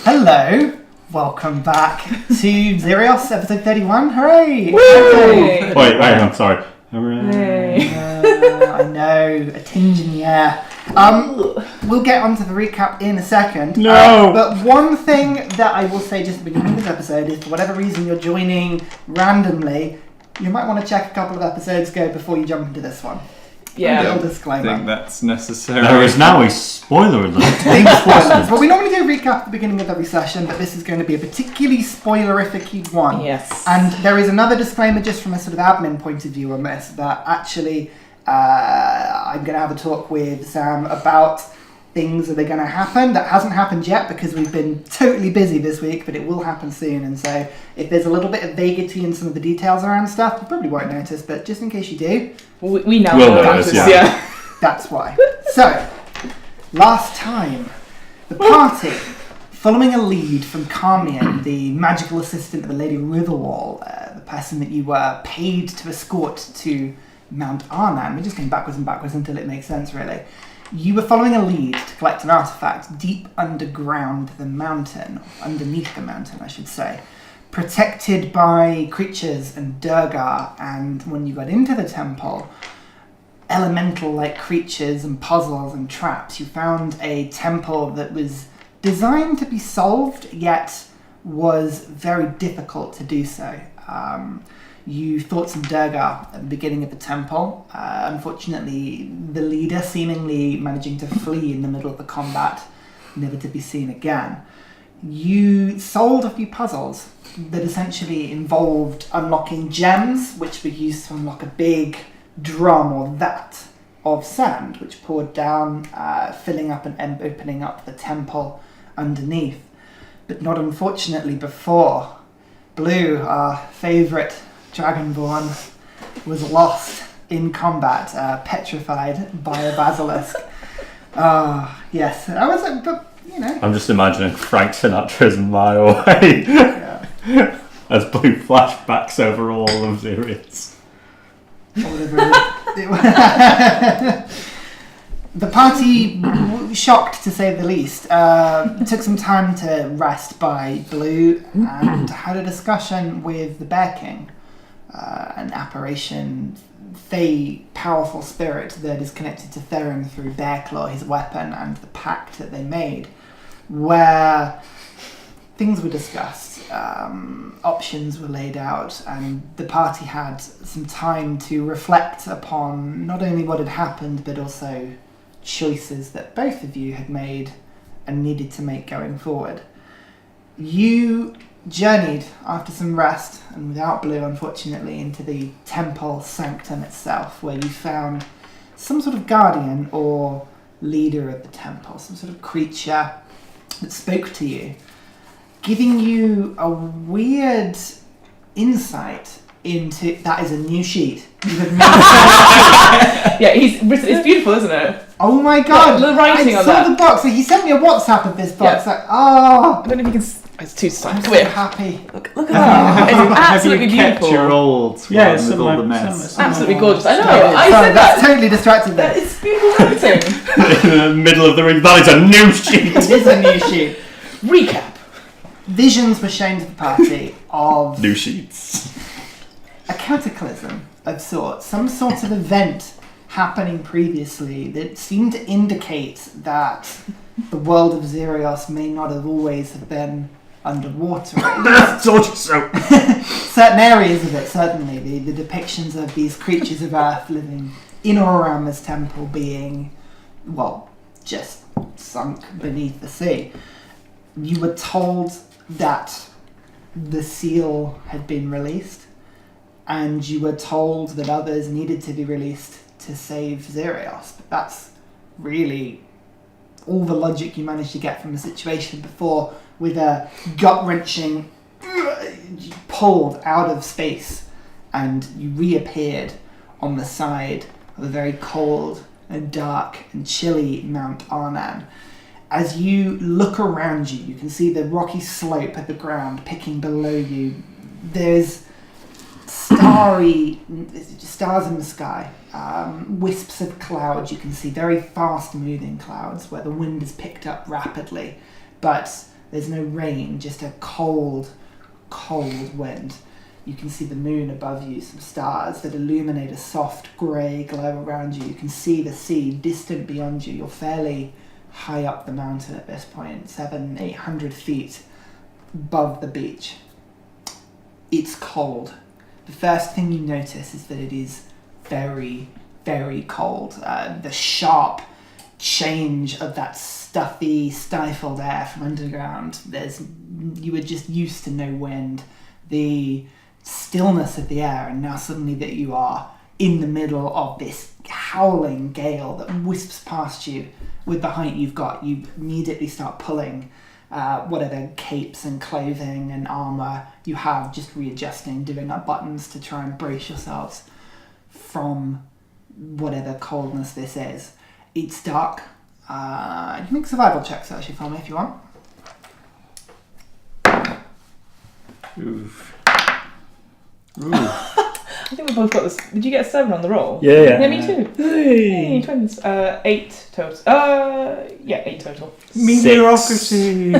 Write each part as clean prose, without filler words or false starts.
Hello, welcome back to Xerieos, episode 31. Hooray! Wait, hang on, sorry. Hooray! I know, a tinge in the air. We'll get onto the recap in a second. No! But one thing that I will say just at the beginning of this episode is, for whatever reason you're joining randomly, you might want to check a couple of episodes ago before you jump into this one. Yeah. A little I disclaimer. think that's necessary. There is now a spoiler alert. Big spoilers. Well, we normally do a recap at the beginning of every session, but this is going to be a particularly spoilerific one. Yes. And there is another disclaimer just from a sort of admin point of view on this, that actually I'm going to have a talk with Sam about things that are going to happen. That hasn't happened yet because we've been totally busy this week, but it will happen soon. And so if there's a little bit of vagity in some of the details around stuff, you probably won't notice, but just in case you do, we now We'll know notice, that. yeah. that's why. So, last time, the party, following a lead from Carmian, the magical assistant of the Lady Riverwall, the person that you were paid to escort to Mount Arnan. We're just going backwards and backwards until it makes sense, really. You were following a lead to collect an artifact deep underground the mountain, underneath the mountain, I should say, protected by creatures and Durgar. And when you got into the temple, elemental-like creatures and puzzles and traps, you found a temple that was designed to be solved, yet was very difficult to do so. You fought some Durgar at the beginning of the temple. Unfortunately, the leader seemingly managing to flee in the middle of the combat, never to be seen again. You solved a few puzzles that essentially involved unlocking gems, which were used to unlock a big drum or vat of sand, which poured down, filling up and opening up the temple underneath. But not unfortunately before Blue, our favourite Dragonborn, was lost in combat, petrified by a basilisk. Yes, I was, but you know. I'm just imagining Frank Sinatra's Mile Away Yeah. as Blue flashbacks over all of Xerieos. Whatever it is. The party, shocked to say the least, took some time to rest by Blue and had a discussion with the Bear King, an apparition, powerful spirit that is connected to Theren through Bearclaw, his weapon, and the pact that they made, where things were discussed, options were laid out, and the party had some time to reflect upon not only what had happened, but also choices that both of you had made and needed to make going forward. You journeyed after some rest, and without Blue unfortunately, into the temple sanctum itself, where you found some sort of guardian or leader of the temple, some sort of creature that spoke to you, giving you a weird insight into... That is a new sheet. You have made Yeah, it's beautiful, isn't it? Oh my god! Look, the writing I on saw that. the box. So he sent me a WhatsApp of this box. Yeah. Like, oh, I don't know if you can. It's too I'm small. so Come here. happy. Look at that. It's absolutely Have you kept beautiful. your old Yeah, one with similar- all the mess? similar- Absolutely gorgeous. I know. Sorry, I said that's that. totally distracted That me. is beautiful writing. In the middle of the ring, that is a new sheet! It is a new sheet. Recap. Visions were shown to the party of New sheets. a cataclysm of sorts, some sort of event happening previously that seemed to indicate that the world of Xerieos may not have always have been underwater. Told you so. Certain areas of it, certainly, the depictions of these creatures of earth living in or around this temple being, well, just sunk beneath the sea. You were told that the seal had been released, and you were told that others needed to be released to save Xerieos. But that's really all the logic you managed to get from the situation before, with a gut-wrenching pulled out of space, and you reappeared on the side of a very cold and dark and chilly Mount Arnan. As you look around you, you can see the rocky slope of the ground picking below you. There's stars in the sky, wisps of clouds. You can see very fast moving clouds where the wind is picked up rapidly, but There's no rain, just a cold, cold wind. You can see the moon above you, some stars that illuminate a soft grey glow around you. You can see the sea distant beyond you. You're fairly high up the mountain at this point, 700-800 feet above the beach. It's cold. The first thing you notice is that it is very, very cold. The sharp change of that stuffy, stifled air from underground. You were just used to no wind. The stillness of the air, and now suddenly that you are in the middle of this howling gale that wisps past you. With the height you've got, you immediately start pulling whatever capes and clothing and armour you have, just readjusting, doing up buttons to try and brace yourselves from whatever coldness this is. It's dark. You can make survival checks actually for me if you want. Oof. I think we both got this. Did you get a 7 on the roll? Yeah. Yeah, me too. Hey, twins. 8 total. 8 total. Mediocrity.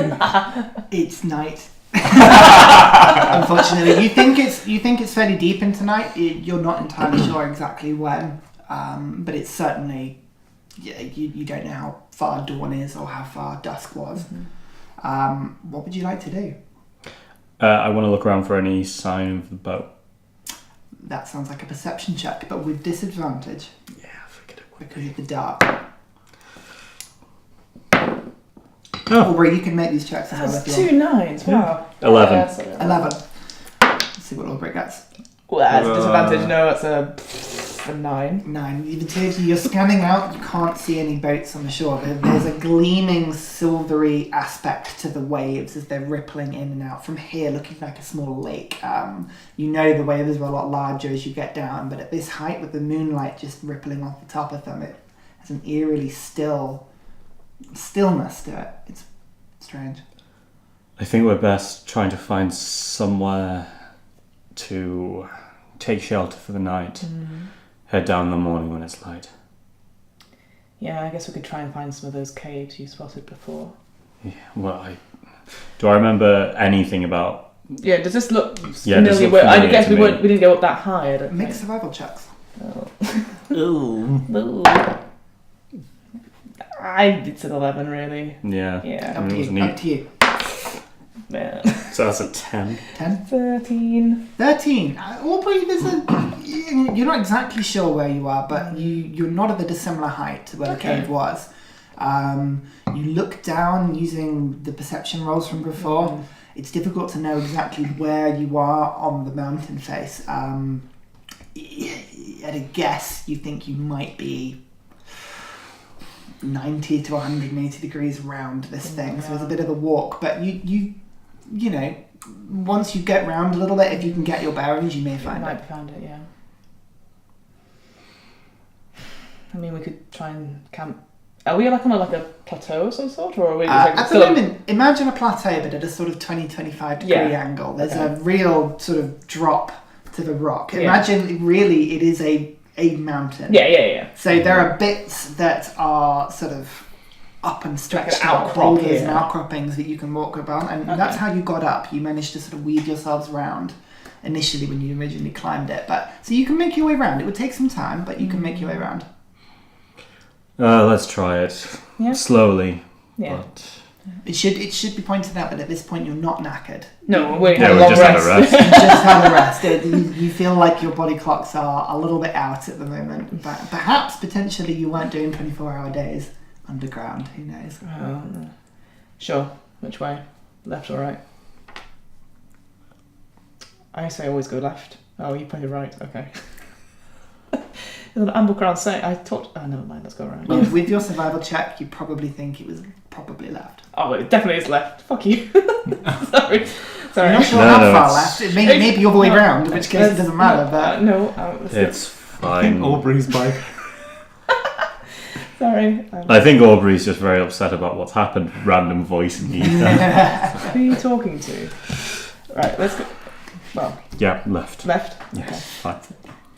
It's night. Unfortunately, you think it's fairly deep into night. You're not entirely sure exactly when, but it's certainly. Yeah, you don't know how far dawn is or how far dusk was. Mm-hmm. What would you like to do? I want to look around for any sign of the boat. That sounds like a perception check, but with disadvantage. Yeah, I figured it would. Because of the dark. Aubrey, you can make these checks as well That's if you 2 want. 9s. Wow. 11. 11. Let's see what Aubrey gets. Well, that's a disadvantage. No, it's a 9. 9. You're scanning out, you can't see any boats on the shore. There's a gleaming silvery aspect to the waves as they're rippling in and out from here, looking like a small lake. You know the waves are a lot larger as you get down, but at this height with the moonlight just rippling off the top of them, it has an eerily stillness to it. It's strange. I think we're best trying to find somewhere to take shelter for the night. Head down in the morning when it's light. Yeah, I guess we could try and find some of those caves you spotted before. Yeah, well, do I remember anything about... Yeah, does this look Yeah, does familiar? look I familiar guess to we me. didn't go up that high. I don't Make think. survival checks. Oh. Ooh. It's an 11, really. Yeah. Yeah. I Up mean, to it was you. neat. Up to you. Man. So that's a 10. 10? 13. 13. Aubrey, you're not exactly sure where you are, but you're not at a dissimilar height to where the cave was. You look down using the perception rolls from before. It's difficult to know exactly where you are on the mountain face. At a guess, you think you might be 90 to 180 degrees around this thing, so it's a bit of a walk, but you know, once you get round a little bit, if you can get your bearings, you may find might it. have found it, yeah. I mean, we could try and camp. Are we like on a plateau of some sort, or are we just At the moment, imagine a plateau, but at a sort of 20-25 degree angle. There's a real sort of drop to the rock. Yeah. Imagine, really, it is a mountain. Yeah. So there are bits that are sort of up and stretched Like an out, outcrop, boulders and yeah. outcroppings that you can walk about, and that's how you got up. You managed to sort of weave yourselves around initially when you originally climbed it, but so you can make your way around. It would take some time, but you can make your way around. Let's try it. Yeah. Slowly. Yeah. But... It should be pointed out that at this point you're not knackered. No, we Yeah, had a we long just had a rest. rest. You just had a rest. You feel like your body clocks are a little bit out at the moment, but perhaps potentially you weren't doing 24-hour days underground. Who knows? Sure. Which way? Left or right? I say always go left. Oh, you pointed right. Okay. There's an amble crown saying I thought. Oh, never mind. Let's go right. With your survival check, you probably think it was probably left. Oh, it definitely is left. Fuck you. Sorry. I'm not sure No, how no, far it's- left. It may be all the way round, in which case it doesn't matter. But It's I think fine. Aubrey's bike. Sorry. I think Aubrey's just very upset about what's happened. Random voice in the ether. Who are you talking to? Right, let's go. Well, Yeah, left. left. Yes, fine.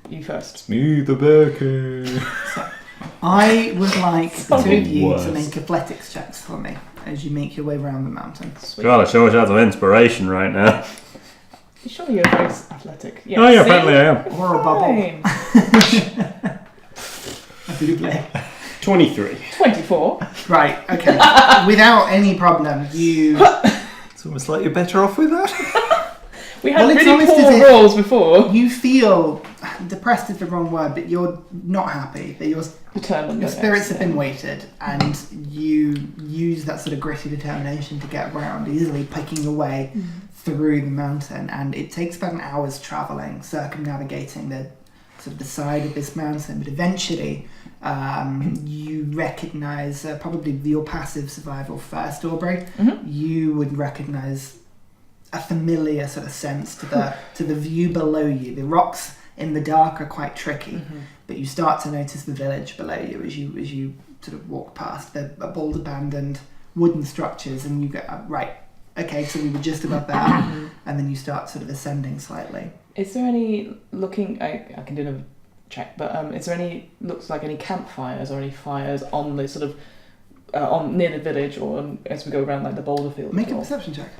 You first. Me the Bearcat. I would like the two of you to worst. make athletics checks for me, as you make your way around the mountain. Sweet. God, I sure wish I had some inspiration right now. Surely you're very athletic. Yeah, Oh yeah, see? apparently I am. Or a bubble. Fine. A bouble. 23. 24. Right, okay. Without any problem, you... It's almost like you're better off with that. We had Well, it's really almost as poor if- rolls before. You feel... Depressed is the wrong word, but you're not happy. That Determined. your spirits have been weighted, and you use that sort of gritty determination to get around, easily picking your way through the mountain. And it takes about an hour's travelling, circumnavigating the sort of the side of this mountain. But eventually, you recognise probably your passive survival first, Aubrey. You would recognise a familiar sort of sense to the view below you. The rocks in the dark are quite tricky, but you start to notice the village below you as you sort of walk past the old abandoned wooden structures, and you go right. Okay, so we were just above that, and then you start sort of ascending slightly. Is there any looking? I can do a check, but is there any looks like any campfires or any fires on the sort of on near the village or as we go around like the boulder field? Make a perception check.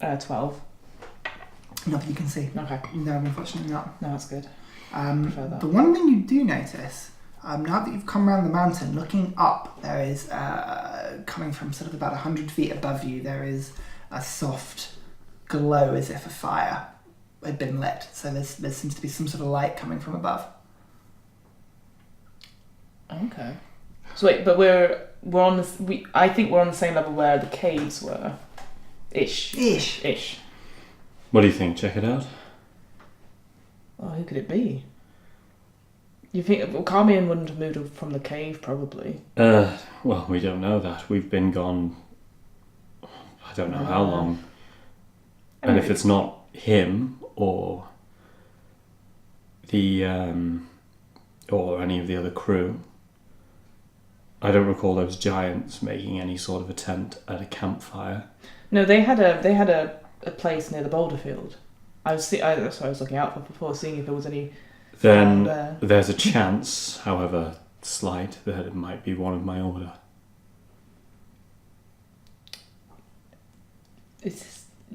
12. Nothing you can see. Okay. No, unfortunately not. No, that's good. Prefer that. The one thing you do notice, now that you've come around the mountain, looking up, there is, coming from sort of about 100 feet above you, there is a soft glow as if a fire had been lit. So there seems to be some sort of light coming from above. Okay. So wait, but we're on the I think we're on the same level where the caves were. Ish. What do you think? Check it out. Oh, who could it be? You think Carmian wouldn't have moved from the cave, probably. Well, we don't know that. We've been gone I don't know how long. And if it's not him or the or any of the other crew, I don't recall those giants making any sort of attempt at a campfire. No, they had a place near the boulder field. That's what I was looking out for before, seeing if there was any. Then there. there's a chance, however slight, that it might be one of my order.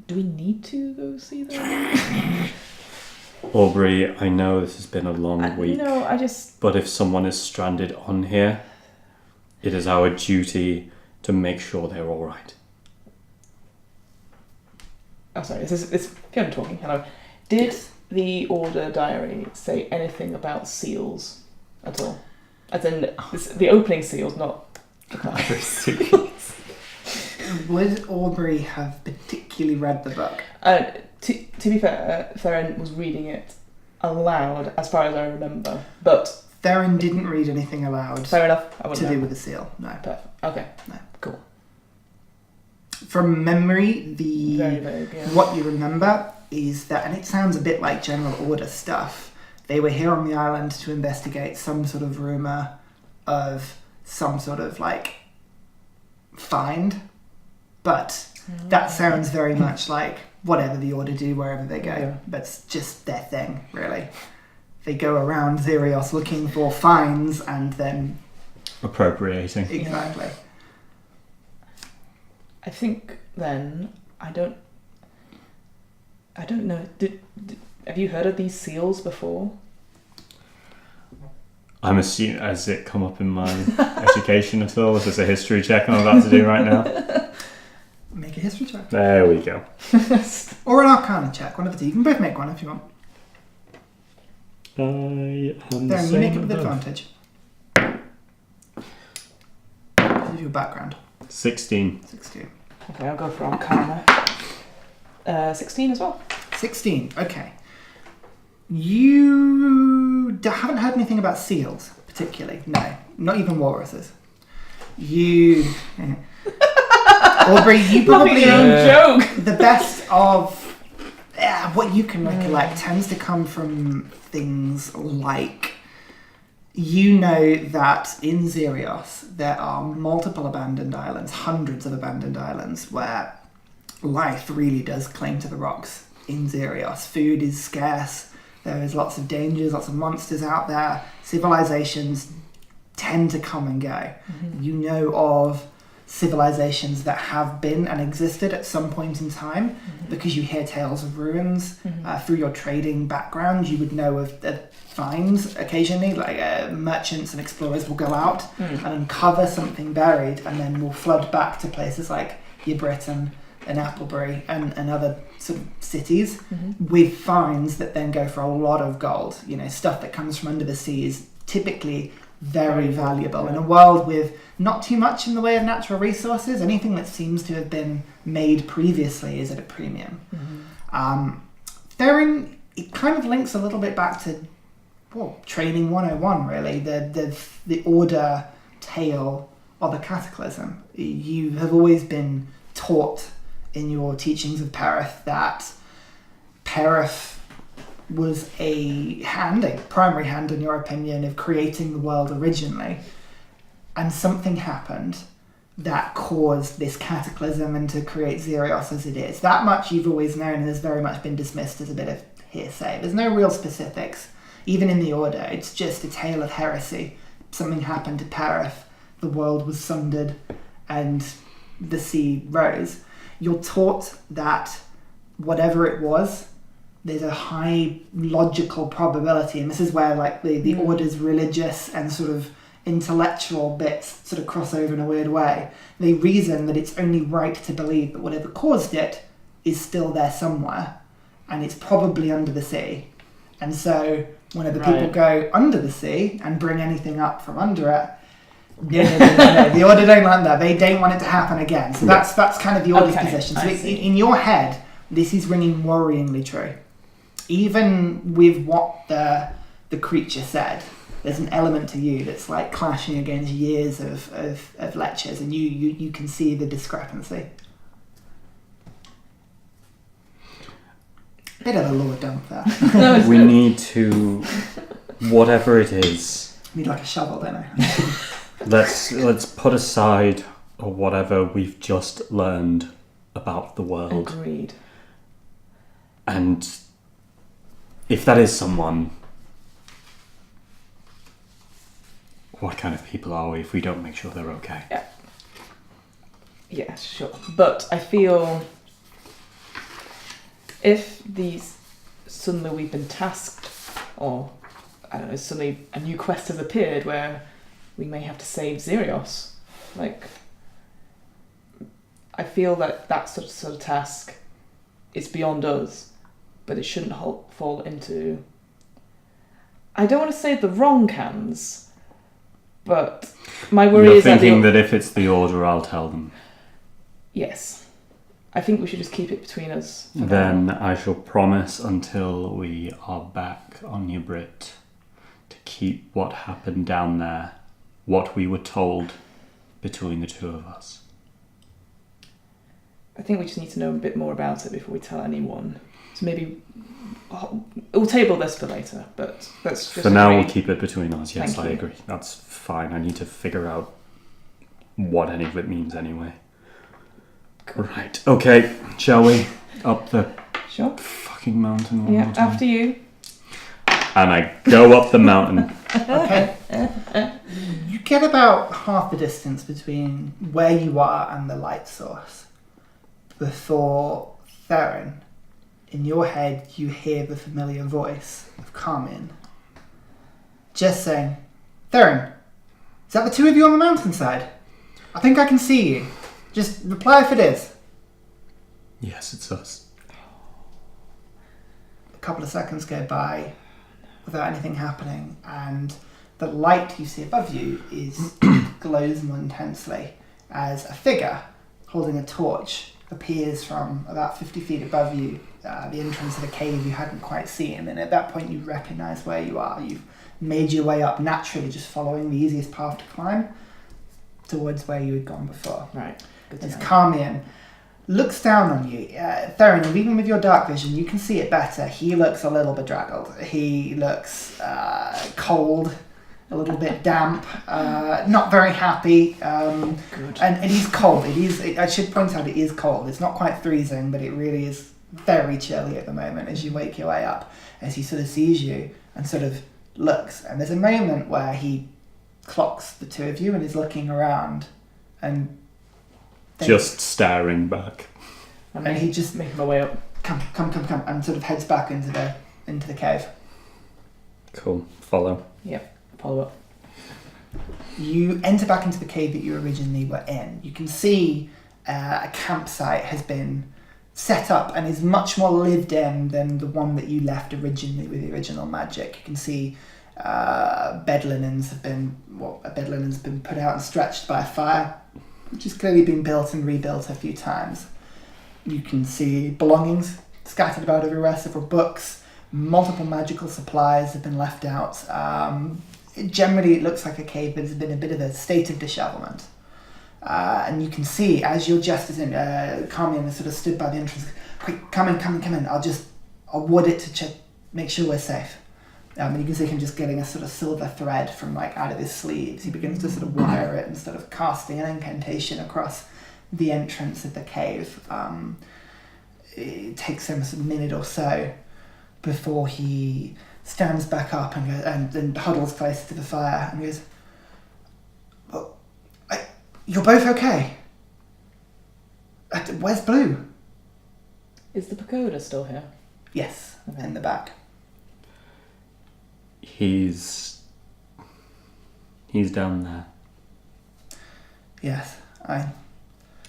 Do we need to go see them? Aubrey, I know this has been a long week. No, I just. But if someone is stranded on here, it is our duty to make sure they're all right. Oh, sorry. It's Fiona talking. Hello. Did the order diary say anything about seals at all? As in the opening seals, not the class. Would Aubrey have particularly read the book? To be fair, Theren was reading it aloud, as far as I remember. But Theren didn't read anything aloud fair enough. I to wouldn't do know. with the seal. No. Perfect. Okay. No. Cool. From memory, the Very vague. Yeah. what you remember is that, and it sounds a bit like general order stuff. They were here on the island to investigate some sort of rumor of some sort of like find, but that sounds very much like whatever the order do wherever they go. Yeah. That's just their thing, really. They go around Xerieos looking for finds and then Appropriating. exactly. I think then I don't know. Have you heard of these seals before? I'm assuming, has it come up in my education at all? Is this a history check I'm about to do right now? Make a history check. There we go. Or an arcana check, one of the two. You can both make one if you want. I am Then you make it with advantage. This is your background. 16. 16. Okay, I'll go for Arcana. 16 as well. 16, okay. You haven't heard anything about seals, particularly. No, not even walruses. You... Aubrey, you probably... Your own joke! The best of what you can recollect tends to come from things like... You know that in Xerieos there are multiple abandoned islands, hundreds of abandoned islands, where life really does cling to the rocks in Xerieos. Food is scarce, there is lots of dangers, lots of monsters out there. Civilizations tend to come and go. You know of civilizations that have been and existed at some point in time because you hear tales of ruins. Through your trading background, you would know of finds occasionally, like merchants and explorers will go out and uncover something buried and then will flood back to places like Britain and Applebury and other sort of cities with finds that then go for a lot of gold. You know, stuff that comes from under the sea is typically very valuable. In a world with not too much in the way of natural resources, anything that seems to have been made previously is at a premium. Theren, it kind of links a little bit back to training 101 really, the order tale of a cataclysm. You have always been taught in your teachings of Perith that Perith was a primary hand in your opinion of creating the world originally, and something happened that caused this cataclysm and to create Xerieos as it is. That much you've always known and has very much been dismissed as a bit of hearsay. There's no real specifics, even in the Order. It's just a tale of heresy. Something happened to Perith, the world was sundered, and the sea rose. You're taught that whatever it was, there's a high logical probability, and this is where like the Order's religious and sort of intellectual bits sort of cross over in a weird way. They reason that it's only right to believe that whatever caused it is still there somewhere, and it's probably under the sea. And so whenever people go under the sea and bring anything up from under it, no, the Order don't like that. They don't want it to happen again. So that's kind of the Order's position. So in your head, this is ringing worryingly true. Even with what the creature said, there's an element to you that's like clashing against years of lectures, and you can see the discrepancy. Bit of a lore dump there. We need to, whatever it is. Need like a shovel, don't I? Let's put aside whatever we've just learned about the world. Agreed. And if that is someone, what kind of people are we if we don't make sure they're okay? Yeah, sure. But I feel if suddenly we've been tasked, or I don't know, suddenly a new quest has appeared where we may have to save Xerieos, like I feel that sort of task is beyond us, but it shouldn't fall into, I don't want to say the wrong hands, but my worry You're is thinking that if it's the Order, I'll tell them. Yes. I think we should just keep it between us. Then I shall promise until we are back on Brit to keep what happened down there, what we were told, between the two of us. I think we just need to know a bit more about it before we tell anyone. So maybe we'll table this for later, but let's just... For now, we'll keep it between us. Yes, Thank I you. agree. That's fine. I need to figure out what any of it means anyway. Cool. Right. Okay. Shall we? Up the Sure. fucking mountain one Yeah, more time. after you. And I go up the mountain. Okay. You get about half the distance between where you are and the light source before Theren, in your head, you hear the familiar voice of Carmen just saying, "Theren, is that the two of you on the mountainside? I think I can see you. Just reply if it is." Yes, it's us. A couple of seconds go by without anything happening, and the light you see above you glows more intensely as a figure holding a torch appears from about 50 feet above you, the entrance of a cave you hadn't quite seen. And at that point you recognise where you are. You've made your way up naturally, just following the easiest path to climb towards where you had gone before. Right. Good to As know. Carmian looks down on you, Theren, even with your dark vision, you can see it better. He looks a little bedraggled. He looks cold, a little bit damp, not very happy. Good. And it is cold. I should point out, it is cold. It's not quite freezing, but it really is very chilly at the moment as you wake your way up, as he sort of sees you and sort of looks. And there's a moment where he clocks the two of you and is looking around, and Just staring back. And he just making my way up. come, and sort of heads back into the cave. Cool. Follow. Follow up. You enter back into the cave that you originally were in. You can see a campsite has been set up and is much more lived in than the one that you left originally with the original magic. You can see bed linens have been put out and stretched by a fire, which has clearly been built and rebuilt a few times. You can see belongings scattered about everywhere, several books, multiple magical supplies have been left out. Generally, it looks like a cave that has been a bit of a state of dishevelment. And you can see, as your jesters in, Carmian has sort of stood by the entrance. Quick, come in. I'll wood it to make sure we're safe. And you can see him just getting a sort of silver thread from out of his sleeves. He begins to sort of wire it and sort of casting an incantation across the entrance of the cave. It takes him a minute or so before he stands back up and huddles closer to the fire and goes, "Well, you're both okay? Where's Blue?" Is the pagoda still here? Yes, in the back. He's down there. Yes, as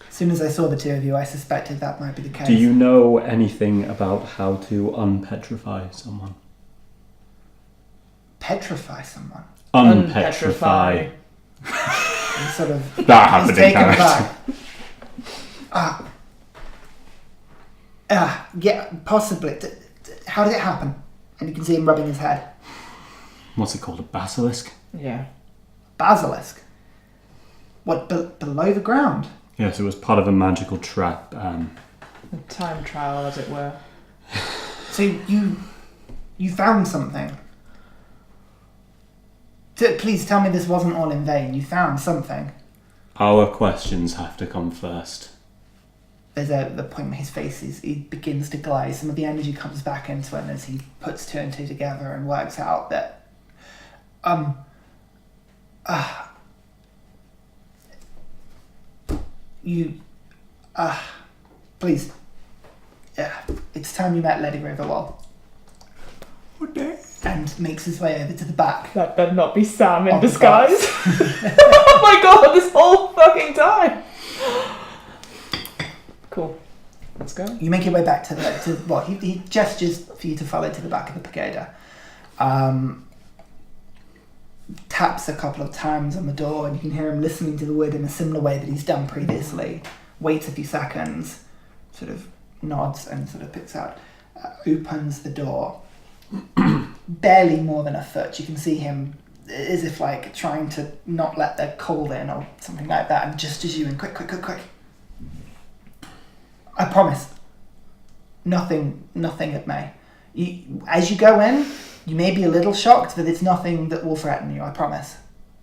soon as I saw the two of you, I suspected that might be the case. Do you know anything about how to unpetrify someone? Petrify someone? Unpetrify. And sort of... That happened in character. Yeah, possibly. How did it happen? And you can see him rubbing his head. What's it called? A basilisk? Yeah. Basilisk? What, below the ground? Yes, it was part of a magical trap. A time trial, as it were. So you found something? Please tell me this wasn't all in vain. You found something. Our questions have to come first. There's the point where his face he begins to glaze. Some of the energy comes back into him as he puts two and two together and works out that please, it's time you met Lady Riverwall. Okay. And makes his way over to the back. That better not be Sam in Of the disguise. Oh my god, this whole fucking time. Cool. Let's go. You make your way back to he gestures for you to follow to the back of the pagoda. Taps a couple of times on the door and you can hear him listening to the wood in a similar way that he's done previously. Waits a few seconds, sort of nods and sort of picks out, opens the door. Barely more than a foot. You can see him as if trying to not let the cold in or something like that, and just as you and quick. I promise. Nothing at May. As you go in, you may be a little shocked that it's nothing that will threaten you, I promise.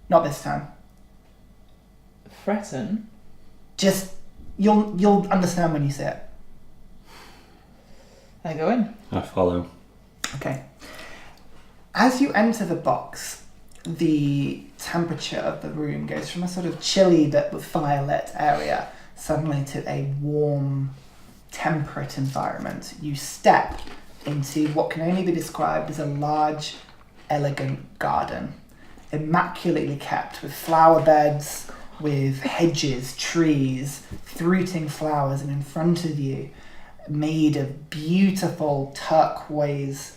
Not this time. Threaten? Just, you'll understand when you see it. I go in. I follow. Okay. As you enter the box, the temperature of the room goes from a sort of chilly but with firelit area suddenly to a warm, temperate environment. You step into what can only be described as a large, elegant garden, immaculately kept with flower beds, with hedges, trees, fruiting flowers, and in front of you, made of beautiful turquoise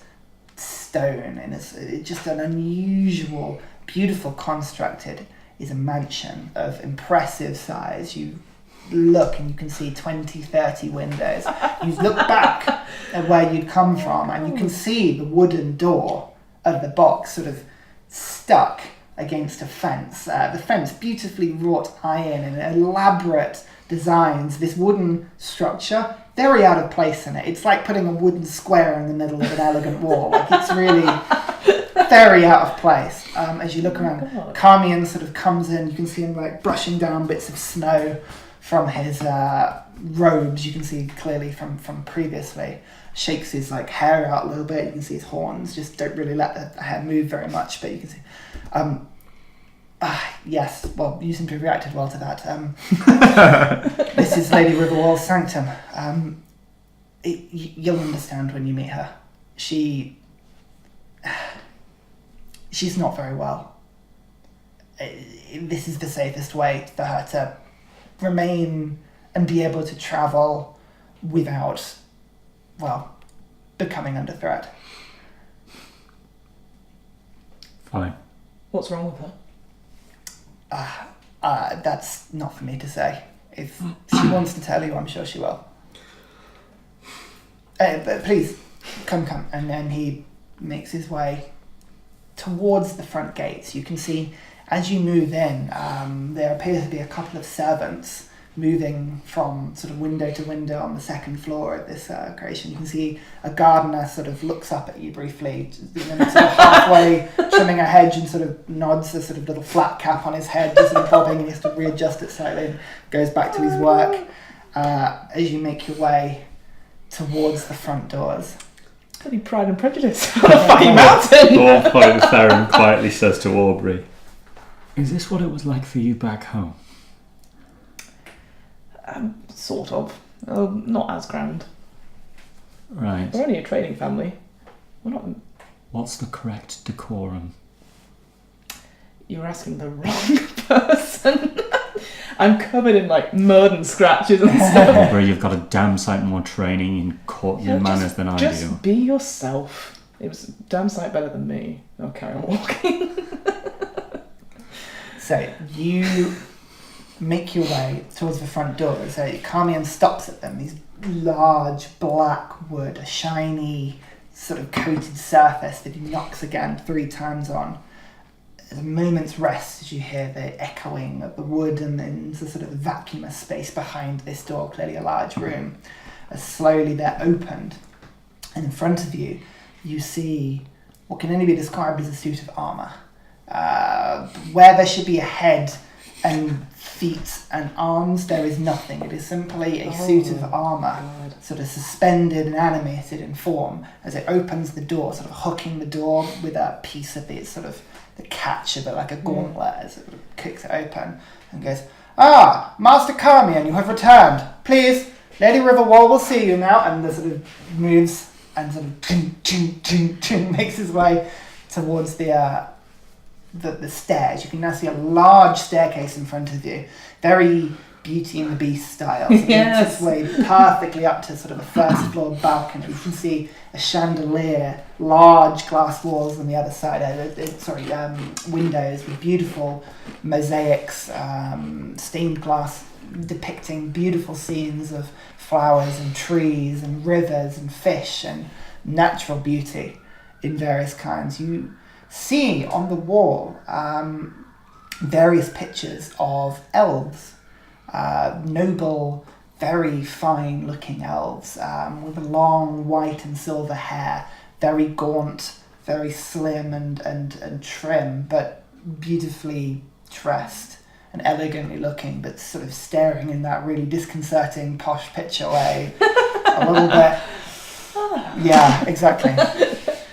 stone, and it's just an unusual, beautiful construct. It is a mansion of impressive size. You look and you can see 20, 30 windows. You look back at where you'd come from and you can see the wooden door of the box sort of stuck against a fence. The fence, beautifully wrought iron and elaborate designs. This wooden structure, very out of place in it. It's like putting a wooden square in the middle of an elegant wall. It's really very out of place. As you look around, Carmian sort of comes in. You can see him brushing down bits of snow from his robes. You can see clearly from previously. Shakes his hair out a little bit. You can see his horns just don't really let the hair move very much, but you can see. Yes, well, you seem to have reacted well to that. This is Lady Riverwall's sanctum. You'll understand when you meet her. She's not very well. This is the safest way for her to remain and be able to travel without, well, becoming under threat. Fine. What's wrong with her? That's not for me to say. If she wants to tell you, I'm sure she will. But please, come. And then he makes his way towards the front gates. You can see, as you move in, there appears to be a couple of servants moving from sort of window to window on the second floor of this creation. You can see a gardener sort of looks up at you briefly, and then sort of halfway trimming a hedge and sort of nods a sort of little flat cap on his head, just sort of bobbing, and he has to readjust it slightly and goes back to his work as you make your way towards the front doors. Bloody Pride and Prejudice on a fucking mountain! Theren quietly says to Aubrey, "Is this what it was like for you back home?" Sort of. Not as grand. Right. We're only a trading family. We're not... What's the correct decorum? You're asking the wrong person. I'm covered in like mud and scratches and stuff. Aubrey, you've got a damn sight more training in courtly manners than I do. Just be yourself. It was a damn sight better than me. I'll carry on walking. So you make your way towards the front door. So Carmian stops at them. These large black wood, a shiny sort of coated surface that he knocks again 3 times on. There's a moment's rest as you hear the echoing of the wood and then the sort of vacuumous space behind this door, clearly a large room. As slowly they're opened, and in front of you, you see what can only be described as a suit of armour. Where there should be a head and feet and arms, there is nothing. It is simply a suit of armour, sort of suspended and animated in form as it opens the door, sort of hooking the door with a piece of the sort of the catch of it, like a gauntlet, as it kicks it open and goes, "Ah, Master Carmian, you have returned. Please, Lady Riverwall will see you now." And the sort of moves and sort of makes his way towards the stairs. You can now see a large staircase in front of you, very Beauty and the Beast style. So it makes its way perfectly up to sort of a first floor balcony. You can see a chandelier, large glass walls on the other side. Windows with beautiful mosaics, stained glass depicting beautiful scenes of flowers and trees and rivers and fish and natural beauty in various kinds. You see on the wall various pictures of elves, noble, very fine looking elves with long white and silver hair, very gaunt, very slim and trim, but beautifully dressed and elegantly looking, but sort of staring in that really disconcerting posh picture way a little bit. Yeah, exactly.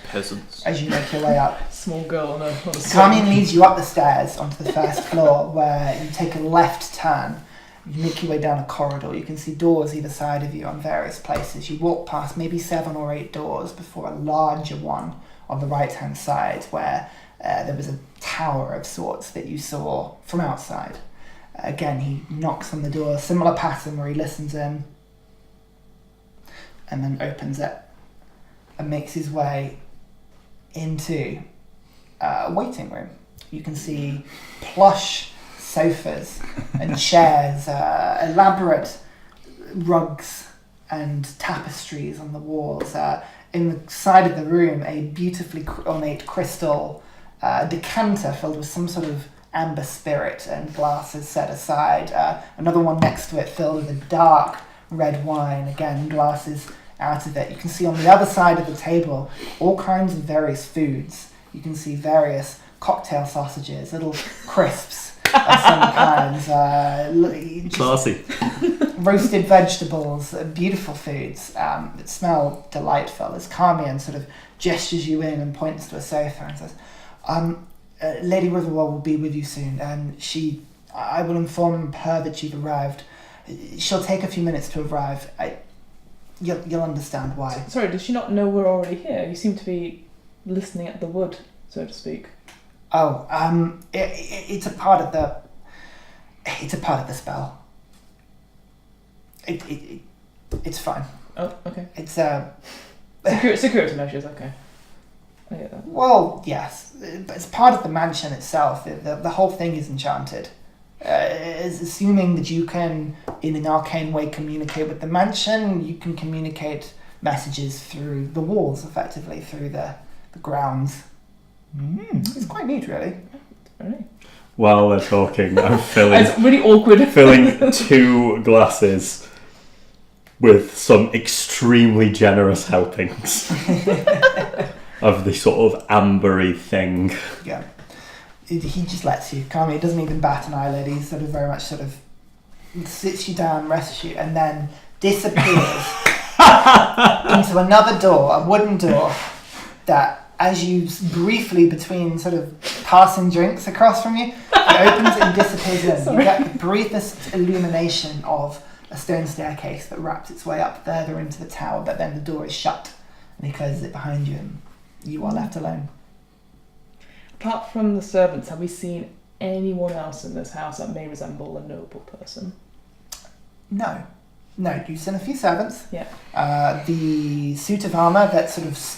Peasants. As you make your way up. Small girl on a Carmian leads you up the stairs onto the first floor, where you take a left turn. You make your way down a corridor. You can see doors either side of you on various places. You walk past maybe 7 or 8 doors before a larger one on the right-hand side, where there was a tower of sorts that you saw from outside. Again, he knocks on the door, similar pattern where he listens in and then opens it and makes his way into a waiting room. You can see plush sofas and chairs, elaborate rugs and tapestries on the walls. In the side of the room, a beautifully ornate crystal decanter filled with some sort of amber spirit and glasses set aside. Another one next to it filled with a dark red wine, again glasses out of it. You can see on the other side of the table all kinds of various foods. You can see various cocktail sausages, little crisps of some kinds, Classy. roasted vegetables, beautiful foods that smell delightful, as Carmian sort of gestures you in and points to a sofa and says, Lady Riverwall will be with you soon, and I will inform her that you've arrived. She'll take a few minutes to arrive. You'll understand why. Sorry, does she not know we're already here? You seem to be listening at the wood, so to speak. Oh, it's a part of the. It's a part of the spell. It's fine. Oh, okay. It's Security measures, okay. I get that. Well, yes, but it's part of the mansion itself. The whole thing is enchanted. Is assuming that you can, in an arcane way, communicate with the mansion. You can communicate messages through the walls, effectively through the grounds. It's quite neat, really. Really? While they're talking, I'm filling It's really awkward. filling 2 glasses with some extremely generous helpings of the sort of ambery thing. Yeah. He just lets you calm. He doesn't even bat an eyelid. He's very much sits you down, rests you, and then disappears into another door, a wooden door, that as you briefly, between passing drinks across from you, it opens and disappears in. Sorry. You get the briefest illumination of a stone staircase that wraps its way up further into the tower, but then the door is shut, and he closes it behind you, and you are left alone. Apart from the servants, have we seen anyone else in this house that may resemble a noble person? No, you've seen a few servants. Yeah. The suit of armour that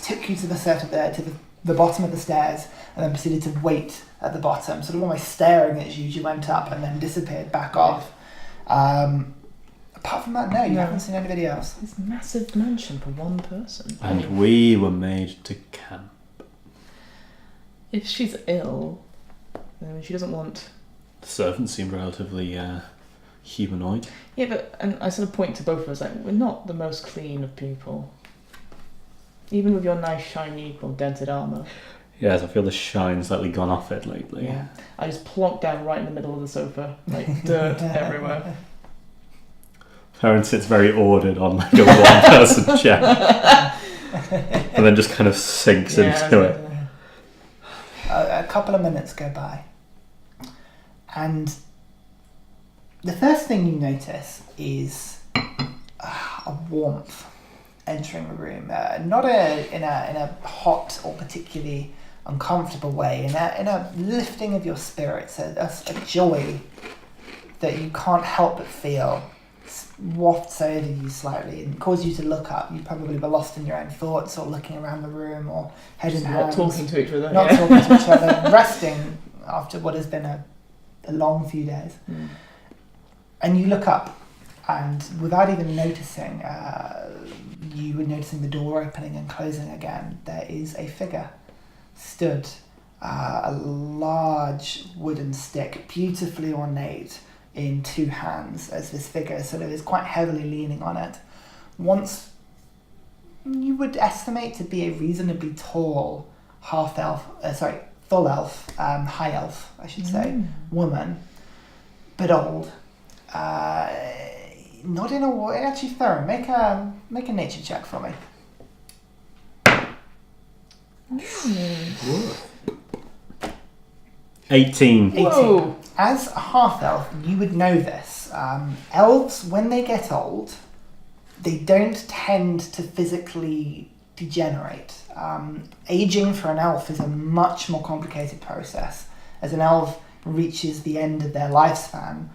took you to the bottom of the stairs, and then proceeded to wait at the bottom, almost staring at you as you went up, and then disappeared back off. Apart from that, no, you haven't seen anybody else. This massive mansion for one person. And we were made to camp. If she's ill, then she doesn't want... The servants seemed relatively humanoid. Yeah, and I point to both of us, we're not the most clean of people. Even with your nice, shiny, dented armour. Yes, I feel the shine's slightly gone off it lately. Yeah. I just plonked down right in the middle of the sofa, dirt everywhere. Theren sits very ordered on a one-person chair. And then just kind of sinks into it. A couple of minutes go by, and the first thing you notice is a warmth entering the room. Not in a hot or particularly uncomfortable way. In a lifting of your spirits, a joy that you can't help but feel wafts over you slightly and cause you to look up. You probably were lost in your own thoughts, or looking around the room, or head in hands. Not talking to each other. Talking to each other, resting after what has been a long few days. And you look up, and without even noticing, you were noticing the door opening and closing again. There is a figure stood, a large wooden stick, beautifully ornate, in 2 hands, as this figure is quite heavily leaning on it. Once you would estimate to be a reasonably tall full elf, high elf, I should say, woman, but old. Not in a way. Actually, Theren, make a nature check for me. 18. Whoa. As a half-elf, you would know this. Elves, when they get old, they don't tend to physically degenerate. Aging for an elf is a much more complicated process. As an elf reaches the end of their lifespan,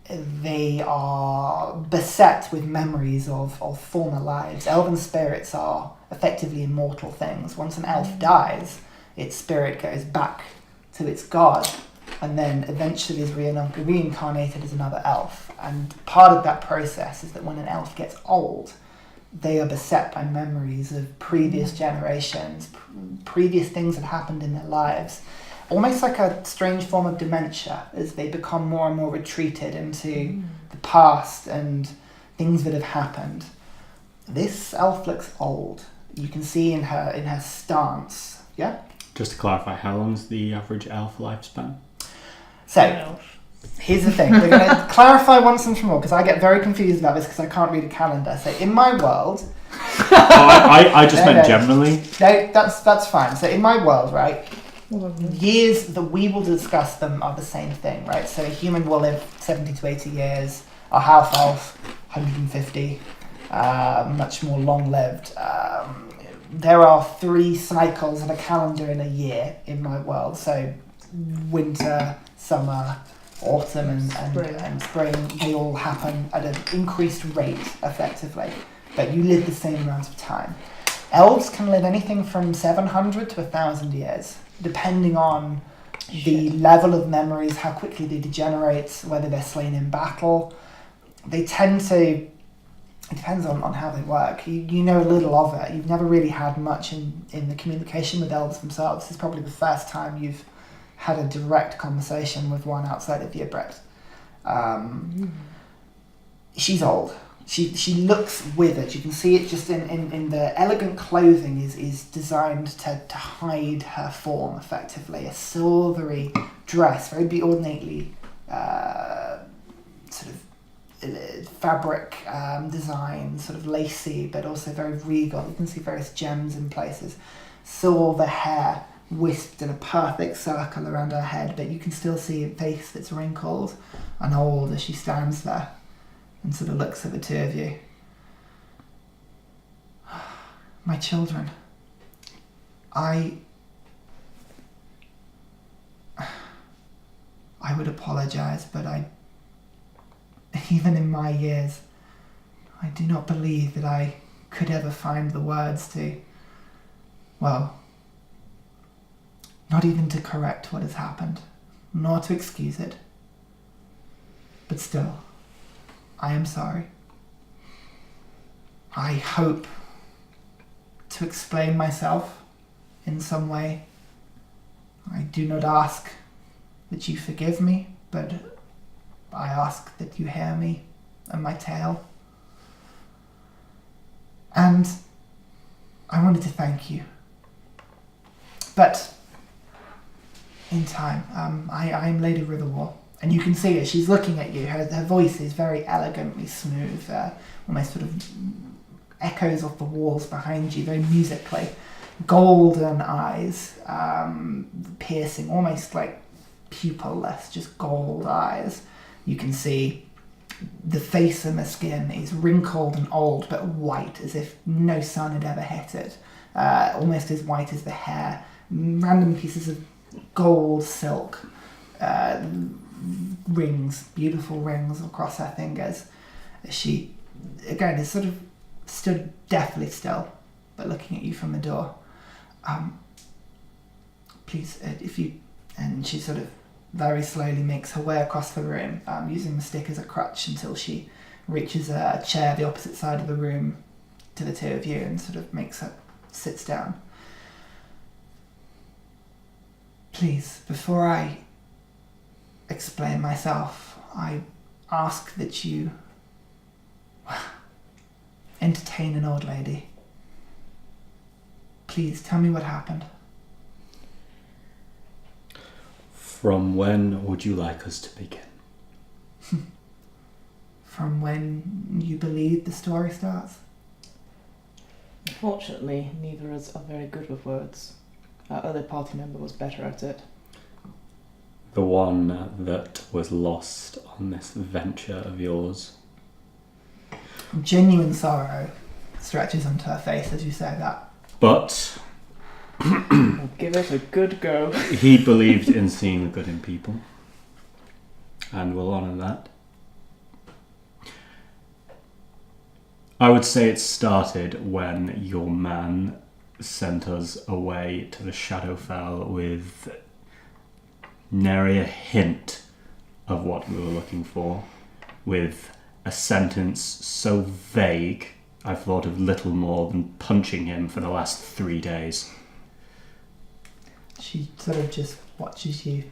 they are beset with memories of former lives. Elven spirits are effectively immortal things. Once an elf dies, its spirit goes back to its god, and then eventually is reincarnated as another elf. And part of that process is that when an elf gets old, they are beset by memories of previous generations, previous things that happened in their lives. Almost like a strange form of dementia, as they become more and more retreated into the past and things that have happened. This elf looks old. You can see in her stance. Yeah? Just to clarify, how long is the average elf lifespan? So, here's the thing. We're going to clarify once and for all, because I get very confused about this because I can't read a calendar. So, in my world... I just meant generally. No, that's fine. So, in my world, right, Years that we will discuss them are the same thing, right? So a human will live 70 to 80 years, a half-elf 150, much more long-lived. There are 3 cycles of a calendar in a year in my world, so winter, summer, autumn and spring, they all happen at an increased rate, effectively, but you live the same amount of time. Elves can live anything from 700 to 1,000 years, depending on the level of memories, how quickly they degenerate, whether they're slain in battle. They tend to, it depends on how they work. You know a little of it. You've never really had much in the communication with elves themselves. This is probably the first time you've had a direct conversation with one outside of Ybrit. She's old. She looks withered. You can see it just in the elegant clothing is designed to hide her form effectively. A silvery dress, very ornately sort of fabric design, sort of lacy, but also very regal. You can see various gems in places. Silver hair wisped in a perfect circle around her head, but you can still see a face that's wrinkled and old as she stands there and sort of looks at the two of you. My children, I would apologize, but even in my years, I do not believe that I could ever find the words to, well, not even to correct what has happened, nor to excuse it. But still, I am sorry. I hope to explain myself in some way. I do not ask that you forgive me, but I ask that you hear me and my tale. And I wanted to thank you. But in time, I'm Lady Riverwall, and you can see her. She's looking at you. Her voice is very elegantly smooth, almost sort of echoes off the walls behind you, very musically. Golden eyes, piercing, almost like pupilless, just gold eyes. You can see the face and the skin is wrinkled and old, but white, as if no sun had ever hit it. Almost as white as the hair. Random pieces of gold silk rings, beautiful rings across her fingers. She, again, is sort of stood deathly still, but looking at you from the door. Please, if you... And she sort of very slowly makes her way across the room, using the stick as a crutch until she reaches a chair the opposite side of the room to the two of you and sort of sits down. Please, before I explain myself, I ask that you entertain an old lady. Please, tell me what happened. From when would you like us to begin? From when you believe the story starts? Unfortunately, neither of us are very good with words. Our other party member was better at it. The one that was lost on this venture of yours. Genuine sorrow stretches onto her face as you say that. But I'll give it a good go. he believed in seeing the good in people, and we'll honour that. I would say it started when your man sent us away to the Shadowfell with nary a hint of what we were looking for, with a sentence so vague I've thought of little more than punching him for the last 3 days. She sort of just watches you,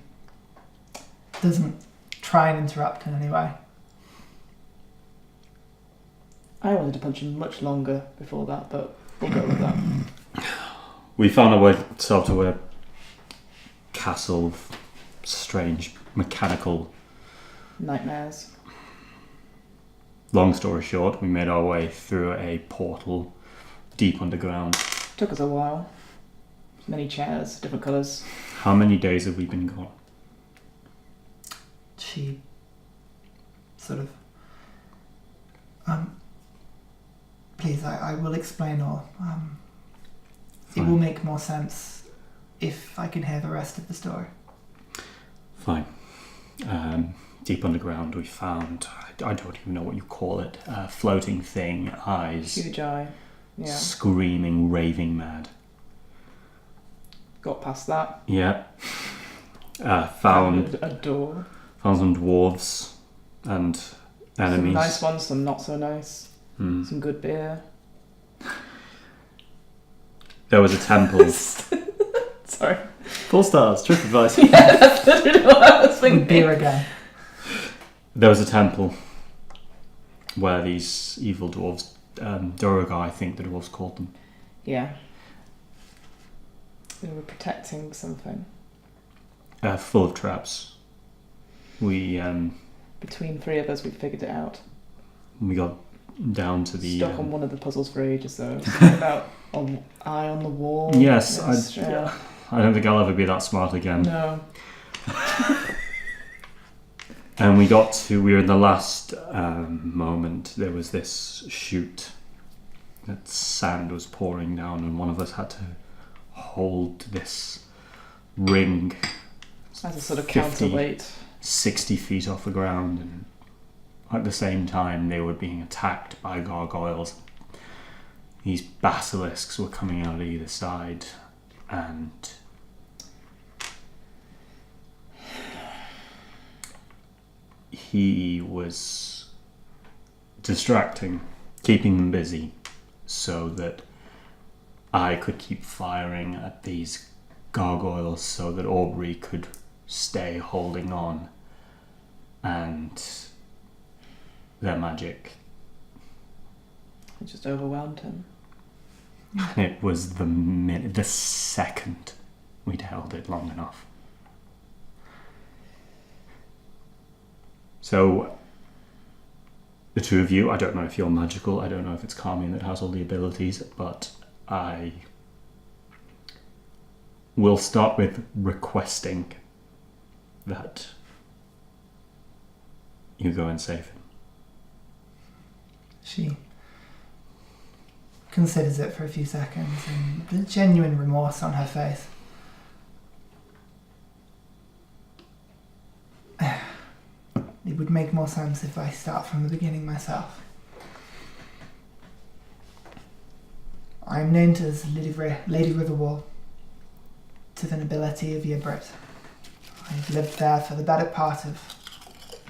doesn't try and interrupt in any way. I wanted to punch him much longer before that, but we'll go with that. We found our way to a castle of strange mechanical... Nightmares. Long story short, we made our way through a portal deep underground. Took us a while. Many chairs, different colours. How many days have we been gone? She sort of... please, I will explain all. It will make more sense if I can hear the rest of the story. Fine. Deep underground we found, I don't even know what you call it, a floating thing, eyes, Huge eye. Yeah. screaming, raving mad. Got past that. Yeah. Found a door. Found some dwarves and enemies. Some nice ones, some not so nice. Hmm. Some good beer. There was a temple. Sorry. 4 stars, trip advice. Yeah, that's literally what I was thinking. Beer again. There was a temple where these evil dwarves, Doroga, I think the dwarves called them. Yeah. They were protecting something. Full of traps. We Between 3 of us, we figured it out. got down to the... Stuck on one of the puzzles for ages, though. Something about eye on the wall. Yes, Yeah. I don't think I'll ever be that smart again. No. And we were in the last moment. There was this chute that sand was pouring down, and one of us had to hold this ring As a sort of 50, counterweight. 60 feet off the ground, and at the same time they were being attacked by gargoyles. These basilisks were coming out either side, and he was distracting, keeping them busy, so that I could keep firing at these gargoyles so that Aubrey could stay holding on, and their magic. It just overwhelmed him. It was the second we'd held it long enough. So, the two of you, I don't know if you're magical, I don't know if it's Carmian that has all the abilities, but I will start with requesting that you go and save him. She considers it for a few seconds, and there's genuine remorse on her face. It would make more sense if I start from the beginning myself. I'm known as Lady Riverwall, to the nobility of Yibrit. I've lived there for the better part of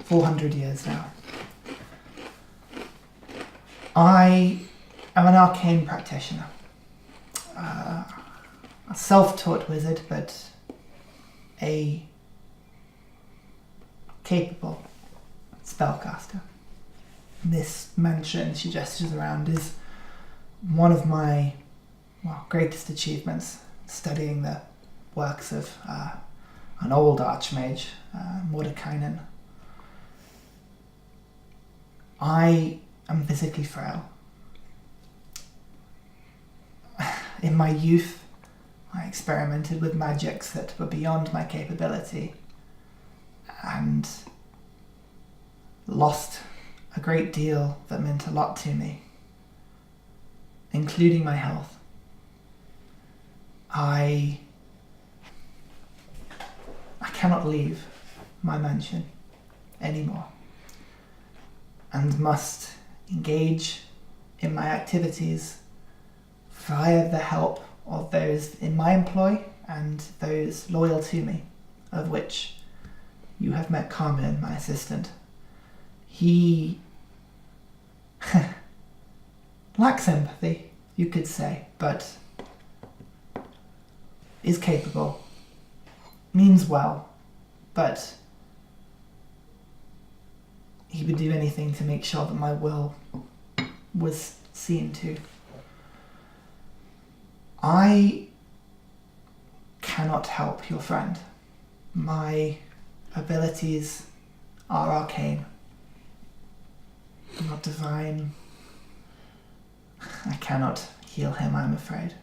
400 years now. I am an arcane practitioner. A self-taught wizard, but a capable spellcaster. This mansion, she gestures around, is one of my greatest achievements, studying the works of an old archmage, Mordekainen. I am physically frail. In my youth, I experimented with magics that were beyond my capability and lost a great deal that meant a lot to me, including my health. I cannot leave my mansion anymore and must engage in my activities via the help of those in my employ and those loyal to me, of which you have met Carmen, my assistant. He lacks empathy, you could say, but is capable, means well, but he would do anything to make sure that my will was seen to. I cannot help your friend. My abilities are arcane, not divine. I cannot heal him, I'm afraid.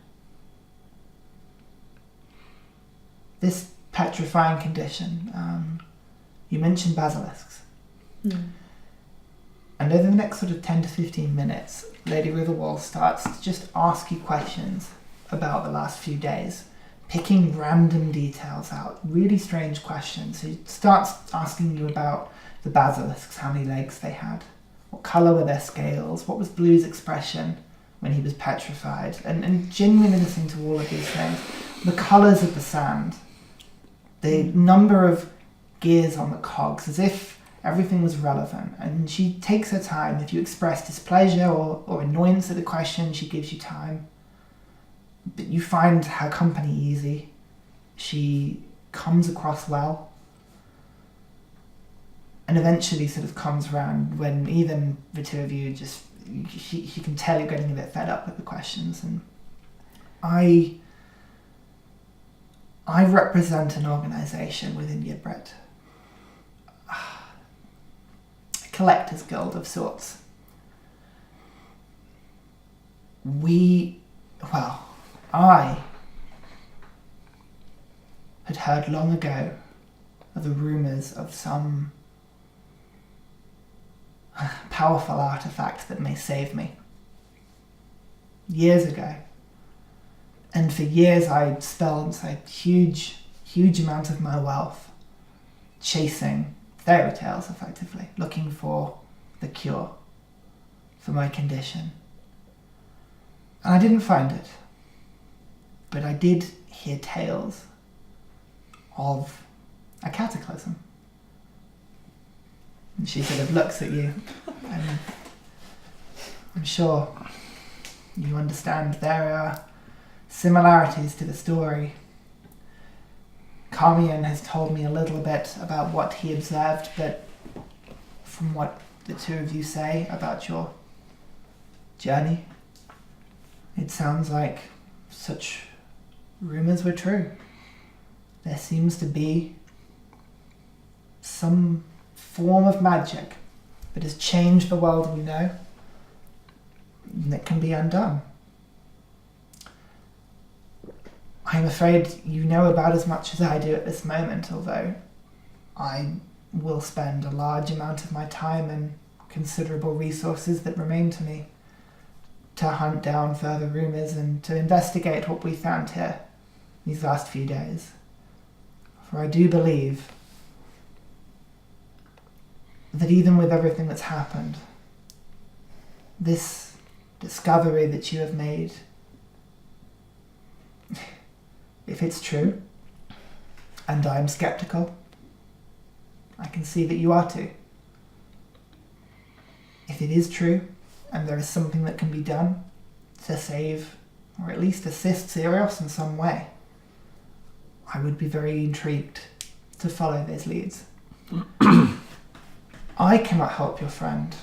this petrifying condition, you mentioned basilisks. And over the next sort of 10 to 15 minutes, Lady Riverwall starts to just ask you questions about the last few days, picking random details out, really strange questions. She starts asking you about the basilisks, how many legs they had, what colour were their scales, what was Blue's expression when he was petrified, and genuinely listening to all of these things. The colours of the sand, the number of gears on the cogs, as if everything was relevant. And she takes her time. If you express displeasure or annoyance at the question, she gives you time. But you find her company easy. She comes across well. And eventually sort of comes around when even the two of you just, she can tell you're getting a bit fed up with the questions. And I represent an organisation within Ybrit. A collector's guild of sorts. I had heard long ago of the rumours of some powerful artefact that may save me. Years ago. And for years I spent a huge amount of my wealth chasing fairy tales, effectively, looking for the cure for my condition. And I didn't find it. But I did hear tales of a cataclysm. And she sort of looks at you, and I'm sure you understand there are similarities to the story. Carmian has told me a little bit about what he observed, but from what the two of you say about your journey, it sounds like such rumours were true. There seems to be some form of magic that has changed the world we know, and that can be undone. I'm afraid you know about as much as I do at this moment, although I will spend a large amount of my time and considerable resources that remain to me to hunt down further rumours and to investigate what we found here these last few days. For I do believe that even with everything that's happened, this discovery that you have made, if it's true, and I'm skeptical, I can see that you are too. If it is true, and there is something that can be done to save, or at least assist Xerieos in some way, I would be very intrigued to follow those leads. I cannot help your friend,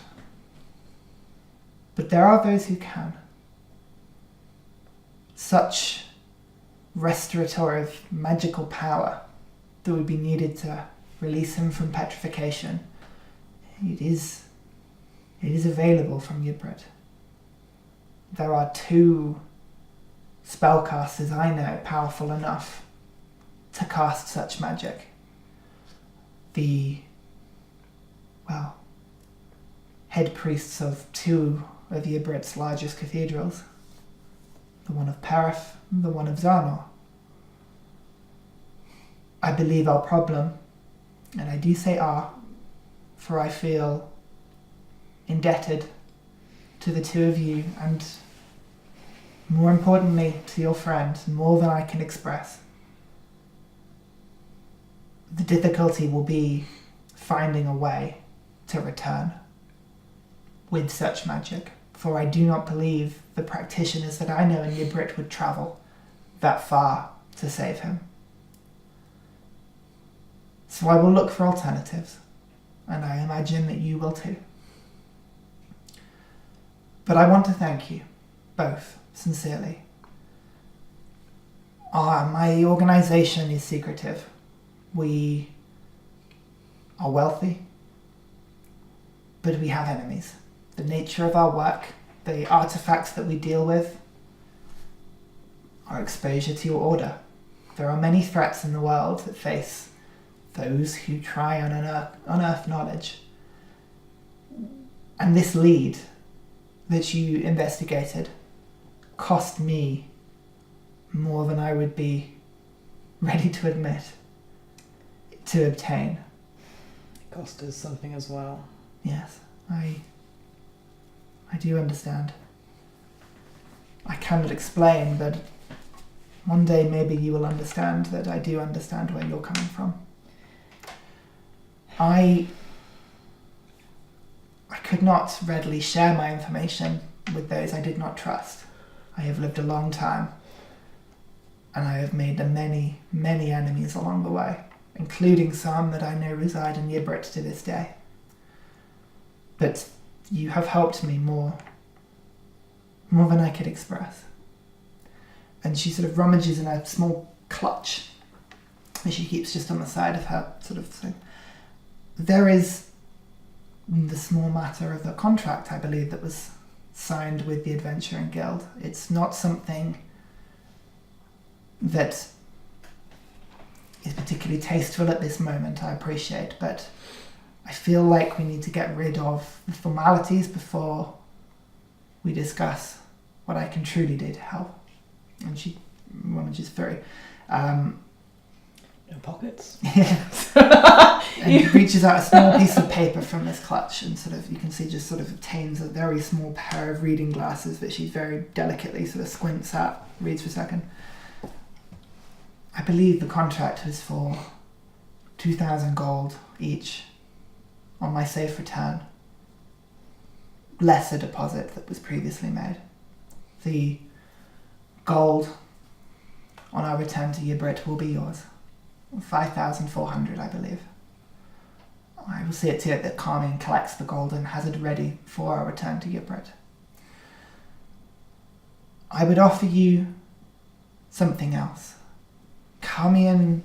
but there are those who can. Such restorative magical power that would be needed to release him from petrification, it is available from Ybrit. There are 2 spellcasters I know powerful enough to cast such magic. The, head priests of 2 of Ybrit's largest cathedrals, the one of Perif and the one of Zarnor. I believe our problem, and I do say our, for I feel indebted to the 2 of you, and more importantly to your friend, more than I can express. The difficulty will be finding a way to return with such magic, for I do not believe the practitioners that I know in Ybrit would travel that far to save him. So I will look for alternatives, and I imagine that you will too. But I want to thank you, both, sincerely. My organisation is secretive. We are wealthy, but we have enemies. The nature of our work, the artifacts that we deal with, our exposure to your order. There are many threats in the world that face those who try and unearth knowledge. And this lead that you investigated cost me more than I would be ready to admit to obtain. It cost us something as well. Yes, I do understand. I cannot explain, but one day maybe you will understand that I do understand where you're coming from. I could not readily share my information with those I did not trust. I have lived a long time, and I have made many, many enemies along the way, including some that I know reside in Ybrit to this day. But you have helped me more than I could express. And she sort of rummages in a small clutch that she keeps just on the side of her sort of thing. There is the small matter of the contract, I believe, that was signed with the Adventuring Guild. It's not something that is particularly tasteful at this moment, I appreciate, but I feel like we need to get rid of the formalities before we discuss what I can truly do to help. And she rummages through. No pockets? Yeah. And reaches out a small piece of paper from this clutch, and sort of, you can see, just sort of obtains a very small pair of reading glasses that she very delicately sort of squints at, reads for a second. I believe the contract was for 2,000 gold each on my safe return, less a deposit that was previously made. The gold on our return to Ybrit will be yours. 5,400, I believe. I will see it to it that Carmian collects the gold and has it ready for our return to Ybrit. I would offer you something else. Carmian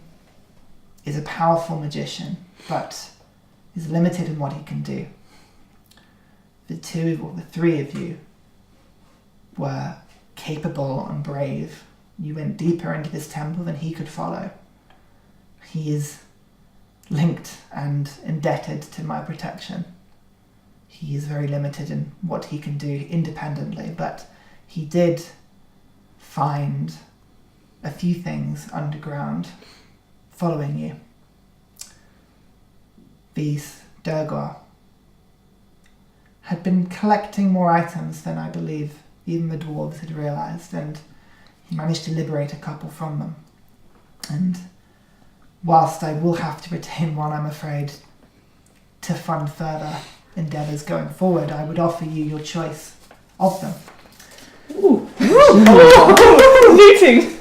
is a powerful magician, but is limited in what he can do. The three of you were capable and brave. You went deeper into this temple than he could follow. He is linked and indebted to my protection. He is very limited in what he can do independently, but he did find a few things underground following you. These Durgar had been collecting more items than I believe even the dwarves had realised, and he managed to liberate a couple from them. And whilst I will have to retain one, I'm afraid, to fund further endeavours going forward, I would offer you your choice of them. Ooh. Looting!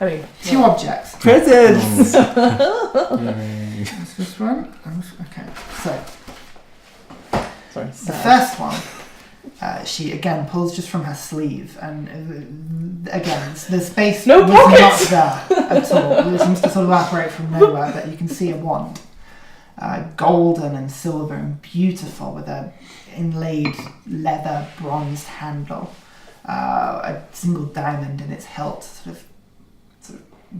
I mean, Two objects. Presents! Yay. What's this one? Okay, so sorry. the first one, she again pulls just from her sleeve, and again, the space No was pockets! not there at all. It seems to sort of operate from nowhere, but you can see a wand. Golden and silver and beautiful, with a inlaid leather bronzed handle. A single diamond in its hilt, sort of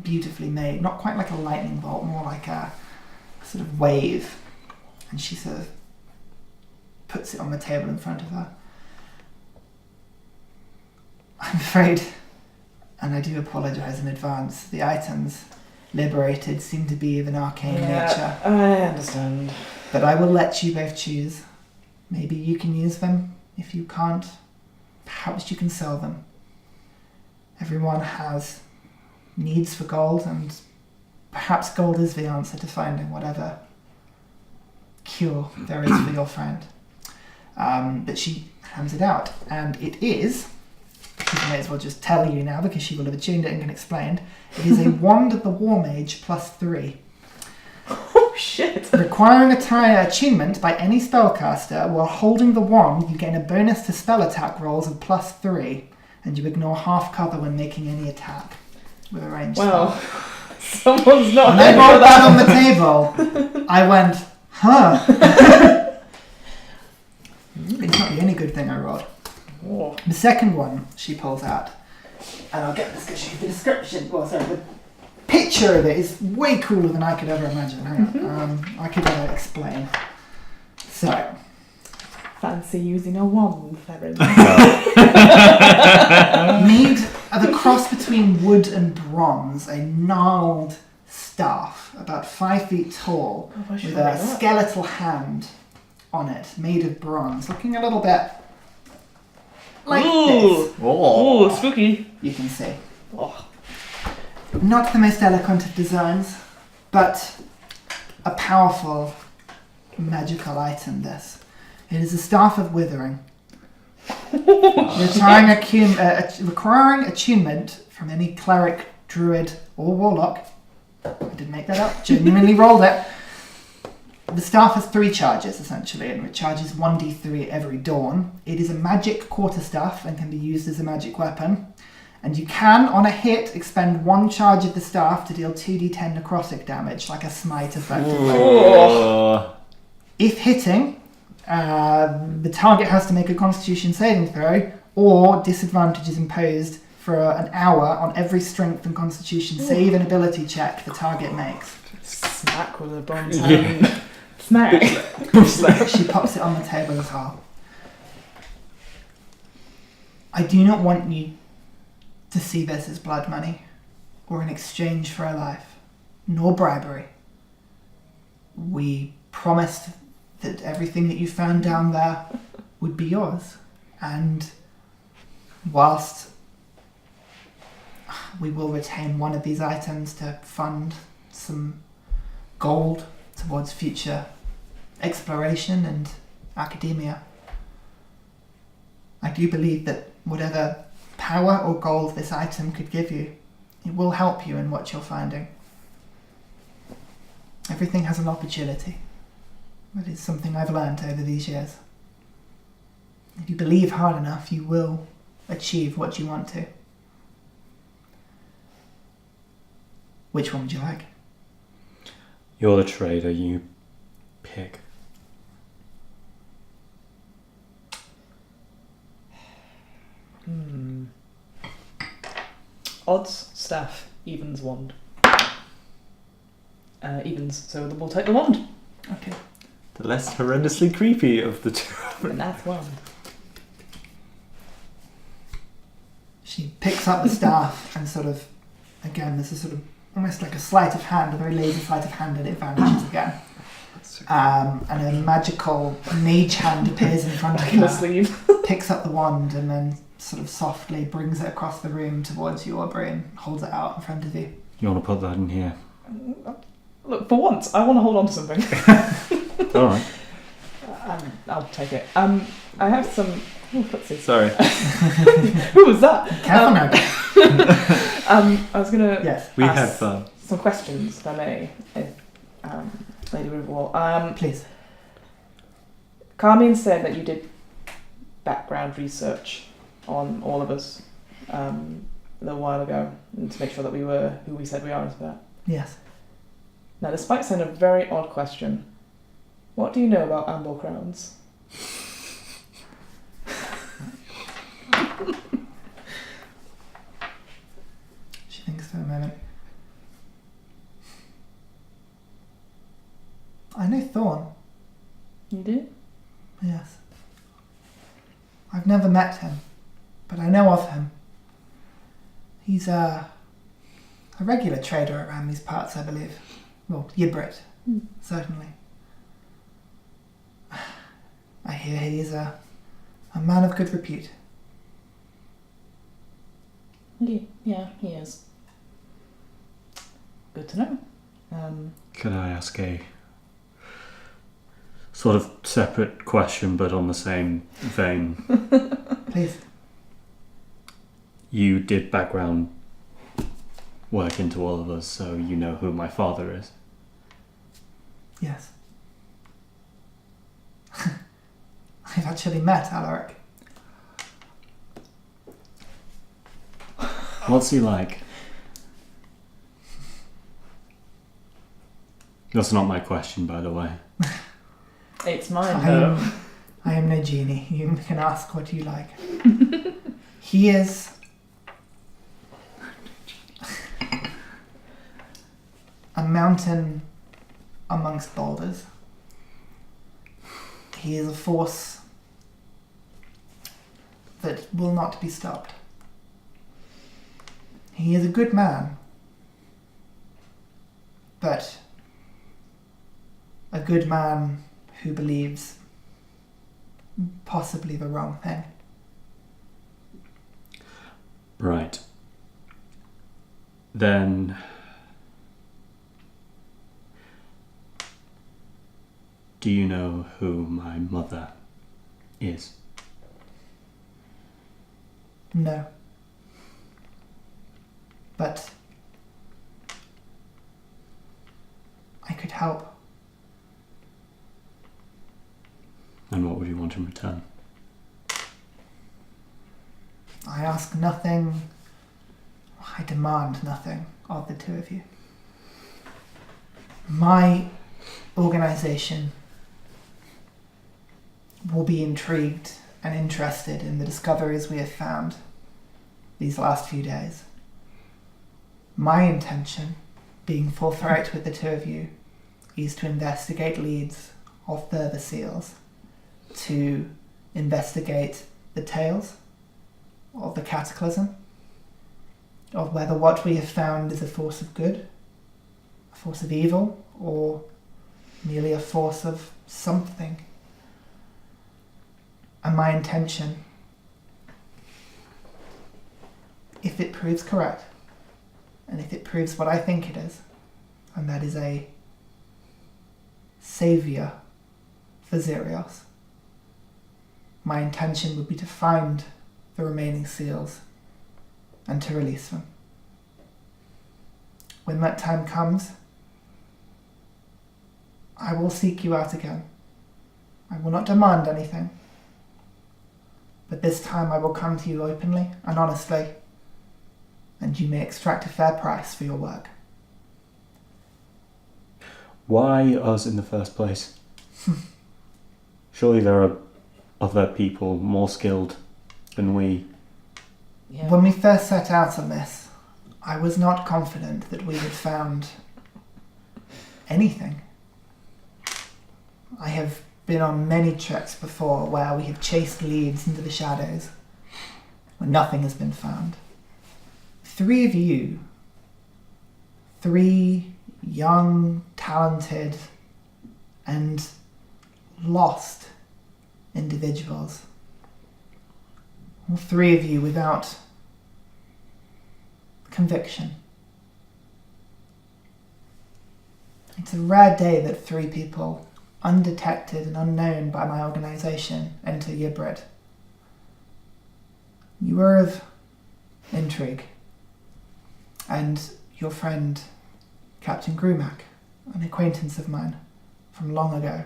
beautifully made. Not quite like a lightning bolt, more like a sort of wave. And she sort of puts it on the table in front of her. I'm afraid, and I do apologise in advance, the items liberated seem to be of an arcane nature. I understand. But I will let you both choose. Maybe you can use them. If you can't, perhaps you can sell them. Everyone has needs for gold, and perhaps gold is the answer to finding whatever cure there is for your friend. But she hands it out, and it is, she may as well just tell you now because she will have attuned it and can explain. It is a wand of the War Mage +3. Oh shit! Requiring attunement by any spellcaster, while holding the wand, you gain a bonus to spell attack rolls of +3, and you ignore half cover when making any attack with a ranged Well, spell. someone's not When I ready for rolled that that. on the table, I went, huh. It's not the only good thing I rolled. Oh. The second one she pulls out and I'll get the description. Well, sorry, the picture of it is way cooler than I could ever imagine. Hang on, I could explain. So, Fancy using a wand, Theren. made of a cross between wood and bronze, a gnarled staff, about 5 feet tall, with a skeletal hand on it, made of bronze, looking a little bit like this. Oh, spooky. You can see. Oh. Not the most eloquent of designs, but a powerful magical item, this. It is a staff of withering, requiring attunement from any cleric, druid, or warlock. I didn't make that up, genuinely rolled it. The staff has 3 charges, essentially, and it charges 1d3 every dawn. It is a magic quarterstaff and can be used as a magic weapon. And you can, on a hit, expend 1 charge of the staff to deal 2d10 necrotic damage, like a smite effectively. Oh. If hitting, the target has to make a Constitution saving throw, or disadvantage is imposed for an hour on every strength and Constitution save and ability check the target makes. Smack with a bronze hand. Smack. She pops it on the table as well. I do not want you to see this as blood money, or in exchange for a life, nor bribery. We promised that everything that you found down there would be yours. And whilst we will retain one of these items to fund some gold towards future exploration and academia, I do believe that whatever power or gold this item could give you, it will help you in what you're finding. Everything has an opportunity. That is something I've learned over these years. If you believe hard enough, you will achieve what you want to. Which one would you like? You're the trader, you pick. Odds, staff, evens, wand. Evens, so we'll take the wand. Okay. The less horrendously creepy of the two. And that's wand. She picks up the staff and sort of, again, there's a sort of almost like a sleight of hand, a very lazy sleight of hand, and it vanishes again. And a magical mage hand appears in front of In the her, sleeve. picks up the wand, and then sort of softly brings it across the room towards you, Aubrey, and holds it out in front of you. You want to put that in here? Look, for once, I want to hold on to something. Alright. I'll take it. I have some... Oh, footsie. Sorry. Who was that? Careful now. I was going to Yes, We ask had fun. some questions, if I may, Lady Riverwall. please. Carmine said that you did background research on all of us a little while ago, and to make sure that we were who we said we are and stuff like that. Yes. Now, this might sound a very odd question. What do you know about amber crowns? She thinks for a moment. I know Thorn. You do? Yes. I've never met him, but I know of him. He's a regular trader around these parts, I believe. Well, Yibrit, certainly. I hear he is a man of good repute. Yeah, he is. Good to know. Could I ask a sort of separate question but on the same vein? Please. You did background work into all of us, so you know who my father is. Yes. I've actually met Alaric. What's he like? That's not my question, by the way. It's mine, though. I am no genie. You can ask what you like. He is mountain amongst boulders. He is a force that will not be stopped. He is a good man, but a good man who believes possibly the wrong thing. Right. Then... do you know who my mother is? No. But I could help. And what would you want in return? I ask nothing, I demand nothing of the two of you. My organisation will be intrigued and interested in the discoveries we have found these last few days. My intention, being forthright with the two of you, is to investigate leads of further seals, to investigate the tales of the cataclysm, of whether what we have found is a force of good, a force of evil, or merely a force of something. And my intention, if it proves correct, and if it proves what I think it is, and that is a saviour for Xerieos, my intention would be to find the remaining seals and to release them. When that time comes, I will seek you out again. I will not demand anything, but this time I will come to you openly and honestly, and you may extract a fair price for your work. Why us in the first place? Surely there are other people more skilled than we. Yeah. When we first set out on this, I was not confident that we had found anything. I have been on many treks before where we have chased leads into the shadows, where nothing has been found. 3 of you, 3 young, talented, and lost individuals. All 3 of you without conviction. It's a rare day that 3 people, undetected and unknown by my organisation, enter Ybrid. You are of intrigue, and your friend, Captain Grumac, an acquaintance of mine from long ago.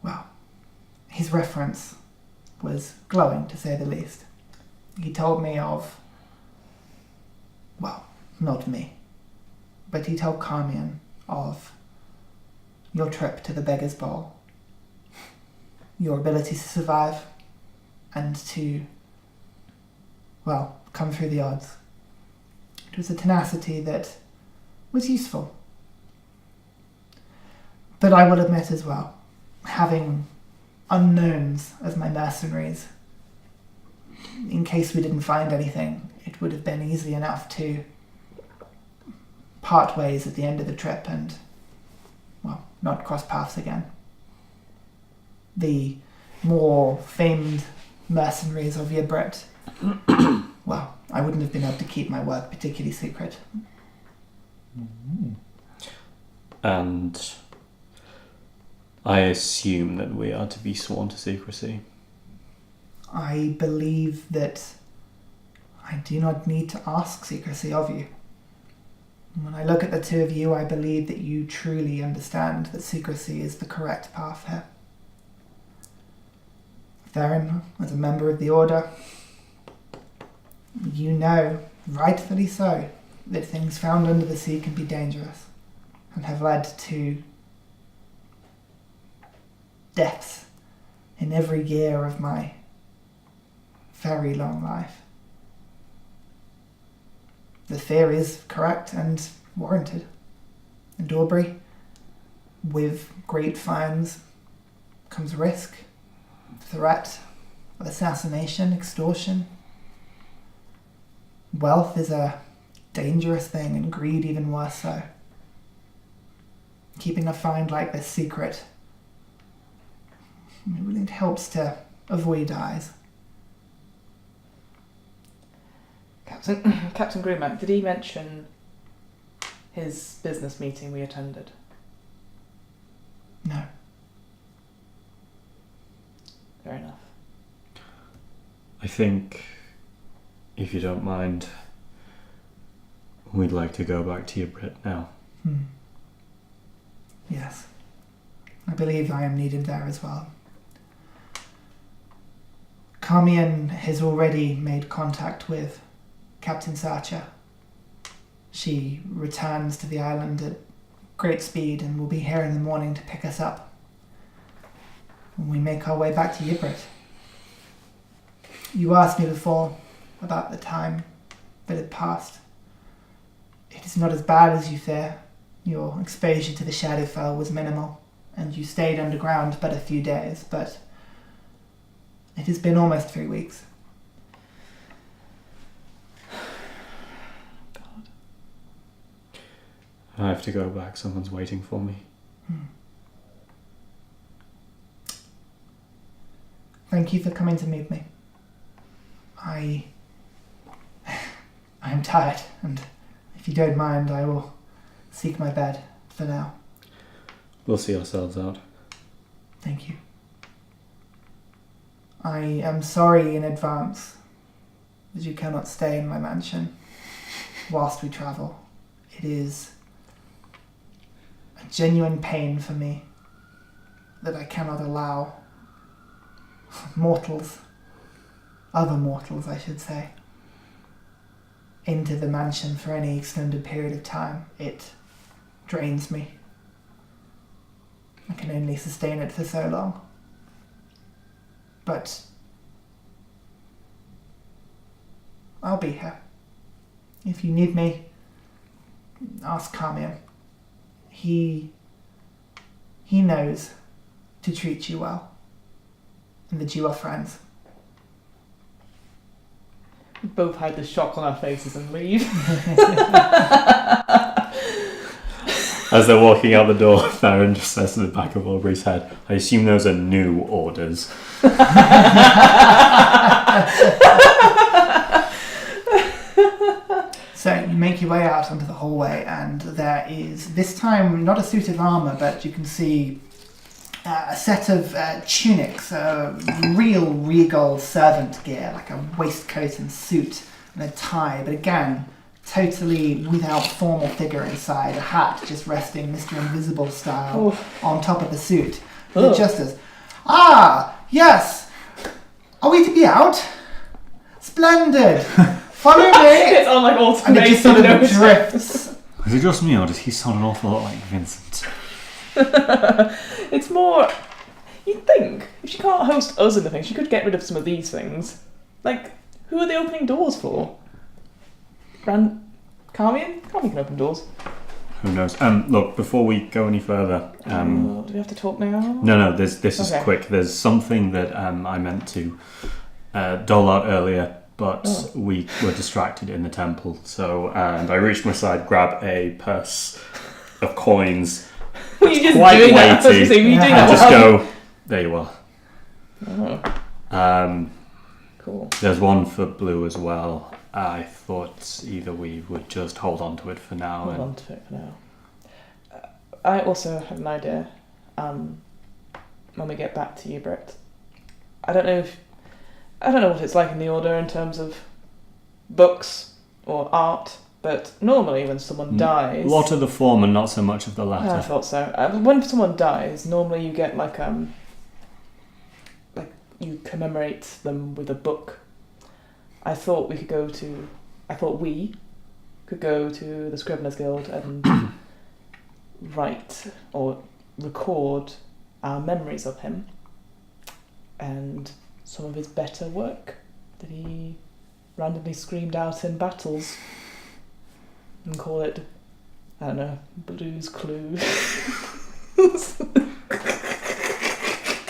Well, his reference was glowing, to say the least. He told me of, well, not me, but he told Carmion of your trip to the Beggar's Bowl, your ability to survive and to, well, come through the odds. It was a tenacity that was useful. But I will admit as well, having unknowns as my mercenaries, in case we didn't find anything, it would have been easy enough to part ways at the end of the trip and, well, not cross paths again. The more famed mercenaries of Ybrid, well, I wouldn't have been able to keep my work particularly secret. And I assume that we are to be sworn to secrecy. I believe that I do not need to ask secrecy of you. When I look at the 2 of you, I believe that you truly understand that secrecy is the correct path here. Theren, as a member of the Order, you know, rightfully so, that things found under the sea can be dangerous and have led to deaths in every year of my very long life. The fear is correct, and warranted. And Aubrey, with great fines comes risk, threat of assassination, extortion. Wealth is a dangerous thing, and greed even worse so. Keeping a find like this secret, it really helps to avoid eyes. Captain Greenback, did he mention his business meeting we attended? No. Fair enough. I think, if you don't mind, we'd like to go back to your Brit now. Yes. I believe I am needed there as well. Carmian has already made contact with Captain Sarcher. She returns to the island at great speed and will be here in the morning to pick us up when we make our way back to Yibrit. You asked me before about the time that had passed. It is not as bad as you fear. Your exposure to the Shadowfell was minimal, and you stayed underground but a few days, but it has been almost 3 weeks. God. I have to go back. Someone's waiting for me. Thank you for coming to meet me. I am tired, and if you don't mind, I will seek my bed for now. We'll see ourselves out. Thank you. I am sorry in advance that you cannot stay in my mansion whilst we travel. It is a genuine pain for me that I cannot allow mortals, other mortals I should say, into the mansion for any extended period of time. It drains me. I can only sustain it for so long. But I'll be here. If you need me, ask Carmian. He knows to treat you well, and that you are friends. We both hide the shock on our faces and leave. As they're walking out the door, Theren just says to the back of Aubrey's head, I assume those are new orders. So you make your way out onto the hallway, and there is, this time, not a suit of armour, but you can see a set of tunics, real regal servant gear, like a waistcoat and suit and a tie, but again, totally without formal figure inside, a hat just resting Mr. Invisible style on top of the suit. The Justice. Ah, yes! Are we to be out? Splendid! Follow me! It's on like And it just sort of automated. drifts. Is it just me, or does he sound an awful lot like Vincent? It's more. You'd think if she can't host us in the thing, she could get rid of some of these things. Like, who are they opening doors for? Carmian? Carmian can open doors. Who knows? Look, before we go any further, Do we have to talk now? no, this is Okay. quick. There's something that I meant to dole out earlier, but we were distracted in the temple. So, and I reached my side, grab a purse of coins. Were you just quite doing that? I was weighty. gonna say, were you doing And that just while- go, there you are. Oh, cool. There's one for Blue as well. I thought either we would just hold on to it for now. Hold on to it for now. I also have an idea. When we get back to Yibrit, I don't know what it's like in the Order in terms of books or art, but normally when someone dies, A lot of the former, not so much of the I latter. thought so. When someone dies, normally you get like you commemorate them with a book. I thought we could go to the Scriveners Guild and write or record our memories of him and some of his better work that he randomly screamed out in battles and call it I don't know, Blue's Clues.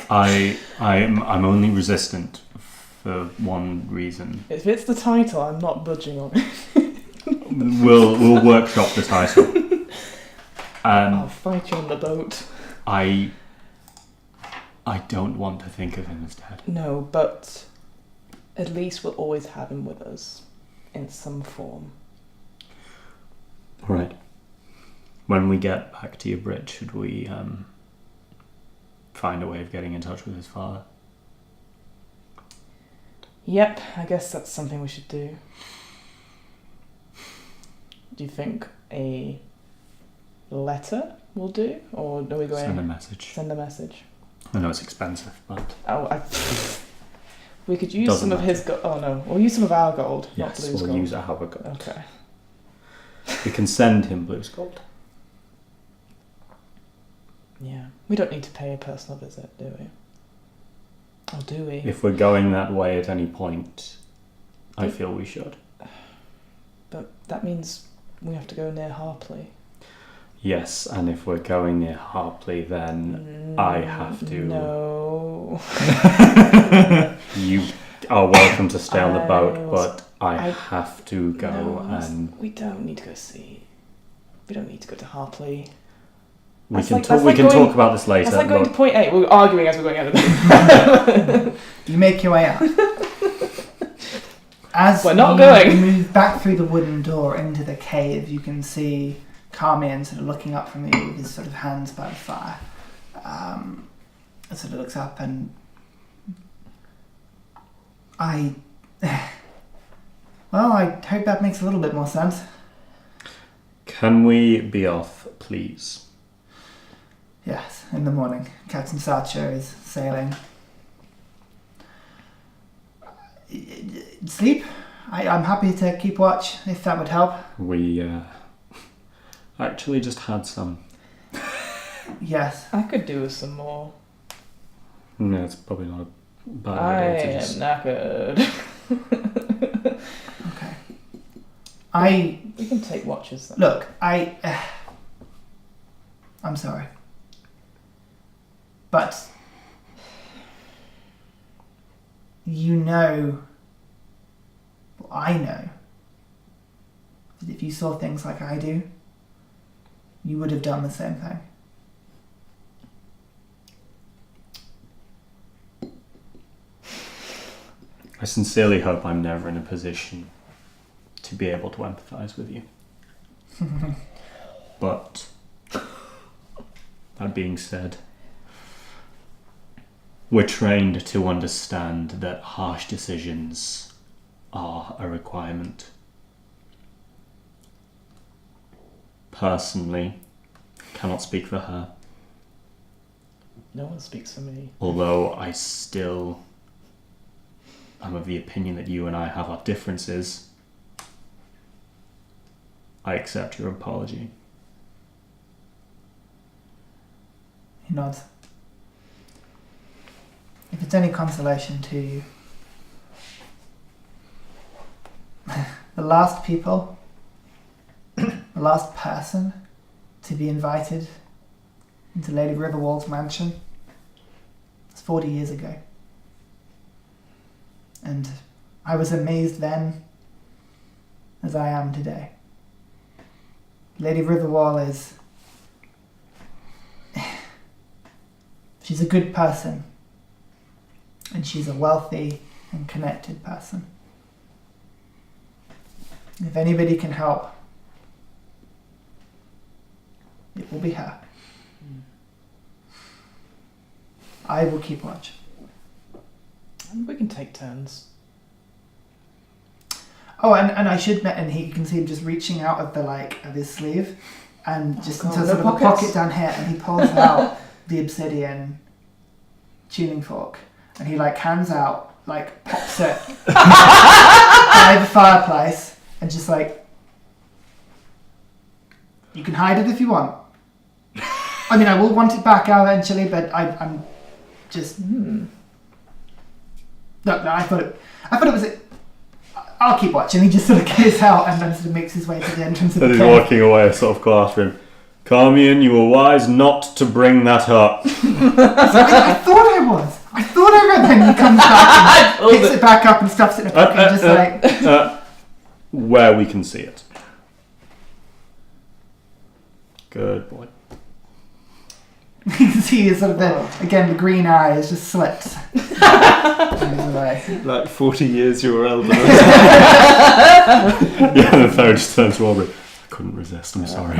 I'm only resistant for one reason. If it's the title, I'm not budging on it. We'll workshop the title. I'll fight you on the boat. I don't want to think of him as dead. No, but at least we'll always have him with us in some form. All right. When we get back to your bridge, should we find a way of getting in touch with his father? Yep, I guess that's something we should do. Do you think a letter will do? Or are we going... Send a message. Send a message. I know it's expensive, but... We could use Doesn't some of his gold. Oh no, we'll use some of our gold, not yes, Blue's we'll gold. use our gold. Okay. We can send him Blue's gold. Yeah. We don't need to pay a personal visit, do we? Or do we? If we're going that way at any point, I feel we should. But that means we have to go near Harpley. Yes, and if we're going near Harpley, then I have to... No. You are welcome to stay on the boat, but I have to go and... We don't need to go see... We don't need to go to Harpley. We can talk about this later. It's like going to point 8. We're arguing as we're going out of the... You make your way out. As We're not you going. move back through the wooden door into the cave, you can see Carmian sort of looking up from you with his sort of hands by the fire. Sort of looks up and... Well, I hope that makes a little bit more sense. Can we be off, please? Yes, in the morning. Captain Sarcher is sailing. Sleep? I'm happy to keep watch, if that would help. We actually just had some. Yes. I could do with some more. No, it's probably not a bad I idea to am just... knackered. Okay. We can take watches then. Look, I'm sorry. But you know, well, I know, that if you saw things like I do, you would have done the same thing. I sincerely hope I'm never in a position to be able to empathise with you. But, that being said, we're trained to understand that harsh decisions are a requirement. Personally, cannot speak for her, No one speaks for me. although I still am of the opinion that you and I have our differences. I accept your apology. He nods. If it's any consolation to you, the last people, the last person to be invited into Lady Riverwall's mansion was 40 years ago. And I was amazed then as I am today. Lady Riverwall is... she's a good person. And she's a wealthy and connected person. If anybody can help, it will be her. I will keep watch. And we can take turns. Oh, and I should and you can see him just reaching out of of his sleeve, and just into sort of a pocket down here, and he pulls out the obsidian tuning fork, and he hands out, pops it by the fireplace, and just you can hide it if you want. I mean, I will want it back eventually, but I'm just. No, I thought it was. I'll keep watching. He just sort of goes out and then sort of makes his way to the entrance of And the he's cave. walking away, I sort of call after him. Carmian, you were wise not to bring that up. I thought I was. I thought I read. Then he comes back and picks it back up and stuffs it in a pocket, just like. Where we can see it. Good boy. You can see sort of the green eye is just slipped. Like 40 years your elder. Yeah, the Theren just turns to Aubrey. I couldn't resist, I'm sorry.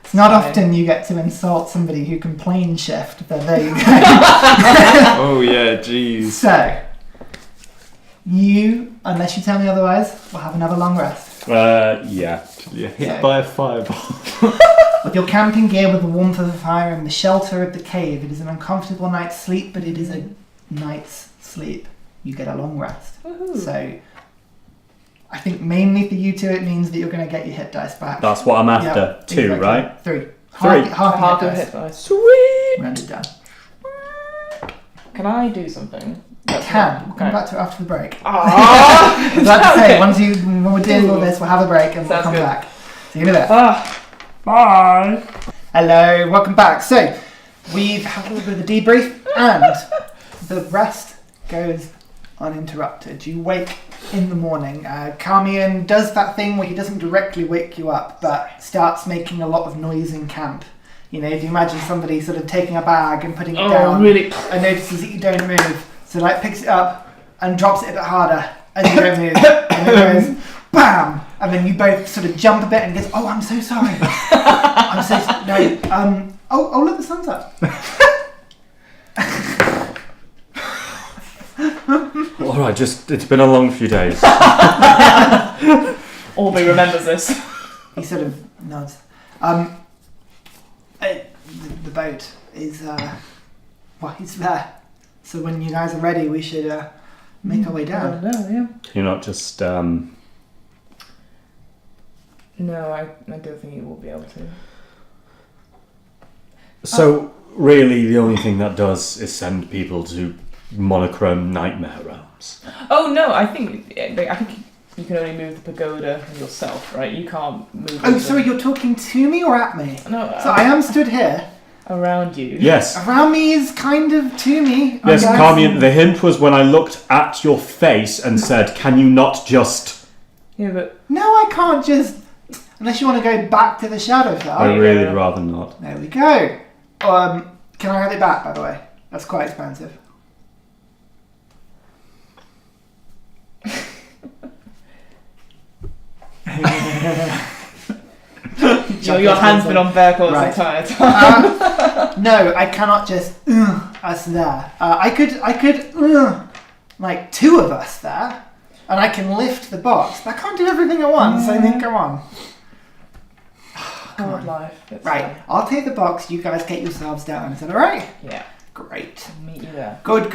It's not often you get to insult somebody who can plane shift, but there you go. Oh yeah, jeez. So, you, unless you tell me otherwise, will have another long rest. Yeah. You're hit by a fireball. With your camping gear, with the warmth of the fire and the shelter of the cave, it is an uncomfortable night's sleep, but it is a night's sleep. You get a long rest. Woohoo. So, I think mainly for you two, it means that you're going to get your hit dice back. That's what I'm after. Yep, 2, exactly. right? 3. Three. Half your hit hit dice. dice. Sweet. Rounded down. Can I do something? We'll come back to it after the break. Ah! I was about to say, when we're doing all this, we'll have a break and we'll Sounds come good. back. See you in a bit. Bye. Hello, welcome back. So, we've had a little bit of a debrief and the rest goes uninterrupted. You wake in the morning. Carmian does that thing where he doesn't directly wake you up, but starts making a lot of noise in camp. You know, if you imagine somebody sort of taking a bag and putting it down Really? and notices that you don't move, so like picks it up and drops it a bit harder and you don't move, and then goes BAM! And then you both sort of jump a bit and goes, oh, I'm so sorry. I'm so sorry. No, oh, look, the sun's up. Alright, it's been a long few days. Aubrey remembers this. He sort of nods. The boat is, it's there. So when you guys are ready, we should make our way down. You're not just, No, I don't think you will be able to. So, really, the only thing that does is send people to monochrome nightmare realms. Oh no, I think you can only move the pagoda yourself, right? You can't move. Oh, sorry, you're talking to me or at me? No, So I am stood here. around you. Yes. Around me is kind of to me. Yes, I guess. Carmian, the hint was when I looked at your face and said, can you not just... Yeah, but No, I can't just... Unless you want to go back to the shadow I tower. really would rather not. There we go. Can I have it back, by the way? That's quite expensive. your hand's been on bear claws Right. the entire time. No, I cannot just us there. I could like 2 of us there, and I can lift the box, but I can't do everything at once. I think go on. Hard life. It's Right, I'll take the box. You guys get yourselves down. Is that all right? Yeah. Great. I'll meet you there. Good.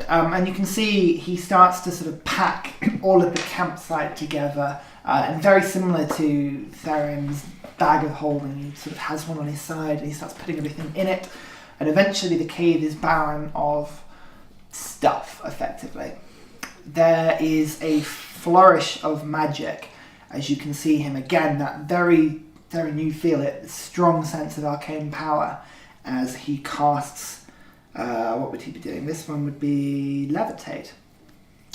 And you can see he starts to sort of pack all of the campsite together, and very similar to Theren's bag of holding, he sort of has one on his side and he starts putting everything in it, and eventually the cave is barren of stuff, effectively. There is a flourish of magic, as you can see him again, that very you feel it, strong sense of arcane power as he casts, what would he be doing? This one would be levitate,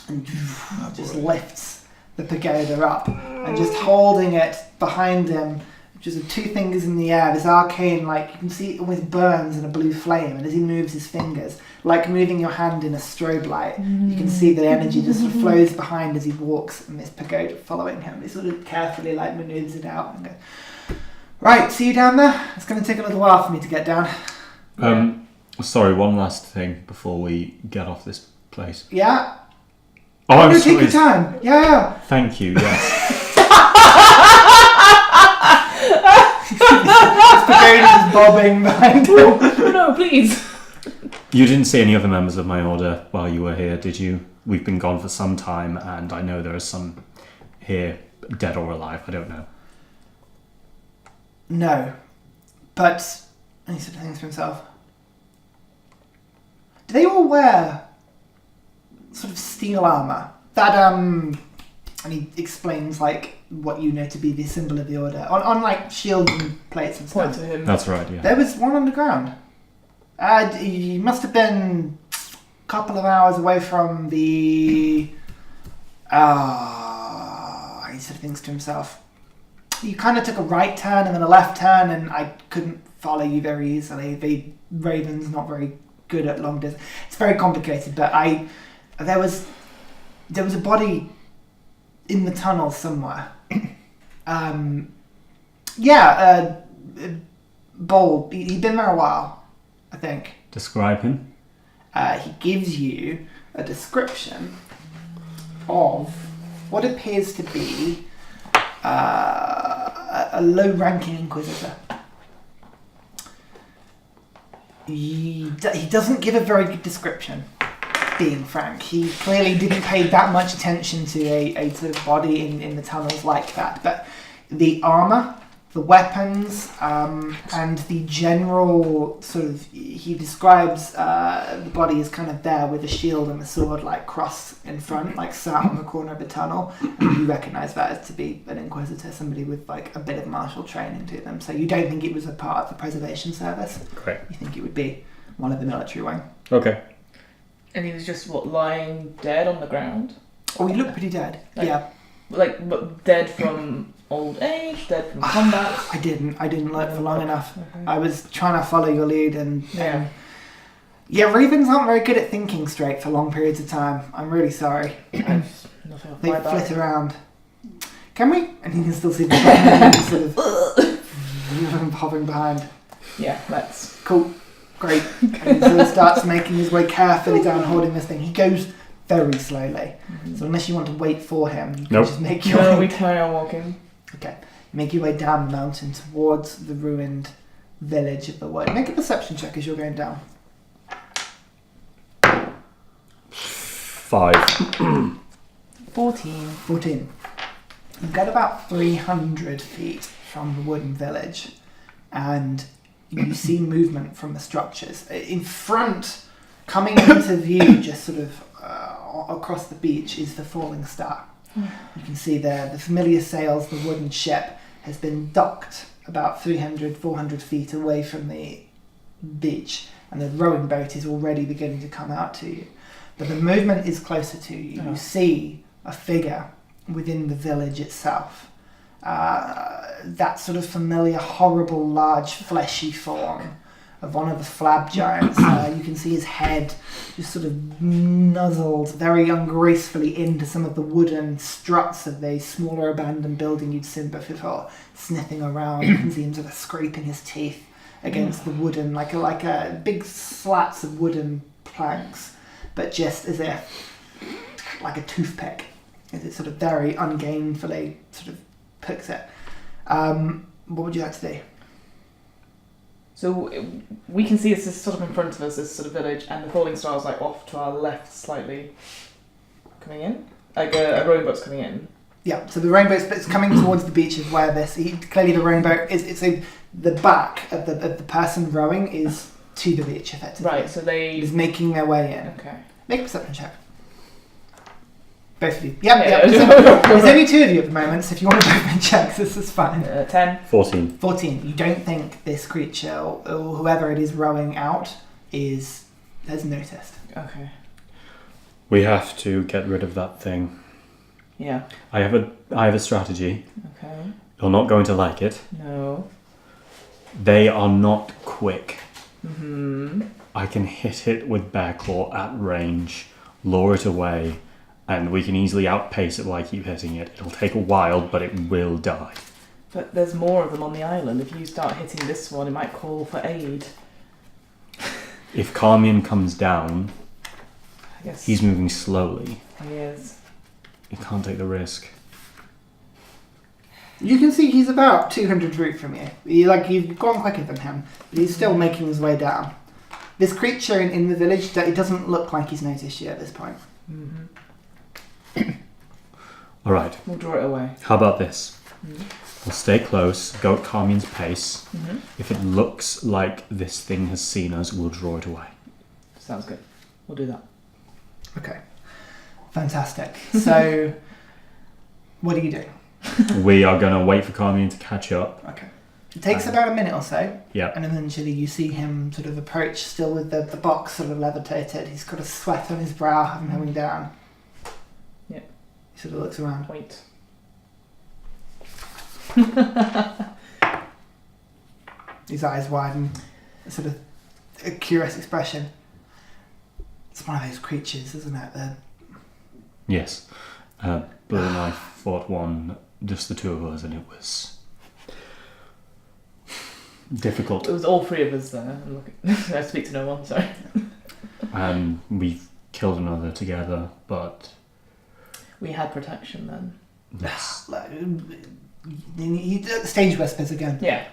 and just lifts the pagoda up, and just holding it behind him, just with 2 fingers in the air, this arcane, like, you can see it almost burns in a blue flame, and as he moves his fingers, like moving your hand in a strobe light, you can see the energy just sort of flows behind as he walks, and this pagoda following him. He sort of carefully, like, maneuvers it out and goes, right, see you down there? It's going to take a little while for me to get down. Sorry, one last thing before we get off this place. Yeah? Oh, I'm No, sorry. take your time. Yeah. Thank you, yes. This pagoda is bobbing behind him. Oh no, please. You didn't see any other members of my order while you were here, did you? We've been gone for some time, and I know there are some here, dead or alive, I don't know. No. But, and he sort of thinks to himself, do they all wear sort of steel armour? That, and he explains like what you know to be the symbol of the order on like shields and plates and Point stuff. to him. That's right, yeah. There was one on the ground. He must have been a couple of hours away from the. He said things to himself. You kind of took a right turn and then a left turn, and I couldn't follow you very easily. The Raven's not very good at long distance. It's very complicated, but there was a body in the tunnel somewhere. Bold. He'd been there a while, I think. Describe him. He gives you a description of what appears to be a low-ranking Inquisitor. He doesn't give a very good description, being frank. He clearly didn't pay that much attention to a sort of body in the tunnels like that. But the armour, the weapons, and the general sort of... He describes the body as kind of there with a shield and a sword like crossed in front, like sat on the corner of the tunnel. And you recognise that as to be an Inquisitor, somebody with like a bit of martial training to them. So you don't think it was a part of the preservation service? Correct. You think it would be one of the military wing? Okay. And he was just, lying dead on the ground? Oh, he looked pretty dead. Like- Yeah. But dead from old age, dead from combat? I didn't look for long enough. Okay. I was trying to follow your lead and Ravens aren't very good at thinking straight for long periods of time. I'm really sorry. Nothing off They my back. flit around. Can we? And you can still see the button sort of hovering behind. Yeah, that's... Cool. Great. And so he starts making his way carefully down, holding this thing. He goes very slowly. So unless you want to wait for him, you can Nope. just make your No, way. we carry on walking. Okay. Make your way down the mountain towards the ruined village of the wood. Make a perception check as you're going down. 5. 14. 14. You get about 300 feet from the wooden village, and you see movement from the structures. In front, coming into view, just sort of across the beach, is the falling star. You can see there the familiar sails, the wooden ship has been docked about 300, 400 feet away from the beach, and the rowing boat is already beginning to come out to you. But the movement is closer to you. You see a figure within the village itself. That sort of familiar, horrible, large, fleshy form of one of the flab giants. You can see his head just sort of nuzzled very ungracefully into some of the wooden struts of a smaller abandoned building you'd seen before, sniffing around. You can see him sort of scraping his teeth against the wooden, like a big slats of wooden planks, but just as if like a toothpick, as it sort of very ungainfully sort of picks it. What would you like to do? So we can see this is sort of in front of us, this sort of village, and the falling star is like off to our left slightly coming in. Like a rowing boat's coming in. Yeah, so the rowing boat's coming towards the beach is where this... Clearly the rowing boat is... the back of the person rowing is to the beach, effectively. Right, so they... Is making their way in. Okay. Make a perception check. Both of you. Yep. Yeah. There's only 2 of you at the moment, so if you want to both make checks, this is fine. 10. 14. 14. You don't think this creature, or whoever it is rowing out, has noticed. Okay. We have to get rid of that thing. Yeah. I have a strategy. Okay. You're not going to like it. No. They are not quick. Mm-hmm. I can hit it with bear claw at range, lure it away, and we can easily outpace it while I keep hitting it. It'll take a while, but it will die. But there's more of them on the island. If you start hitting this one, it might call for aid. If Carmion comes down, I guess he's moving slowly. he is. You can't take the risk. You can see he's about 200 feet from you. You've gone quicker than him, but he's still making his way down. This creature in the village, it doesn't look like he's noticed you at this point. Mm-hmm. All right. We'll draw it away. How about this? Mm-hmm. We'll stay close, go at Carmion's pace. Mm-hmm. If it looks like this thing has seen us, we'll draw it away. Sounds good. We'll do that. Okay. Fantastic. So, What do you do? We are going to wait for Carmian to catch up. Okay. It takes about a minute or so. Yeah. And eventually you see him sort of approach, still with the box sort of levitated. He's got a sweat on his brow, having coming down. Yeah. He sort of looks around. Point. His eyes widen, a sort of a curious expression. It's one of those creatures, isn't it? Yes. Bill and I fought one, just the two of us, and it was difficult. It was all three of us there. I speak to no one, sorry. And we've killed another together, but We had protection then. yes. Stage whispers again. Yeah.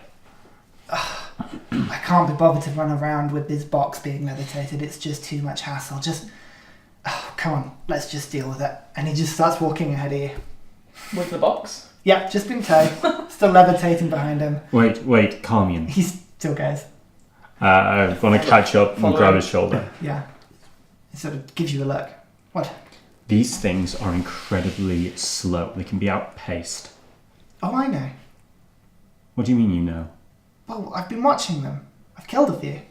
I can't be bothered to run around with this box being levitated. It's just too much hassle. Come on, let's just deal with it. And he just starts walking ahead of you. With the box? Yep, just been towed. Still levitating behind him. Wait, Carmian. He still goes. I want to catch up and Follow grab him. his shoulder. Yeah. He sort of gives you a look. What? These things are incredibly slow. They can be outpaced. Oh, I know. What do you mean you know? Well, I've been watching them. I've killed a few.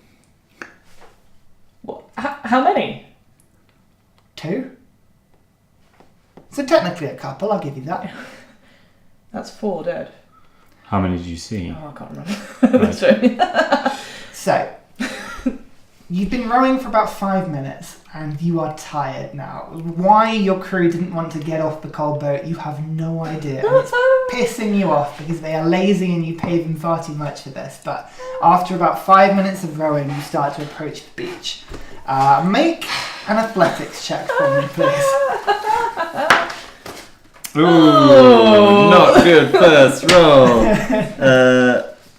What? How many? 2. So technically a couple, I'll give you that. That's 4 dead. How many did you see? Oh, I can't remember. Sorry. So, you've been rowing for about 5 minutes and you are tired now. Why your crew didn't want to get off the cold boat, you have no idea. And it's pissing you off because they are lazy and you pay them far too much for this. But after about 5 minutes of rowing, you start to approach the beach. Make an athletics check for me, please. Ooh, not good first roll.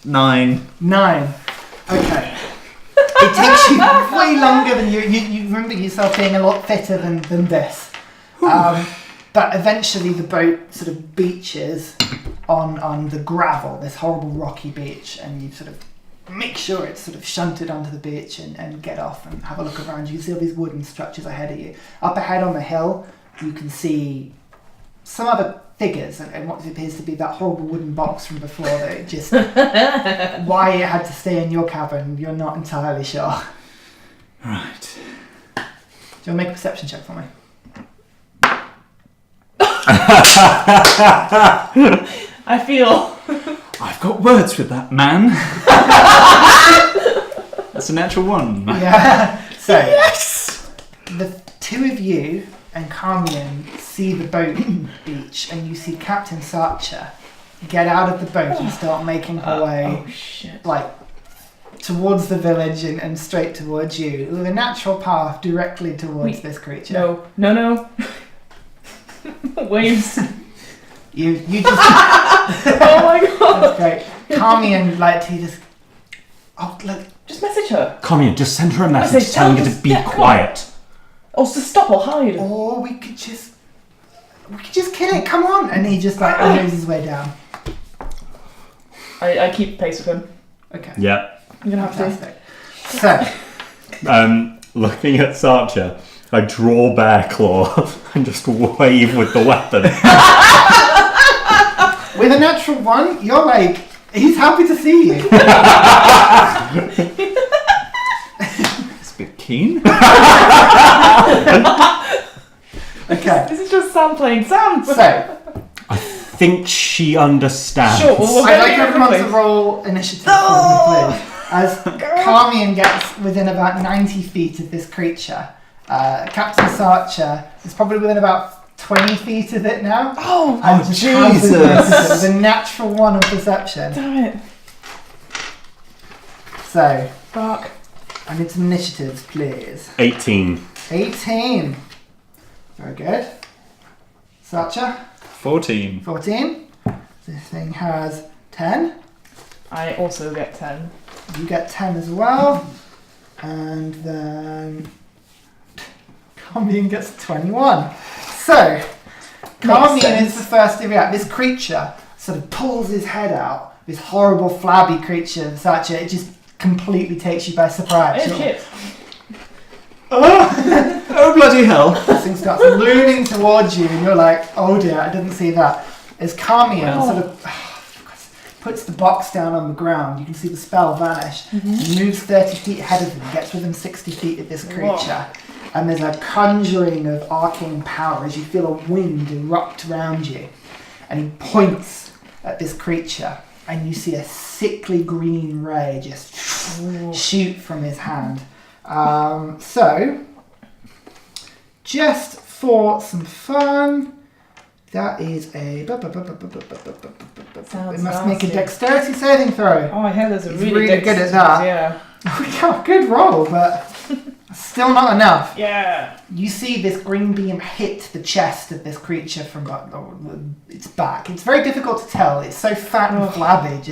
9. 9. Okay. It takes you way longer than you remember yourself being a lot fitter than this. But eventually the boat sort of beaches on the gravel, this horrible rocky beach, and you sort of make sure it's sort of shunted onto the beach and get off and have a look around. You can see all these wooden structures ahead of you. Up ahead on the hill, you can see some other figures and what appears to be that horrible wooden box from before that just why it had to stay in your cabin, you're not entirely sure. Right. Do you want to make a perception check for me? I feel... I've got words with that man. That's a natural 1. Yeah. So yes, the two of you and Carmian see the boat beach, and you see Captain Sarcher get out of the boat and start making her way, Oh, shit. like, towards the village and straight towards you, with a natural path directly towards this creature. No. Waves. You just. Oh my god. That's great. Carmian, like, he just. Oh, look. Just message her. Carmian, just send her a message Message, telling her tell to her be to- yeah, come on. quiet. Or to stop or hide. Or we could just kill it. Come on! And he just like moves his way down. I keep pace with him. Okay. Yeah. I'm gonna have to. Fantastic. So, Looking at Sarcher, I draw Bear Claw and just wave with the weapon. with a natural 1, you're like, he's happy to see you. It's a bit keen. Okay. This is just Sam playing Sam. So, I think she understands. Sure, well, I'd like Okay, everyone to please. roll initiative for me, please. As Carmian gets within about 90 feet of this creature, Captain Sarcher is probably within about 20 feet of it now. Oh, And just has Jesus. advantage. The natural 1 of perception. damn it. So, Fuck. I need some initiatives, please. 18. 18. Very good. Sarcher, 14. 14. This thing has 10. I also get 10. You get 10 as well. And then Carmian gets 21. So, Carmian sense. is the first to react. This creature sort of pulls his head out. This horrible, flabby creature, Sarcher, it just completely takes you by surprise. Oh shit. Oh, bloody hell. This thing starts looning towards you, and you're like, oh dear, I didn't see that. As Carmian sort of puts the box down on the ground, you can see the spell vanish. He moves 30 feet ahead of him, gets within 60 feet of this creature, and there's a conjuring of arcane power as you feel a wind erupt around you. And he points at this creature, and you see a sickly green ray just shoot from his hand. So, just for some fun, that is a... It must make a dexterity saving throw. Oh, I heard there's a He's really good at that. Yeah. We got a good roll, but still not enough. Yeah. You see this green beam hit the chest of this creature from its back. It's very difficult to tell. It's so fat and flabby. It's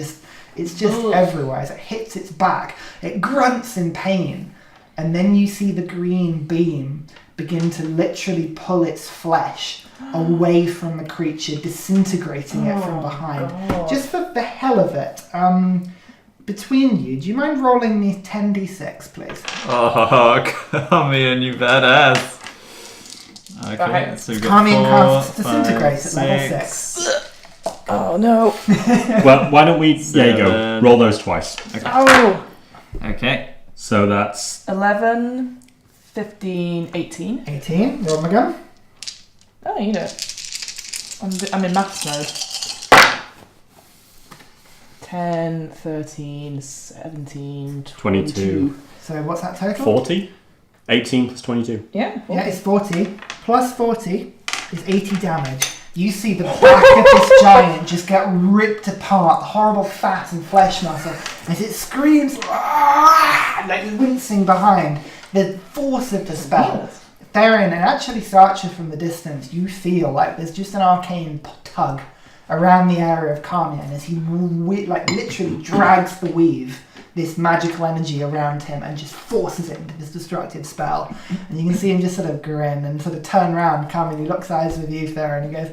just everywhere. As it hits its back, it grunts in pain. And then you see the green beam begin to literally pull its flesh away from the creature, disintegrating it from behind. God. Just for the hell of it. Between you, do you mind rolling me 10d6, please? Oh, Carmian, you badass. Okay, Right. so we've got Carmian 4, casts 5, Disintegrate at level 6. Oh no. Well, why don't we... There you go. Seven. Roll those twice. Oh. Okay. So that's... 11, 15, 18. 18, roll my gun. Oh, you know. I'm in maths mode. 10, 13, 17, 22. So what's that total? 40? 18 plus 22. Yeah. Yeah, it's 40. Plus 40 is 80 damage. You see the back of this giant just get ripped apart, horrible fat and flesh muscle, as it screams, like wincing behind the force of the spell. Theren, and actually Sarcher from the distance, you feel like there's just an arcane tug around the area of Carmian as he literally drags the weave, this magical energy around him, and just forces it into this destructive spell. And you can see him just sort of grin and sort of turn around. Carmian, he looks eyes with you there and he goes,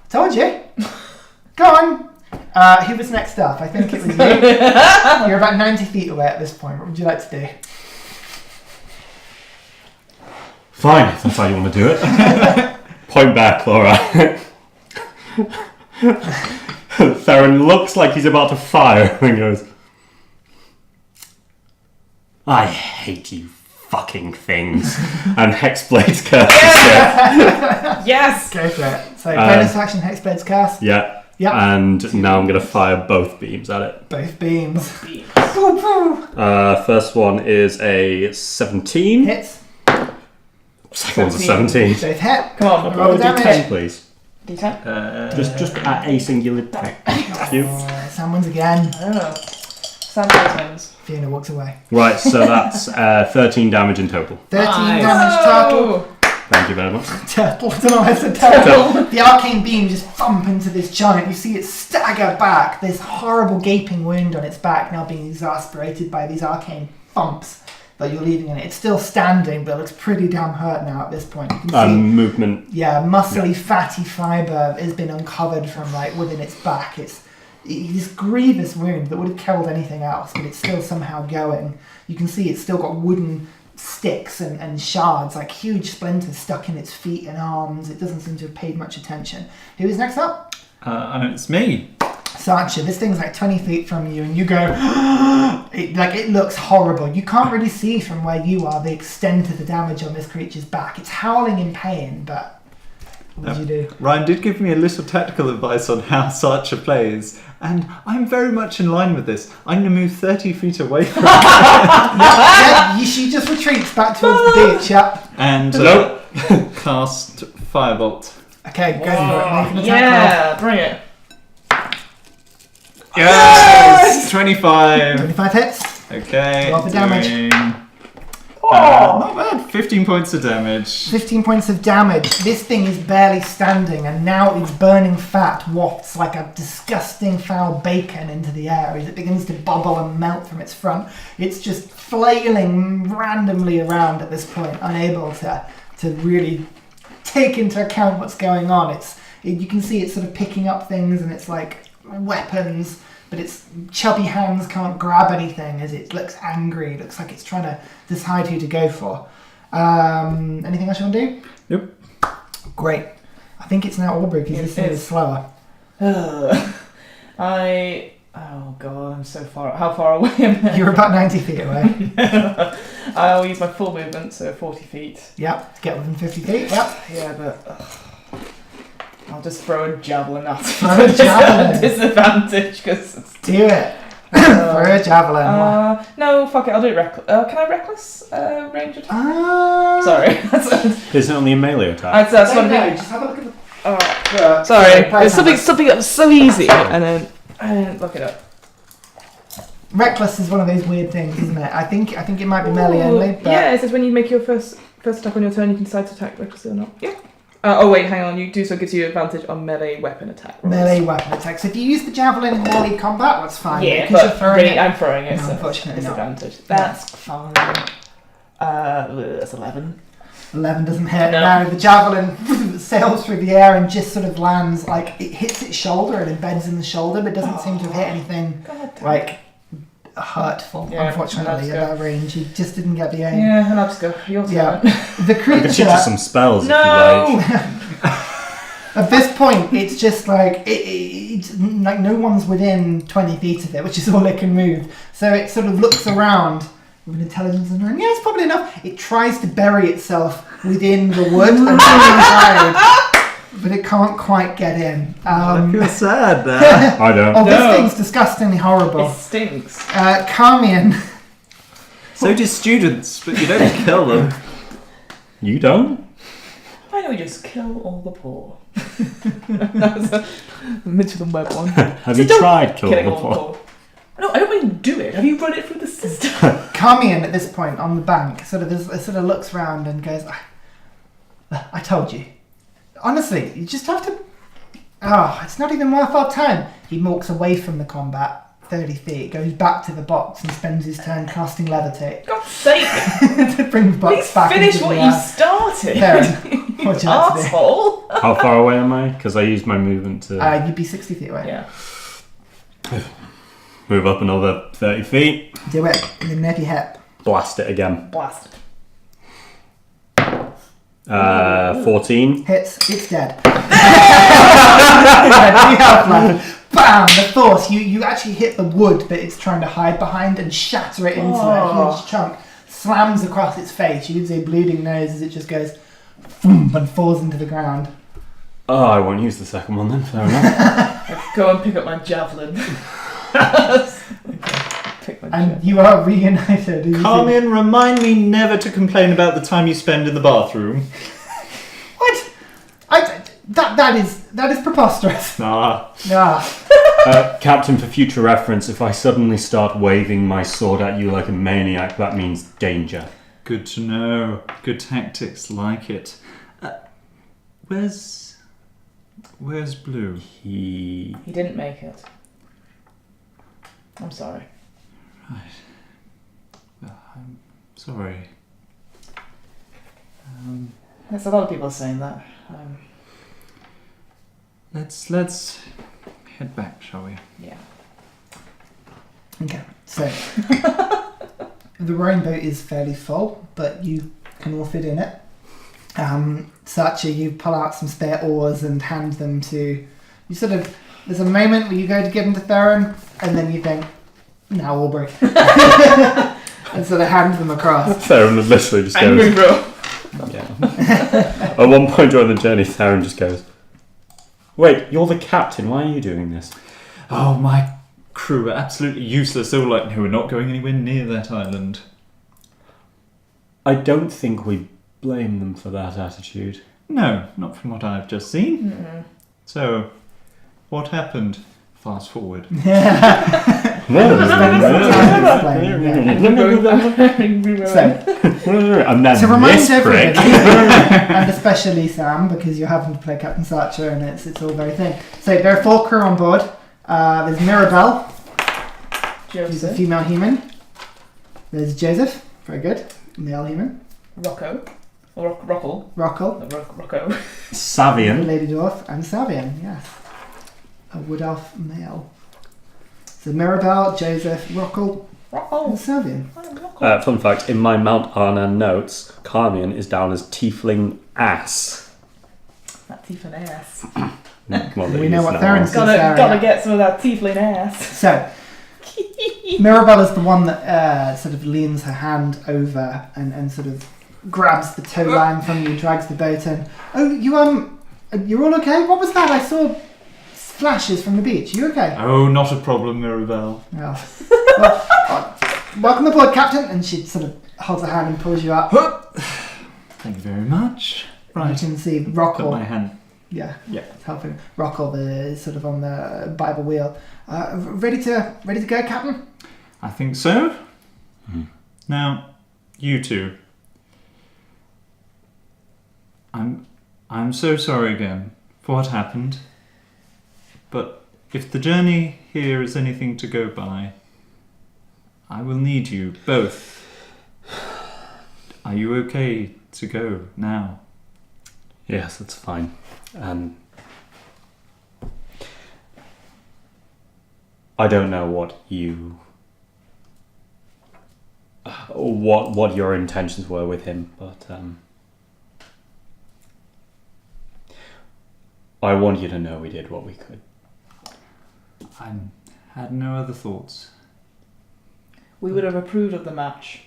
"Told you. Go on." Who was next up? I think it was you. You're about 90 feet away at this point. What would you like to do? Fine, if that's how you want to do it. Point back, alright. Theren looks like he's about to fire and goes, "I hate you fucking things." And Hexblade's curse. Yes! Go for it. So bonus action Hexblade's cast. Yeah. Yep. And now I'm going to fire both beams at it. Both beams. First one is a 17. Hits. Second one's a 17. Both hit. Come on, Roll the D10. damage. Please. D10? Just at a singular attack. Thank you. Someone's again. Oh. Sometimes. Fiona walks away. Right, so that's 13 damage in total. 13 Nice. damage total. Thank you very much. Turtle. I don't know why I said turtle. The arcane beam just thump into this giant. You see it stagger back. This horrible gaping wound on its back now being exasperated by these arcane thumps that you're leaving in it. It's still standing, but it looks pretty damn hurt now at this point. You can see, Movement. yeah, muscly, fatty fibre has been uncovered from within its back. It's this grievous wound that would have killed anything else, but it's still somehow going. You can see it's still got wooden sticks and shards, like huge splinters stuck in its feet and arms. It doesn't seem to have paid much attention. Who is next up? It's me. Sacha, this thing's like 20 feet from you and you go, it looks horrible. You can't really see from where you are the extent of the damage on this creature's back. It's howling in pain, but what did you do? Ryan did give me a little tactical advice on how Sarcher plays, and I'm very much in line with this. I'm going to move 30 feet away from it. She just retreats back towards the beach, and Nope. cast Firebolt. Okay, go for it. Make an attack Yeah, bring it. Yes! 25. roll. 25 hits. Okay. Roll for damage. doing, not bad. 15 points of damage. 15 points of damage. This thing is barely standing and now its burning fat wafts like a disgusting foul bacon into the air as it begins to bubble and melt from its front. It's just flailing randomly around at this point, unable to really take into account what's going on. You can see it's sort of picking up things and it's like weapons, but its chubby hands can't grab anything as it looks angry. It looks like it's trying to decide who to go for. Anything else you want to do? Nope. Great. I think it's now Aubrey because It this thing is is. slower. Oh god, I'm so far. How far away am I? You're about 90 feet away. I'll use my full movement, so 40 feet. Yep. Get within 50 feet. Yep. Yeah, but I'll just throw a javelin at Throw a javelin. Disadvantage because Do it. Throw a javelin. no, fuck it. I'll do it reckless. Can I reckless range attack? Sorry, Isn't it only a melee attack? that's what no, I'm just have a look at the... Sorry, Price it's something that was so easy, and then I didn't look it up. Reckless is one of those weird things, isn't it? I think it might be melee Ooh, only, but... Yeah, it says when you make your first attack on your turn, you can decide to attack recklessly or not. Yeah. Oh wait, hang on. You do so gives you advantage on melee weapon attack rolls. Melee weapon attack. So if you use the javelin in melee combat, that's fine. Yeah, because you're but throwing really, it. I'm throwing it. No, So unfortunately not. disadvantage. That's fine. That's 11. 11 doesn't hit. No. Now the javelin sails through the air and just sort of lands, like, it hits its shoulder and embeds in the shoulder, but doesn't seem to have hit anything, God damn. like, hurtful, Yeah, unfortunately, let's at go. that range. You just didn't get the aim. Yeah, and I'll just go. Your turn. Yeah. The I could teach creature, you some spells if you No. like. at this point, it's just like, it's like no one's within 20 feet of it, which is all it can move. So it sort of looks around with an intelligence and yeah, it's probably enough. It tries to bury itself within the wood and inside, but it can't quite get in. I feel sad there. I don't. Oh, No. this thing's disgustingly horrible. It stinks. Carmian. So do students, but you don't kill them. You don't? Why don't we just kill all the poor? That was a Mitchell and Webb one. Have So you don't tried killing Killing all the before? poor. No, I don't mean do it. Have you run it through the system? Carmian at this point on the bank sort of looks around and goes, I told you. Honestly, you just have to... Oh, it's not even worth our time. He walks away from the combat 30 feet, goes back to the box and spends his turn casting levitate God's sake! to bring the box Please back finish into what the you air. started. Theren, You what would you like to do? asshole. How far away am I? Because I used my movement to You'd be 60 feet away. Yeah. move up another 30 feet. Do it. And then if you hit. Blast it again. Blast. 14. Hits, it's dead. Bam! The force, you actually hit the wood that it's trying to hide behind and shatter it into a huge chunk. Slams across its face. You can see a bleeding nose as it just goes boom, and falls into the ground. Oh, I won't use the second one then, fair enough. Go and pick up my javelin. Pick my And javelin. you are reunited. You see- Carmian, remind me never to complain about the time you spend in the bathroom. What? That is preposterous. Nah. Captain, for future reference, if I suddenly start waving my sword at you like a maniac, that means danger. Good to know. Good tactics, like it. Where's Blue? He... He didn't make it. I'm sorry. Right. Well, I'm sorry. There's a lot of people saying that. Let's head back, shall we? Yeah. Okay, so the rowing boat is fairly full, but you can all fit in it. Sacha, you pull out some spare oars and hand them to... You sort of... There's a moment where you go to give them to Theren, and then you think, now Aubrey. And sort of hand them across. Theren literally just Angry goes... bro. Yeah. At one point during the journey, Theren just goes, "Wait, you're the captain, why are you doing this?" Oh, my crew are absolutely useless. They were like, no, we're not going anywhere near that island. I don't think we blame them for that attitude. No, not from what I've just seen. Mm-mm. So, what happened? Fast forward. And then To remind this everybody, prick. and especially Sam, because you're having to play Captain Sacha and it's all very thin. So there are 4 crew on board. There's Mirabelle, who's a Joseph. female human. There's Joseph, very good, male human. Rocco. Or Rockle. Rockle, Rocco. the Savian. lady dwarf, and Savian, yes. A wood elf male. So Mirabelle, Joseph, Rockle, Oh, Servian. Fun fact, in my Mount Arnan notes, Carmian is down as tiefling ass. that tiefling ass. Well, We know what Theren's Gotta get some of that tiefling ass. So, Mirabella's the one that sort of leans her hand over and sort of grabs the tow line from you, drags the boat in. Oh, you're all okay? What was that? I saw flashes from the beach. You okay? Oh, not a problem, Mirabelle. Yeah. Welcome aboard, Captain. And she sort of holds her hand and pulls you up. Thank you very much. You can see Put Rockall. my hand. Yeah, Yeah. it's helping. Rockall is sort of on the Bible wheel. Ready to go, Captain? I think so. Hmm. Now, you two. I'm so sorry again for what happened. But if the journey here is anything to go by, I will need you both. Are you okay to go now? Yes, that's fine. I don't know what you... what your intentions were with him, but I want you to know we did what we could. I had no other thoughts. We would have approved of the match.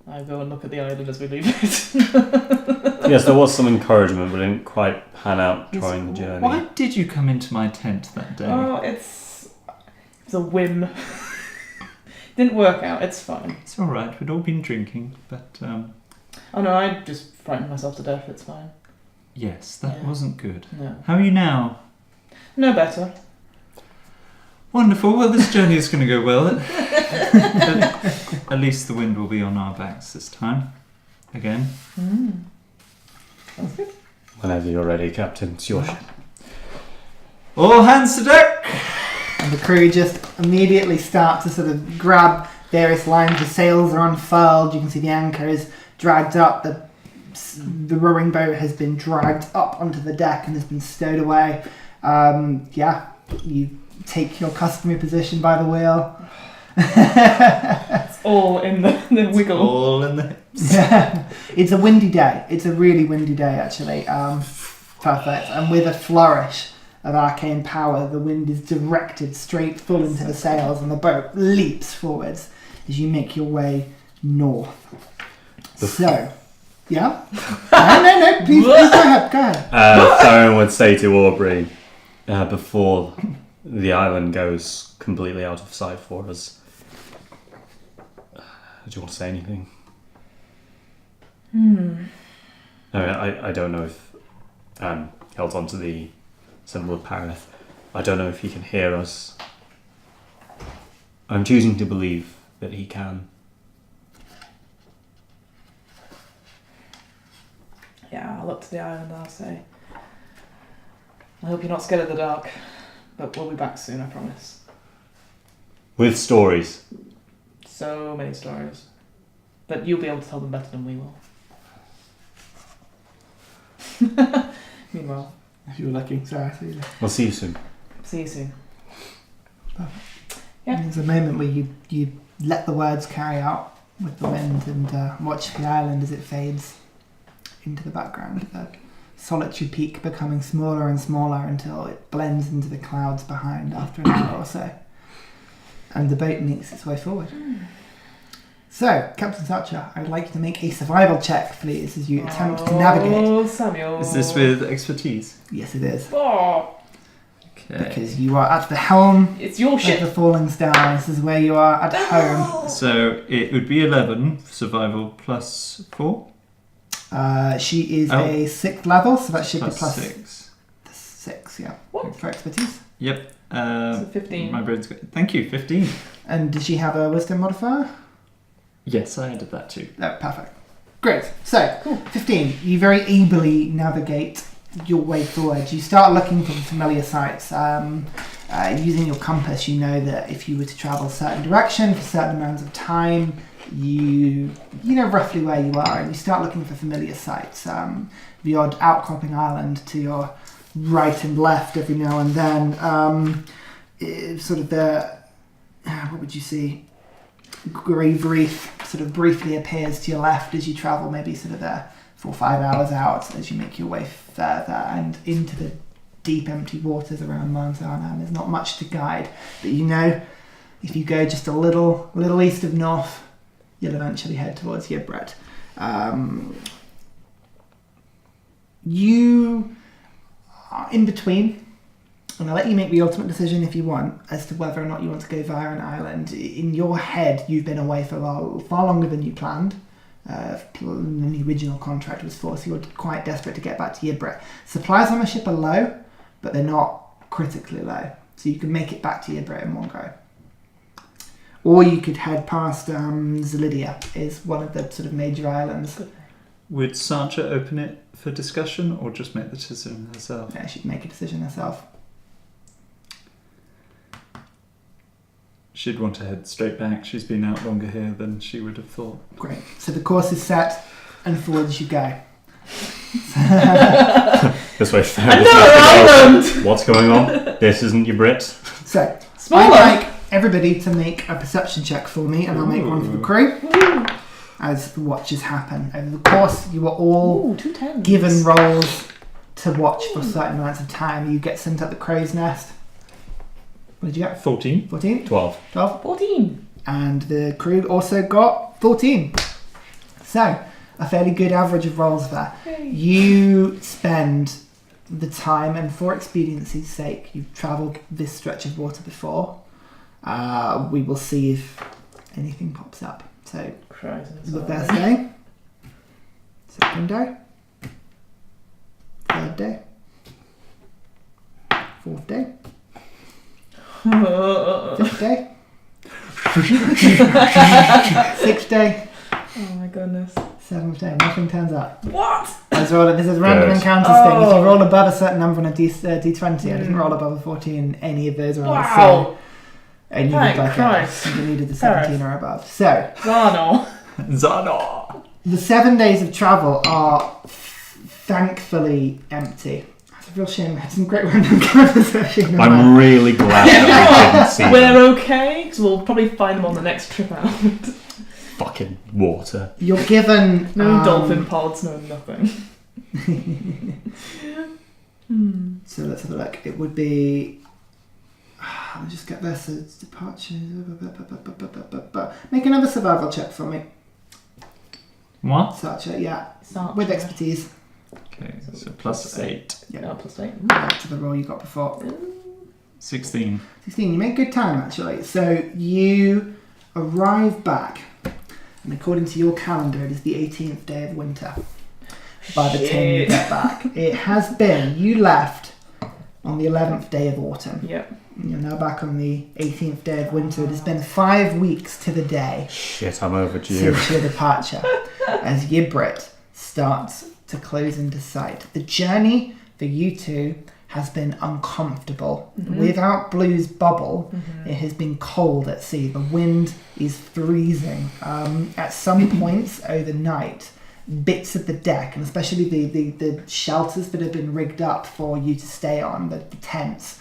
I go and look at the island as we leave it. Yes, there was some encouragement, but it didn't quite pan out during the journey. Why did you come into my tent that day? Oh, it's a whim. Didn't work out. It's fine. It's all right. We'd all been drinking, but Oh no, I just frightened myself to death. It's fine. yes, that Yeah. wasn't good. No, How are you now? no better. Wonderful. Well, this journey is going to go well. At least the wind will be on our backs this time. Again. Sounds good. Whenever you're ready, Captain, it's your ship. All hands to deck! And the crew just immediately start to sort of grab various lines. The sails are unfurled. You can see the anchor is dragged up. The rowing boat has been dragged up onto the deck and has been stowed away. You take your customary position by the wheel. It's all in the wiggle. All in the... Yeah. It's a windy day. It's a really windy day, actually. Perfect. And with a flourish of arcane power, the wind is directed straight full into the sails and the boat leaps forwards as you make your way north. So, yeah? No, please go ahead. Theren would say to Aubrey, before the island goes completely out of sight for us, do you want to say anything? I don't know if held onto the symbol of Parith. I don't know if he can hear us. I'm choosing to believe that he can. Yeah, I'll look to the island and I'll say, I hope you're not scared of the dark, but we'll be back soon, I promise. With stories. So many stories. But you'll be able to tell them better than we will. Meanwhile, If you were looking, sorry. I see you. We'll see you soon. see you soon. There's a moment where you let the words carry out with the wind and watch the island as it fades into the background. The solitary peak becoming smaller and smaller until it blends into the clouds behind after an hour or so. And the boat makes its way forward. So, Captain Thatcher, I would like you to make a survival check, please, as you attempt to navigate. Oh, Samuel. Is this with expertise? Yes, it is. Oh, Okay. Because you are at the helm it's your of ship. the Falling Star. This is where you are at home. So it would be 11 for survival plus 4. She is Oh. a 6th level, so that should Plus be plus 6. 6, yeah. What? For expertise. Yep. So 15. My brain's got... Thank you, 15. And does she have a wisdom modifier? Yes, I added that too. No, perfect. Great. So, Cool. 15. You very ably navigate your way forward. You start looking for familiar sights. Using your compass, you know that if you were to travel a certain direction for certain amounts of time, you know roughly where you are, and you start looking for familiar sights. The odd outcropping island to your right and left every now and then. Sort of the... what would you see? grey reef sort of briefly appears to your left as you travel maybe sort of 4 or 5 hours out as you make your way further and into the deep empty waters around Mount Arnhem. There's not much to guide, but you know if you go just a little east of north, you'll eventually head towards Yibret. You are in between, and I'll let you make the ultimate decision if you want as to whether or not you want to go via an island. In your head, you've been away for far longer than you planned. Than the original contract was for, so you're quite desperate to get back to Yibret. Supplies on the ship are low, but they're not critically low, so you can make it back to Yibret in one go. Or you could head past Zelidia, is one of the sort of major islands. Would Sancha open it for discussion or just make the decision herself? Yeah, she'd make a decision herself. She'd want to head straight back. She's been out longer here than she would have thought. Great. So the course is set, and forward you go. This way. Another island! What's going on? This isn't your Brits. So, Smaller. I'd like everybody to make a perception check for me, and I'll make one for the crew. As the watches happen. Over the course, you are all 2 tens. given roles to watch for certain amounts of time. You get sent at the crow's nest. What did you get? 14. 14? 12. 12? 14. And the crew also got 14. So, a fairly good average of rolls there. Hey. You spend the time, and for expediency's sake, you've travelled this stretch of water before. We will see if anything pops up. So, the first day, second day, third day, fourth day, fifth day, sixth day, Oh my goodness. seventh day. Nothing turns up. What? This is random Good. encounters thing. If you roll above a certain number on a D20, I didn't roll above a 14. Any of those are on a Wow. I needed Thank like Christ. you needed the 17 or above. So, Zano. Zana! the 7 days of travel are thankfully empty. It's a real shame. I had some great random conversation. I'm really glad that we didn't see them. We're okay, because we'll probably find them on the next trip out. Fucking water. You're given No dolphin pods, no nothing. So let's have a look. It would be. I'll just get this. So it's departure. Make another survival check for me. What? Sarcha, yeah. Start With expertise. Okay, so plus 8. Yeah, plus 8. Back to the roll you got before. 16. 16. You make good time actually. So you arrive back, and according to your calendar, it is the 18th day of winter. By the time you get back, it has been. You left on the 11th day of autumn. Yep. You're now back on the 18th day of winter. It has been 5 weeks to the day Shit, I'm overdue. since your departure, as Yibret starts to close into sight. The journey for you two has been uncomfortable. Without Blue's bubble, it has been cold at sea. The wind is freezing. At some points overnight, bits of the deck, and especially the shelters that have been rigged up for you to stay on, the tents,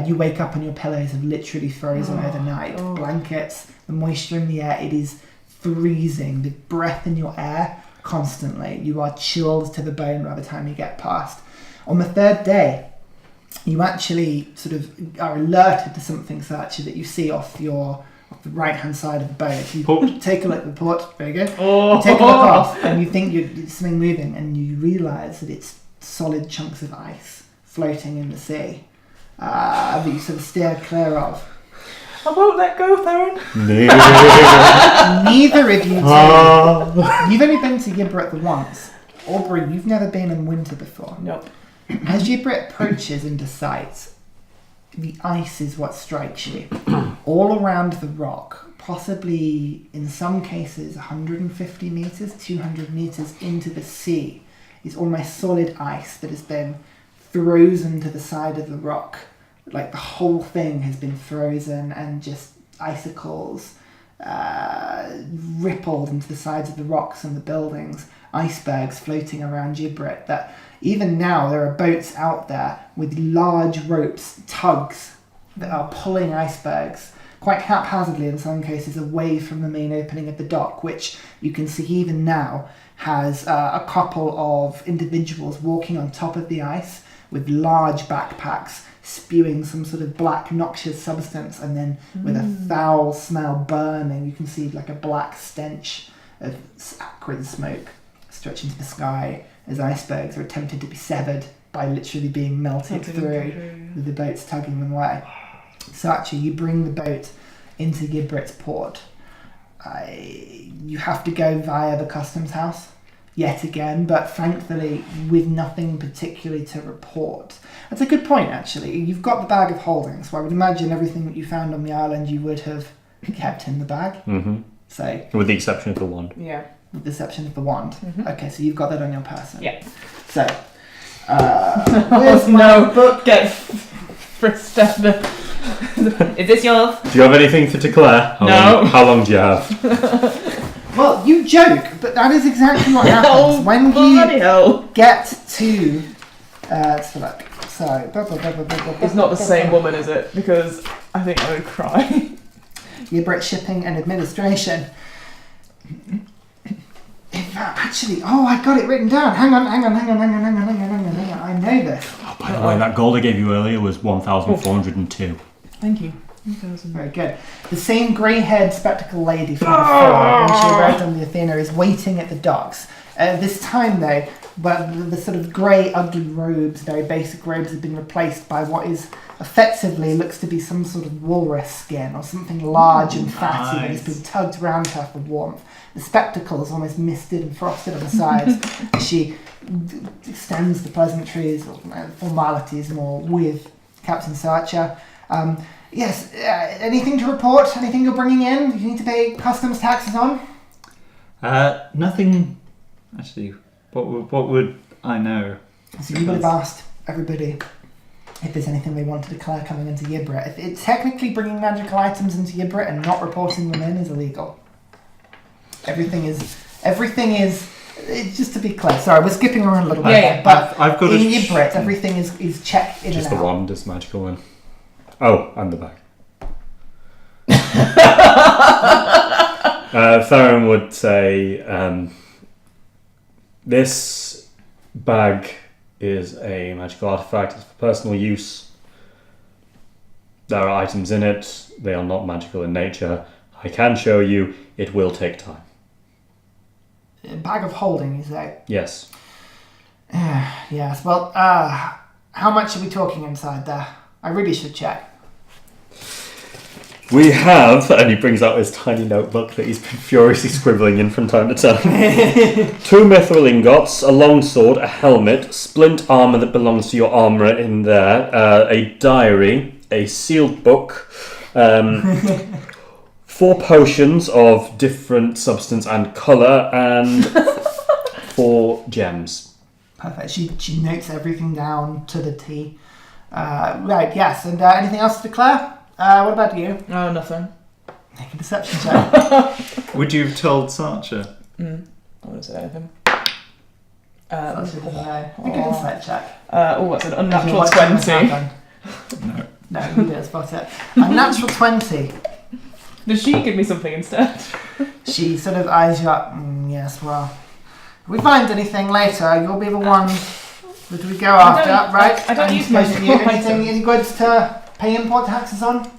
you wake up and your pillows have literally frozen overnight. Blankets, the moisture in the air, it is freezing. The breath in your air constantly. You are chilled to the bone by the time you get past. On the third day, you actually sort of are alerted to something such that you see off the right hand side of the boat. You Port. take a look at the port, very good. Oh. You take a look off and you think there's something moving, and you realise that it's solid chunks of ice floating in the sea that you sort of steer clear of. I won't let go, Theren. Neither of you two. You've only been to Yibret once. Aubrey, you've never been in winter before. Nope. As Yibret approaches into sight, the ice is what strikes you. All around the rock, possibly in some cases 150 metres, 200 metres into the sea, is almost solid ice that has been frozen to the side of the rock. Like the whole thing has been frozen, and just icicles rippled into the sides of the rocks and the buildings, icebergs floating around Yibret, that even now there are boats out there with large ropes, tugs, that are pulling icebergs quite haphazardly in some cases away from the main opening of the dock, which you can see even now has a couple of individuals walking on top of the ice with large backpacks spewing some sort of black noxious substance, and then with a foul smell burning, you can see like a black stench of acrid smoke stretching to the sky as icebergs are attempted to be severed by literally being melted through with the boats tugging them away. So actually you bring the boat into Gibrit's port. You have to go via the customs house yet again, but thankfully with nothing particularly to report. That's a good point, actually. You've got the bag of holding, so I would imagine everything that you found on the island you would have kept in the bag. Mm-hmm. So, with the exception of the wand. Yeah. With the exception of the wand. Okay, so you've got that on your person. Yeah. So, where's my book? Get frisked up. Is this yours? Do you have anything to declare? How long do you have? Well, you joke, but that is exactly what happens when you get to. Let's have a look. So, it's not the same woman, is it? Because I think I would cry. Gibrit Shipping and Administration. In fact, actually, I got it written down. Hang on. I know this. Oh, by the way, that gold I gave you earlier was 1,402. Thank you. Very good. The same grey-haired spectacled lady from before, when she arrived on the Athena, is waiting at the docks. This time, though, but the sort of grey, ugly robes, very basic robes, have been replaced by what is effectively looks to be some sort of walrus skin or something large and fatty that has been tugged around her for warmth. The spectacles almost misted and frosted on the sides as she extends the pleasantries or formalities more with Captain Sarcher. Yes, anything to report? Anything you're bringing in? You need to pay customs taxes on? Nothing. Actually, what would I know? So you would have asked everybody if there's anything they want to declare coming into Gibrit. If it's technically bringing magical items into Gibrit and not reporting them in is illegal. Everything is. Just to be clear, sorry, we're skipping around a little bit. Yeah, but I've got in Gibrit, everything is checked in Just and the out. wand is magical then. Oh, and the bag. Theren would say, this bag is a magical artifact. It's for personal use. There are items in it. They are not magical in nature. I can show you. It will take time. A bag of holding, you say? Yes. Yes, well, how much are we talking inside there? I really should check. We have, and he brings out his tiny notebook that he's been furiously scribbling in from time to time. 2 mithril ingots, a longsword, a helmet, splint armour that belongs to your armourer in there, a diary, a sealed book, 4 potions of different substance and colour, and 4 gems. Perfect. She notes everything down to the T. Right, yes, and anything else to declare? What about you? Oh, nothing. Make a perception check. Would you have told Sarcher? I wouldn't say anything. Make an insight check. What's an unnatural Watch 20? what's happened. No, you didn't spot it. A natural 20. Does she give me something instead? She sort of eyes you up. Yes, well, if we find anything later, you'll be the one that we go after, right? I don't use magical items. Any goods to pay import taxes on?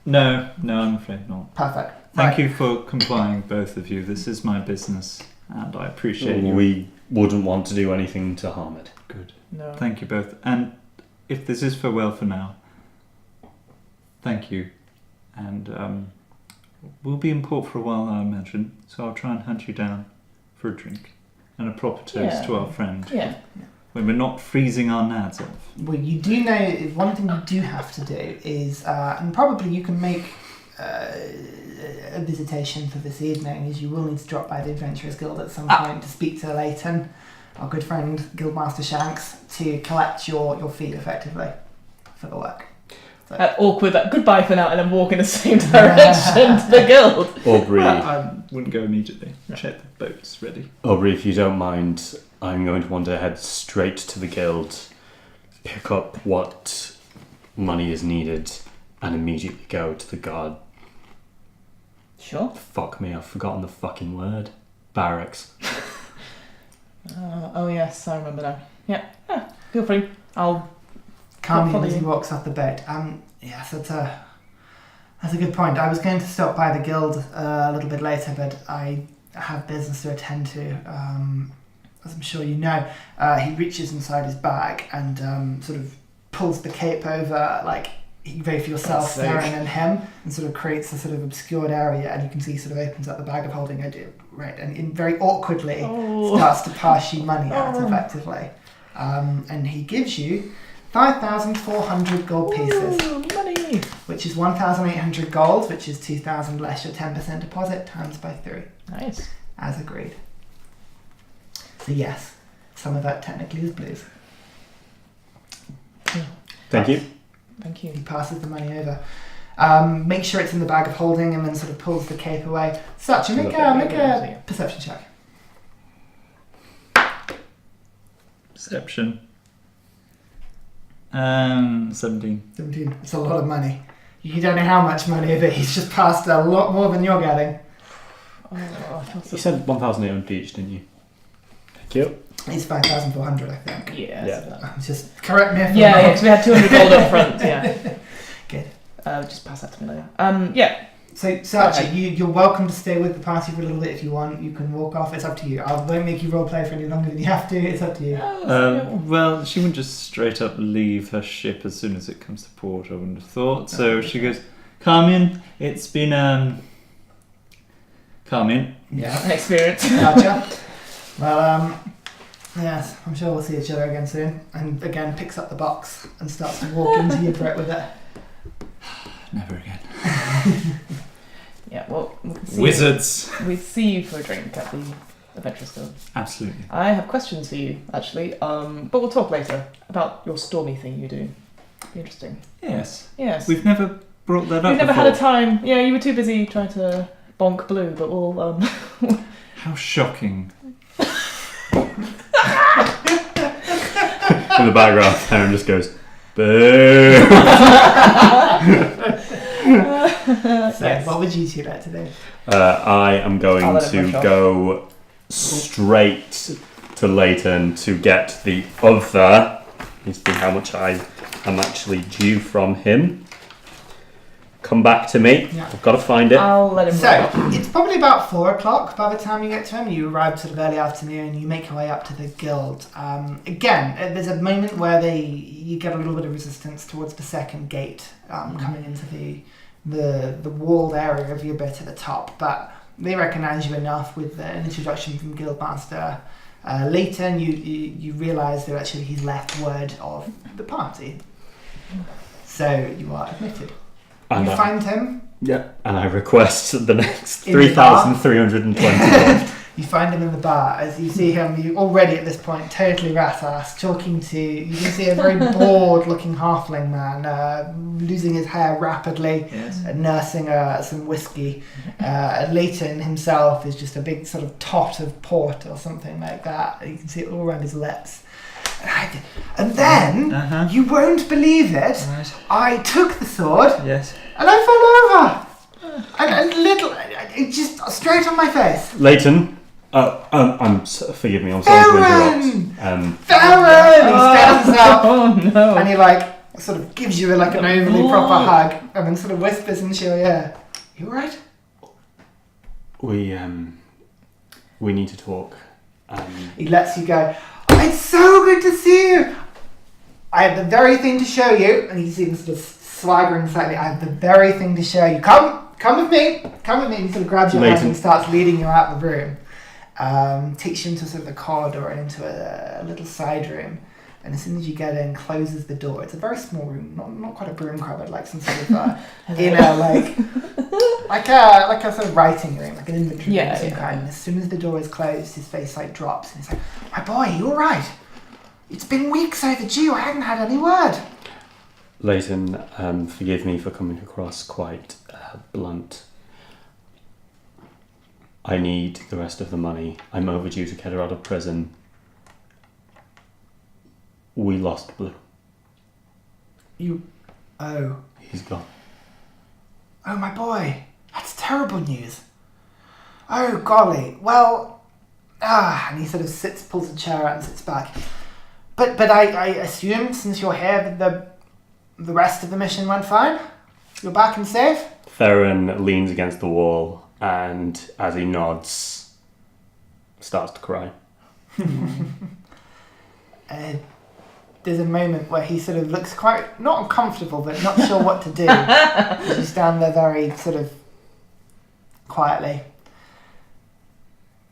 No, I'm afraid not. Perfect. Thank you for complying, both of you. This is my business, and I appreciate you. We wouldn't want to do anything to harm it. Good. No. Thank you both. And if this is farewell for now, thank you. And we'll be in port for a while, I imagine, so I'll try and hunt you down for a drink and a proper toast to our friend. Yeah. When we're not freezing our nads off. Well, you do know, one thing you do have to do is, and probably you can make a visitation for this evening, is you will need to drop by the Adventurers Guild at some point to speak to Leighton, our good friend Guildmaster Shanks, to collect your fee effectively for the work. Awkward, goodbye for now, and then walk in the same direction to the guild. Aubrey, I wouldn't go immediately. Check the boat's ready. Aubrey, if you don't mind, I'm going to want to head straight to the guild, pick up what money is needed, and immediately go to the guard. Sure. Fuck me, I've forgotten the fucking word. Barracks. Oh yes, I remember now. Yeah. Feel free. I'll Calmly follow as he you. walks off the boat. Yes, that's a good point. I was going to stop by the guild a little bit later, but I have business to attend to. As I'm sure you know, he reaches inside his bag and sort of pulls the cape over, like both yourself, Theren, and him, and sort of creates a sort of obscured area, and you can see he sort of opens up the bag of holding. I do, right, and very awkwardly starts to pass you money out effectively. And he gives you 5,400 gold pieces. Money! Which is 1,800 gold, which is 2,000 less your 10% deposit times by 3. Nice. As agreed. So yes, some of that technically is blues. Thank you. Thank you. He passes the money over. Make sure it's in the bag of holding and then sort of pulls the cape away. Such, make a perception check. Perception. 17. 17. It's a lot of money. You don't know how much money, but he's just passed a lot more than you're getting. You said 1,800 each, didn't you? Thank you. It's 5,400, I think. Yeah. Just correct me if I'm Yeah, wrong. because we had 200 gold up front, yeah. Good. Just pass that to me later. Yeah. So actually, you're welcome to stay with the party for a little bit if you want. You can walk off. It's up to you. I won't make you roleplay for any longer than you have to. It's up to you. Well, she wouldn't just straight up leave her ship as soon as it comes to port, I wouldn't have thought. So she goes, Carmen, it's been, Carmen. Yeah. An experience. Gotcha. Well, yes, I'm sure we'll see each other again soon. And again, picks up the box and starts to walk into your Brett with it. Never again. Yeah, well, Wizards! We see you for a drink at the Adventurers Guild. Absolutely. I have questions for you, actually, but we'll talk later about your stormy thing you do. Be interesting. Yes. Yes. We've never brought that up We've never before. had a time. Yeah, you were too busy trying to bonk blue, but we'll... How shocking. In the background, Theren just goes, boo! So, what would you two like to do? I am going I'll let it to brush off. go straight to Leighton to get the other. Let's see how much I am actually due from him. Come back to me. Yeah. I've got to find it. I'll let him So, know. it's probably about 4 o'clock by the time you get to him. You arrive sort of early afternoon and you make your way up to the guild. Again, there's a moment where you get a little bit of resistance towards the second gate coming into the walled area of your bit at the top, but they recognise you enough with an introduction from Guildmaster Leighton. You realise that actually he's left word of the party. So you are admitted. And You find him. Yeah, and I request the next In the bar? 3,320. You find him in the bar. As you see him, you already at this point totally rat-ass, talking to, you can see a very bored-looking halfling man, losing his hair rapidly, Yes. nursing some whiskey. Leighton himself is just a big sort of tot of port or something like that. You can see it all around his lips. And then, you won't believe it, Right. I took the sword Yes. and I fell over. It just straight on my face. Leighton, forgive me, I'm sorry to Theren! interrupt. Theren! He stands up Oh no! and he sort of gives you an overly proper hug and then sort of whispers into your ear. You alright? We need to talk. He lets you go. It's so good to see you. I have the very thing to show you. And you see him sort of swaggering slightly. I have the very thing to show you. Come with me. Come with me. And he sort of grabs your hand and starts leading you out of the room. Takes you into sort of the corridor and into a little side room. And as soon as you get in, closes the door. It's a very small room, not quite a broom cupboard, like some sort of inner, like a sort of writing room, like an inventory room of some kind. And as soon as the door is closed, his face drops, and he's like, "My boy, you all right? It's been weeks overdue. I hadn't had any word." Leighton, forgive me for coming across quite blunt. I need the rest of the money. I'm overdue to get her out of prison. We lost Blue. Oh. He's gone. Oh, my boy. That's terrible news. Oh, golly. Well, and he sort of pulls a chair out and sits back. But I assume, since you're here, that the rest of the mission went fine? You're back and safe? Theren leans against the wall and, as he nods, starts to cry. There's a moment where he sort of looks quite, not uncomfortable, but not sure what to do. As you stand there very sort of quietly.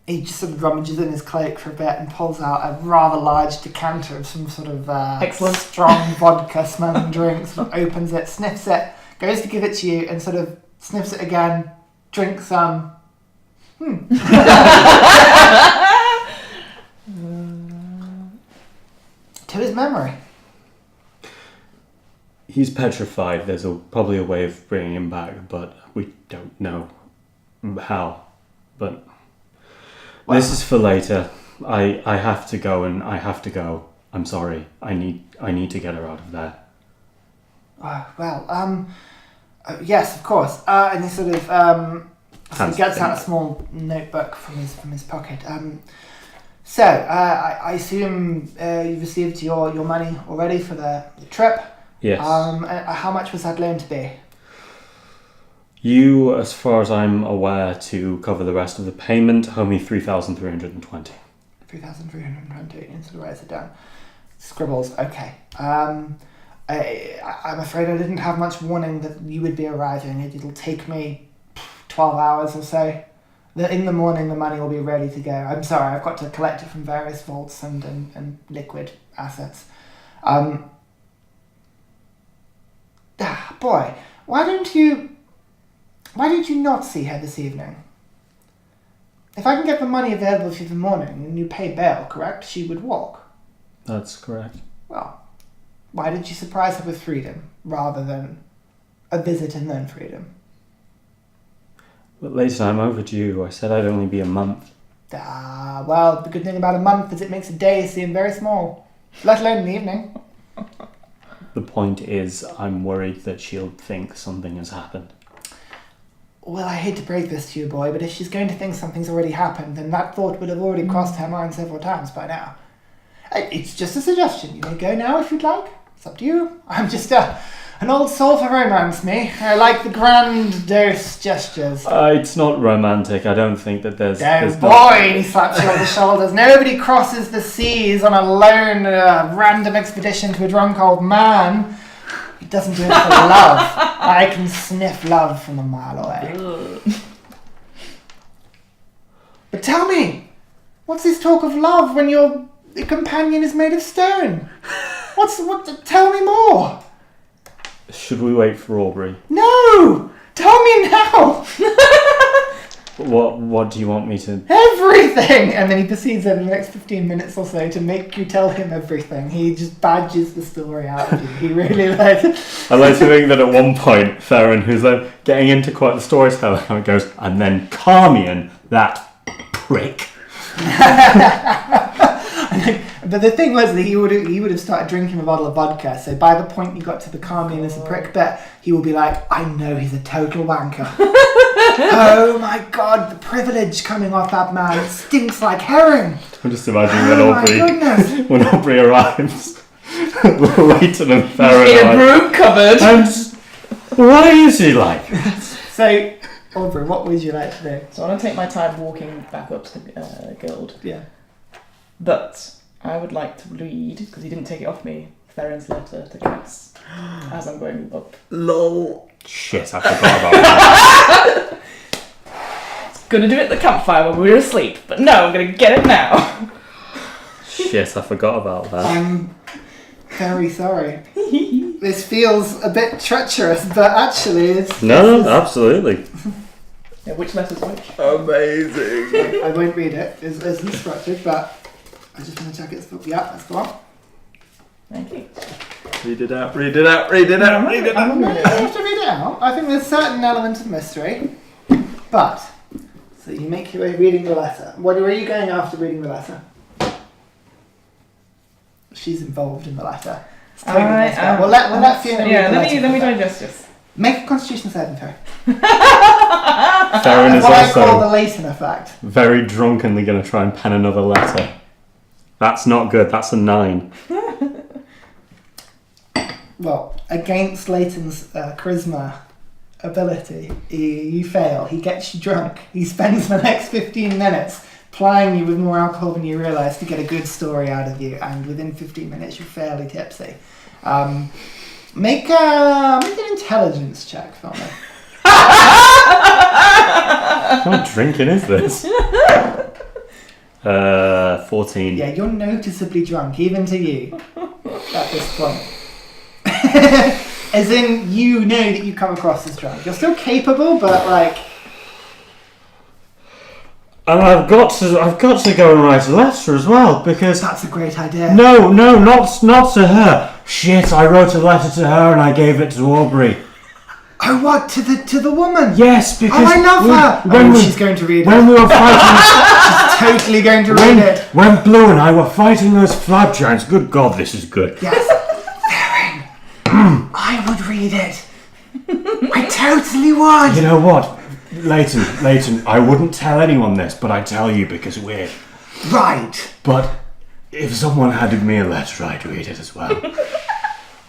He just sort of rummages in his cloak for a bit and pulls out a rather large decanter of some sort of Excellent. strong vodka smelling drink, sort of opens it, sniffs it, goes to give it to you and sort of sniffs it again, drinks some. To his memory. He's petrified. There's probably a way of bringing him back, but we don't know how. But this is for later. I have to go and I have to go. I'm sorry. I need to get her out of there. Yes, of course. And he sort of gets out a small notebook from his pocket. So, I assume you've received your money already for the trip? Yes. How much was that loan to be? You, as far as I'm aware, to cover the rest of the payment, owe me 3,320. 3,320, and sort of writes it down. Scribbles, okay. I'm afraid I didn't have much warning that you would be arriving. It'll take me 12 hours or so. In the morning, the money will be ready to go. I'm sorry, I've got to collect it from various vaults and liquid assets. Boy, why don't you not see her this evening? If I can get the money available for you in the morning and you pay bail, correct? She would walk. That's correct. Well, why did you surprise her with freedom rather than a visit and then freedom? But later, I'm overdue. I said I'd only be a month. Well, the good thing about a month is it makes a day seem very small, let alone an evening. The point is, I'm worried that she'll think something has happened. Well, I hate to break this to you, boy, but if she's going to think something's already happened, then that thought would have already crossed her mind several times by now. It's just a suggestion. You may go now if you'd like. It's up to you. I'm just an old soul for romance, me. I like the grandiose gestures. It's not romantic. I don't think that there's boy, and he slaps you on the shoulders. Nobody crosses the seas on a lone, random expedition to a drunk old man. He doesn't do it for love. I can sniff love from a mile away. But tell me, what's this talk of love when your companion is made of stone? Tell me more. Should we wait for Aubrey? No! Tell me now! What do you want me to... Everything! And then he proceeds over the next 15 minutes or so to make you tell him everything. He just badges the story out of you. He really I like to think that at one point, Theren, who's like getting into quite the storytelling, how it goes, and then Carmian, that prick. But the thing was that he would have started drinking a bottle of vodka, so by the point you got to the Carmian as a prick bit, he will be like, I know he's a total wanker. Oh my god, the privilege coming off that man, it stinks like herring. I'm just imagining when Aubrey arrives later than Theren. In a broom cupboard. Why is he like this? So, Aubrey, what would you like to do? So I want to take my time walking back up to the guild. Yeah. But I would like to read, because he didn't take it off me, Theren's letter to Cass as I'm going up. Lol. Shit, I forgot about that. Gonna do it at the campfire when we were asleep, but no, I'm gonna get it now. Shit, I forgot about that. I'm very sorry. This feels a bit treacherous, but actually it's... No, absolutely. Yeah, which letter's which? Amazing. I won't read it as instructed, but I just want to check it's... Yeah, that's the one. Thank you. Read it out. I don't have to read it out. I think there's certain elements of mystery. But, so you make your way reading the letter. Where are you going after reading the letter? She's involved in the letter. Well, let Fiona read the letter. Let me digest this. Make a Constitution saving throw. Theren That's is what I call the also Leighton effect. very drunkenly going to try and pen another letter. That's not good. That's a 9. Well, against Leighton's charisma ability, you fail. He gets you drunk. He spends the next 15 minutes plying you with more alcohol than you realise to get a good story out of you, and within 15 minutes you're fairly tipsy. Make an intelligence check for me. What drinking is this? 14. Yeah, you're noticeably drunk, even to you, at this point. As in, you know that you come across as drunk. You're still capable, but like... And I've got to go and write a letter as well, because... That's a great idea. No, not to her. Shit, I wrote a letter to her and I gave it to Aubrey. Oh, what? To the woman? Yes, because... Oh, I love her! She's going to read it. When we were fighting... She's totally going to read it. When Blue and I were fighting those flab giants... Good God, this is good. Yes. Theren, I would read it. I totally would. You know what? Leighton, I wouldn't tell anyone this, but I tell you because we're... Right. But if someone handed me a letter, I'd read it as well.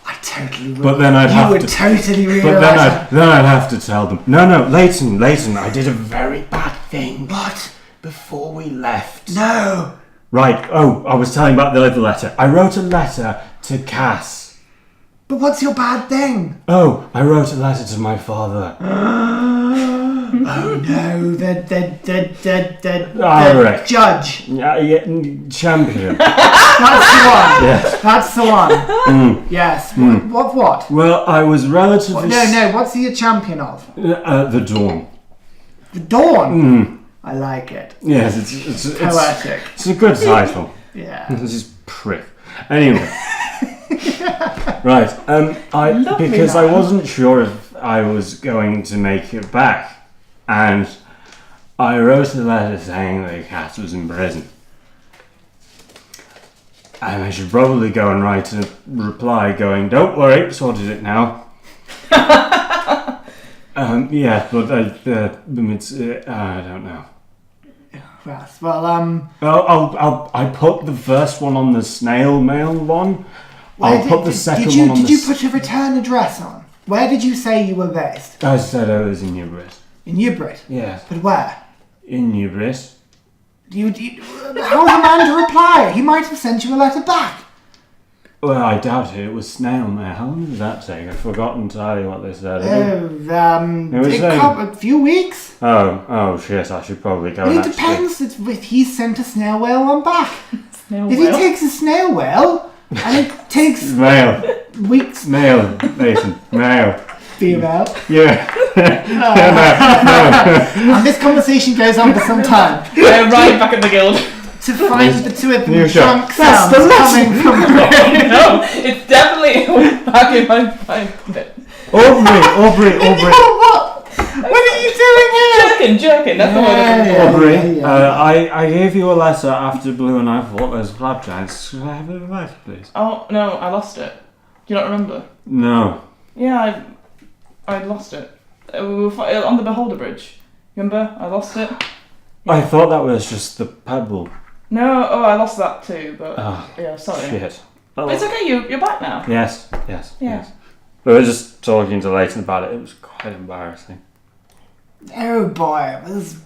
I totally would. But then I'd have to... You would totally read But it. then I'd have to tell them. No, Leighton, I did a very bad thing. What? Before we left. No. Right, I was telling about the other letter. I wrote a letter to Cass. But what's your bad thing? Oh, I wrote a letter to my father. Oh no, the Alright. judge. Yeah, champion. That's the one. Yes. That's the one. Yes. What? Well, I was relatively... No, what's he a champion of? The Dawn. The Dawn? I like it. Yes, it's Poetic. It's a good title. Yeah. This is prick. Anyway. Right. Because I wasn't sure if I was going to make it back, and I wrote a letter saying that Cass was in prison, and I should probably go and write a reply going, "Don't worry, sorted it now." Yeah, but it's I don't know. Yes. Well, I put the first one on the snail mail one. I'll put the second one on Did you put a return address on? Where did you say you were based? I said I was in Newbrit. In Newbrit? Yes. But where? In Newbrit. How's a man to reply? He might have sent you a letter back. Well, I doubt it. It was snail mail. How long did that take? I've forgotten entirely what they said. A few weeks. Oh shit! I should probably go. Well, it depends if he sent a snail whale one back. Snail if whale? he takes a snail whale and it takes mail. weeks. Mail, Nathan. Mail. Female. Yeah. No. And this conversation goes on for some time. Right back at the guild. To find the two of them New drunk shot. That's sounds the coming from No, it's definitely back in my bit. Aubrey. What? What are you doing here? Jerking, that's the word. Aubrey, Yeah. I gave you a letter after Blue and I fought those flap giants. Could I have it back, please? Oh, no, I lost it. Do you not remember? No. Yeah, I lost it. We were on the Beholder Bridge. Remember? I lost it. I thought that was just the pebble. No, I lost that too, but... Oh, yeah, sorry. shit. But it's okay, you're back now. Yes. Yeah. We were just talking to Leighton about it. It was quite embarrassing. Oh boy, it was...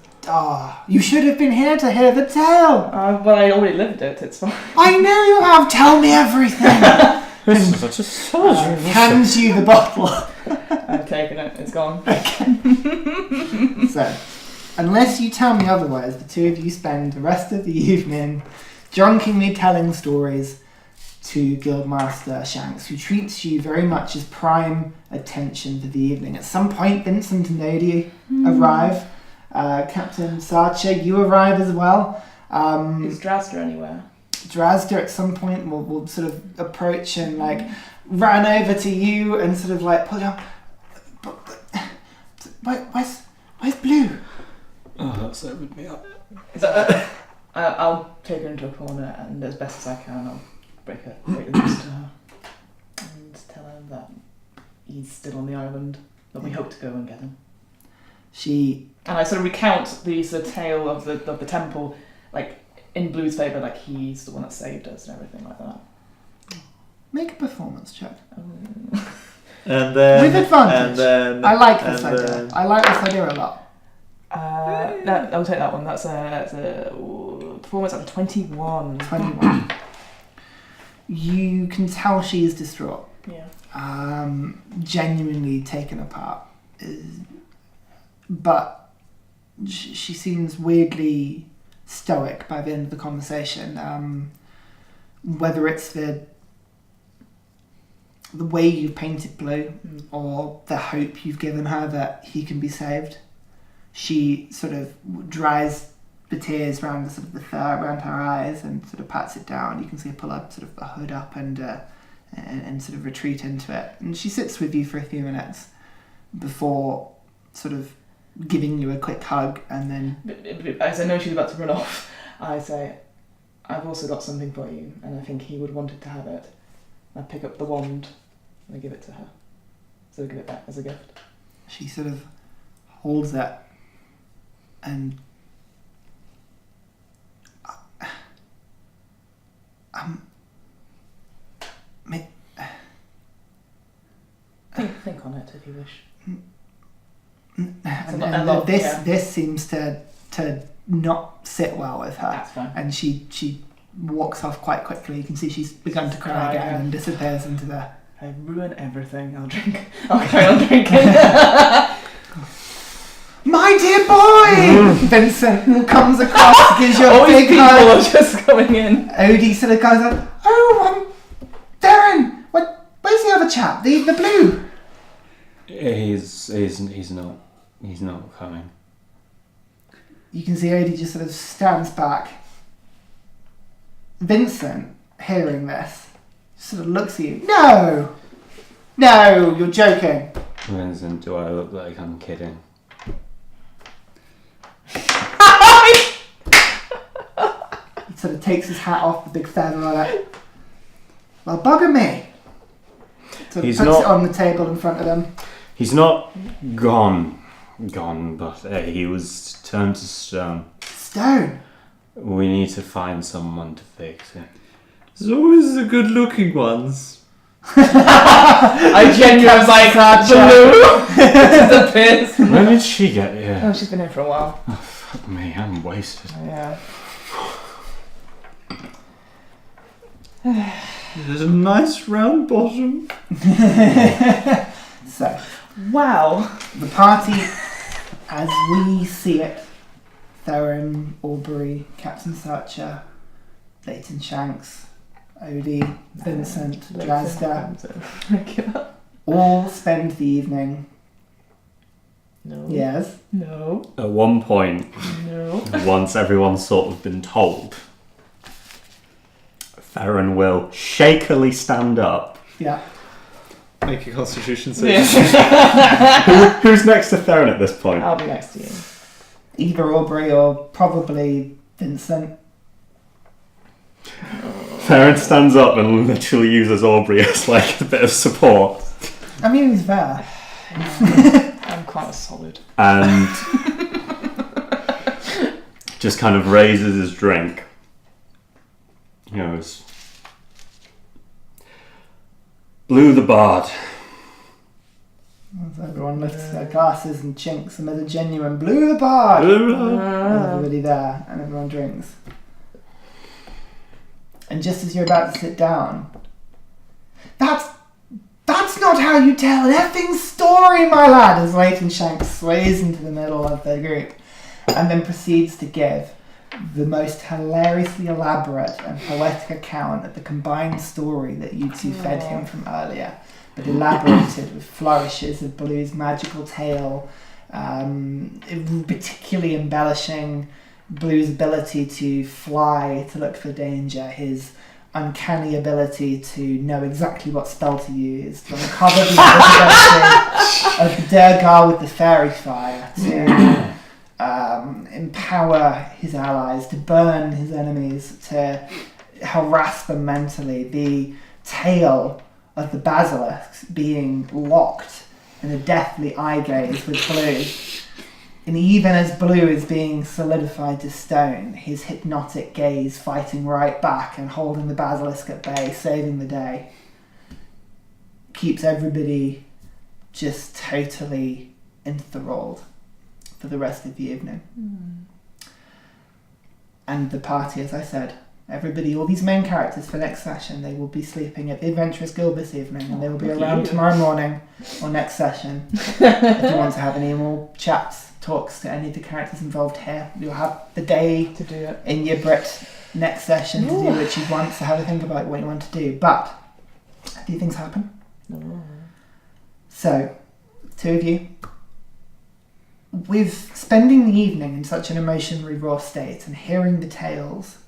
you should have been here to hear the tale. Well, I already lived it, it's fine. I know you have. Tell me everything. I just told you. Hands you the bottle. I've taken it, it's gone. So, unless you tell me otherwise, the two of you spend the rest of the evening drunkenly telling stories to Guildmaster Shanks, who treats you very much as prime attention for the evening. At some point, Vincent and Lady arrive. Captain Sarcher, you arrive as well. Is Drazda anywhere? Drazda at some point will sort of approach and like run over to you and sort of like pull down. Where's Blue? Oh, that's opened me up. I'll take her into a corner and as best as I can I'll break the news to her and tell her that he's still on the island But we hope to go and get him. And I sort of recount the tale of the temple, like in Blue's favour, like he's the one that saved us and everything like that. Make a performance check. And then with advantage. And then I like this idea. then- I like this idea a lot. I'll take that one. That's a performance of 21. 21. You can tell she is distraught. Yeah. Genuinely taken apart. But she seems weirdly stoic by the end of the conversation. Whether it's the way you've painted Blue or the hope you've given her that he can be saved, she sort of dries the tears around the sort of the fur around her eyes and sort of pats it down. You can see her pull up sort of the hood up and sort of retreat into it. And she sits with you for a few minutes before sort of giving you a quick hug, and then as I know she's about to run off, I say, I've also got something for you, and I think he would wanted to have it. I pick up the wand and I give it to her. So I give it back as a gift. she sort of holds it and Think on it if you wish. This seems to not sit well with her. That's fine. And she walks off quite quickly. You can see she's begun to cry again and disappears into the... I ruin everything. I'll drink. I'll carry on drinking. My dear boy! Vincent comes across, gives you a All big these people are hug. just coming in. Odie sort of goes like, Theren! Where's the other chap? The blue? He's not coming. You can see Odie just sort of stands back. Vincent, hearing this, sort of looks at you. No, you're joking. Vincent, do I look like I'm kidding? He sort of takes his hat off, the big feather on it. Well, bugger me. So he puts it on the table in front of them. He's not gone, but he was turned to stone. Stone? We need to find someone to fix it. There's always the good-looking ones. I genuinely was like, Blue disappears. When did she get here? Oh, she's been here for a while. Oh, fuck me, I'm wasted. Yeah. There's a nice round bottom. So, wow. the party, as we see it, Theren, Aubrey, Captain Sarcher, Leighton Shanks, Odie, Vincent, Drazda, all spend the evening. No. Yes. No. At one point, No. once everyone's sort of been told, Theren will shakily stand up. Yeah. Make a constitution save. Who's next to Theren at this point? I'll be next to you. Either Aubrey or probably Vincent. Theren stands up and literally uses Aubrey as like a bit of support. I mean, he's there. I'm quite solid. And just kind of raises his drink. He goes, Blue the Bard. As everyone lifts their glasses and chinks and there's a genuine Blue the Bard. Everybody there and everyone drinks. And just as you're about to sit down, that's not how you tell an effing story, my lad, as Leighton Shanks sways into the middle of the group and then proceeds to give the most hilariously elaborate and poetic account of the combined story that you two fed him from earlier, but elaborated with flourishes of Blue's magical tale, particularly embellishing Blue's ability to fly, to look for danger, his uncanny ability to know exactly what spell to use, to uncover the invisibility of the Durgar with the fairy fire, to empower his allies, to burn his enemies, to harass them mentally, the tale of the basilisks being locked and a deathly eye gaze with Blue. And even as Blue is being solidified to stone, his hypnotic gaze fighting right back and holding the basilisk at bay, saving the day, keeps everybody just totally enthralled for the rest of the evening. And the party, as I said, everybody, all these main characters for next session, they will be sleeping at the Adventurous Guild this evening, and they will be around tomorrow morning or next session. If you want to have any more chats, talks to any of the characters involved here, you'll have the day To do it. in your Brit next session to do what you want, so have a think about what you want to do. But a few things happen. So, two of you, with spending the evening in such an emotionally raw state and hearing the tales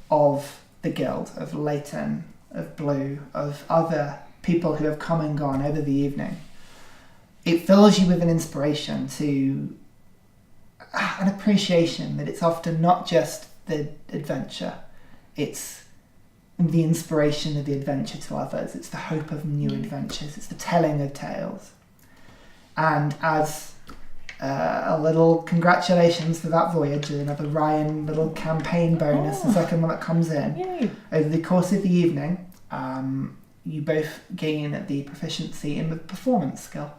of the guild, of Leighton, of Blue, of other people who have come and gone over the evening, it fills you with an inspiration to an appreciation that it's often not just the adventure, it's the inspiration of the adventure to others, it's the hope of new adventures, it's the telling of tales. And as a little congratulations for that voyage, another Ryan little campaign bonus, the second one that comes in. Yay. Over the course of the evening, you both gain the proficiency in the performance skill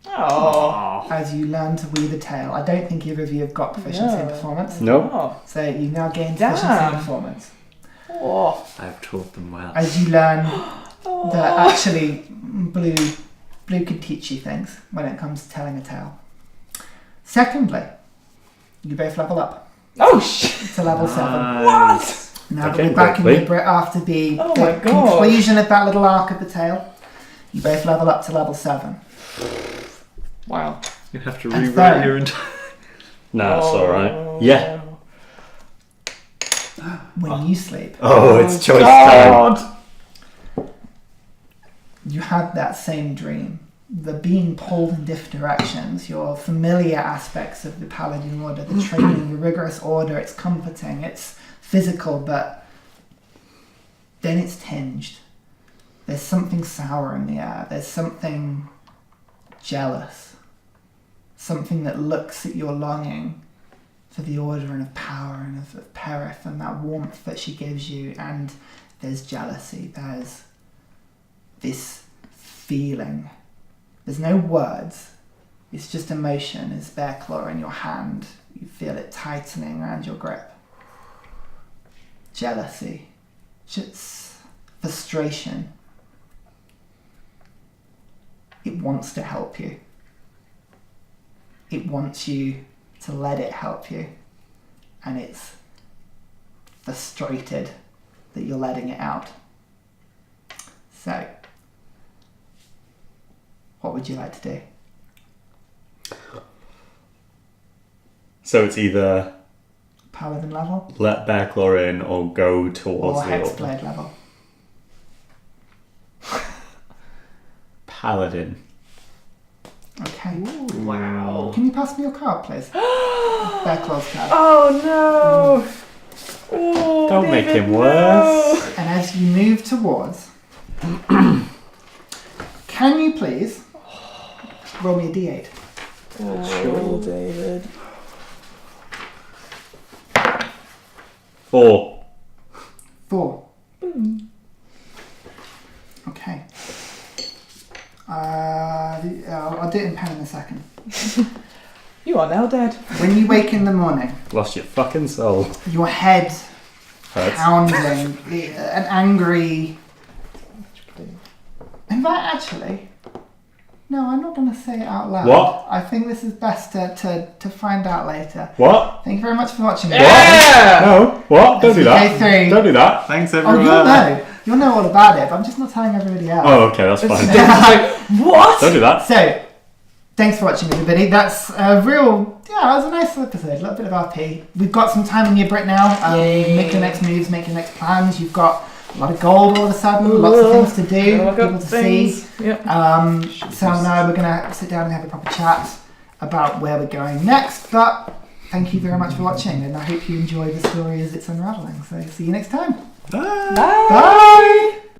Oh. as you learn to weave a tale. I don't think either of you have got proficiency in No. performance, Nope. Oh. so you now gain proficiency in Damn. performance Oh. I've taught them well. as you learn that actually Blue can teach you things when it comes to telling a tale. Secondly, you both level up Oh shit. to level 7. What? Now that Okay, we're back in quickly. the Brit after the, Oh the my God. conclusion of that little arc of the tale, you both level up to level 7. Wow. You have to And rewrite then- your entire. Nah, it's Oh, alright. Yeah. When you sleep, Oh, it's choice time. God. you had that same dream. The being pulled in different directions, your familiar aspects of the Paladin Order, the training, the rigorous order, it's comforting, it's physical, but then it's tinged. There's something sour in the air. There's something jealous. Something that looks at your longing for the order and of power and of Perith and that warmth that she gives you. And there's jealousy. There's this feeling. There's no words. It's just emotion. It's bear claw in your hand. You feel it tightening around your grip. Jealousy. Just frustration. It wants to help you. It wants you to let it help you. And it's frustrated that you're letting it out. So, what would you like to do? So it's either Paladin level let Bearclaw in or go towards or the order. Hexblade level? Paladin. Okay. Wow. Can you pass me your card, please? Bearclaw's card. Oh no. Oh, Don't make David, him worse. And as you move towards, can you please roll me a d8? No. Oh, David. 4. 4. Okay. I'll do it in pen in a second. You are now dead. When you wake in the morning, Lost your fucking soul. your head Hurts. pounding, an angry... In fact, actually, no, I'm not going to say it out loud. What? I think this is best to find out later. What? Thank you very much for watching. Yeah! No. What? Don't As do we that. go through- Don't do that. Thanks, Oh, everyone. you'll know all about it, but I'm just not telling everybody else. Oh, okay, that's fine. What? Don't do that. So, thanks for watching, everybody. That's a real, that was a nice episode. A little bit of RP. We've got some time in your Brit now. Yay. Make your next moves, make your next plans. You've got a lot of gold all of a sudden, lots of things to do, people to see. Yep. So now we're going to sit down and have a proper chat about where we're going next. But thank you very much for watching, and I hope you enjoy the story as it's unraveling. So see you next time. Bye. Bye. Bye!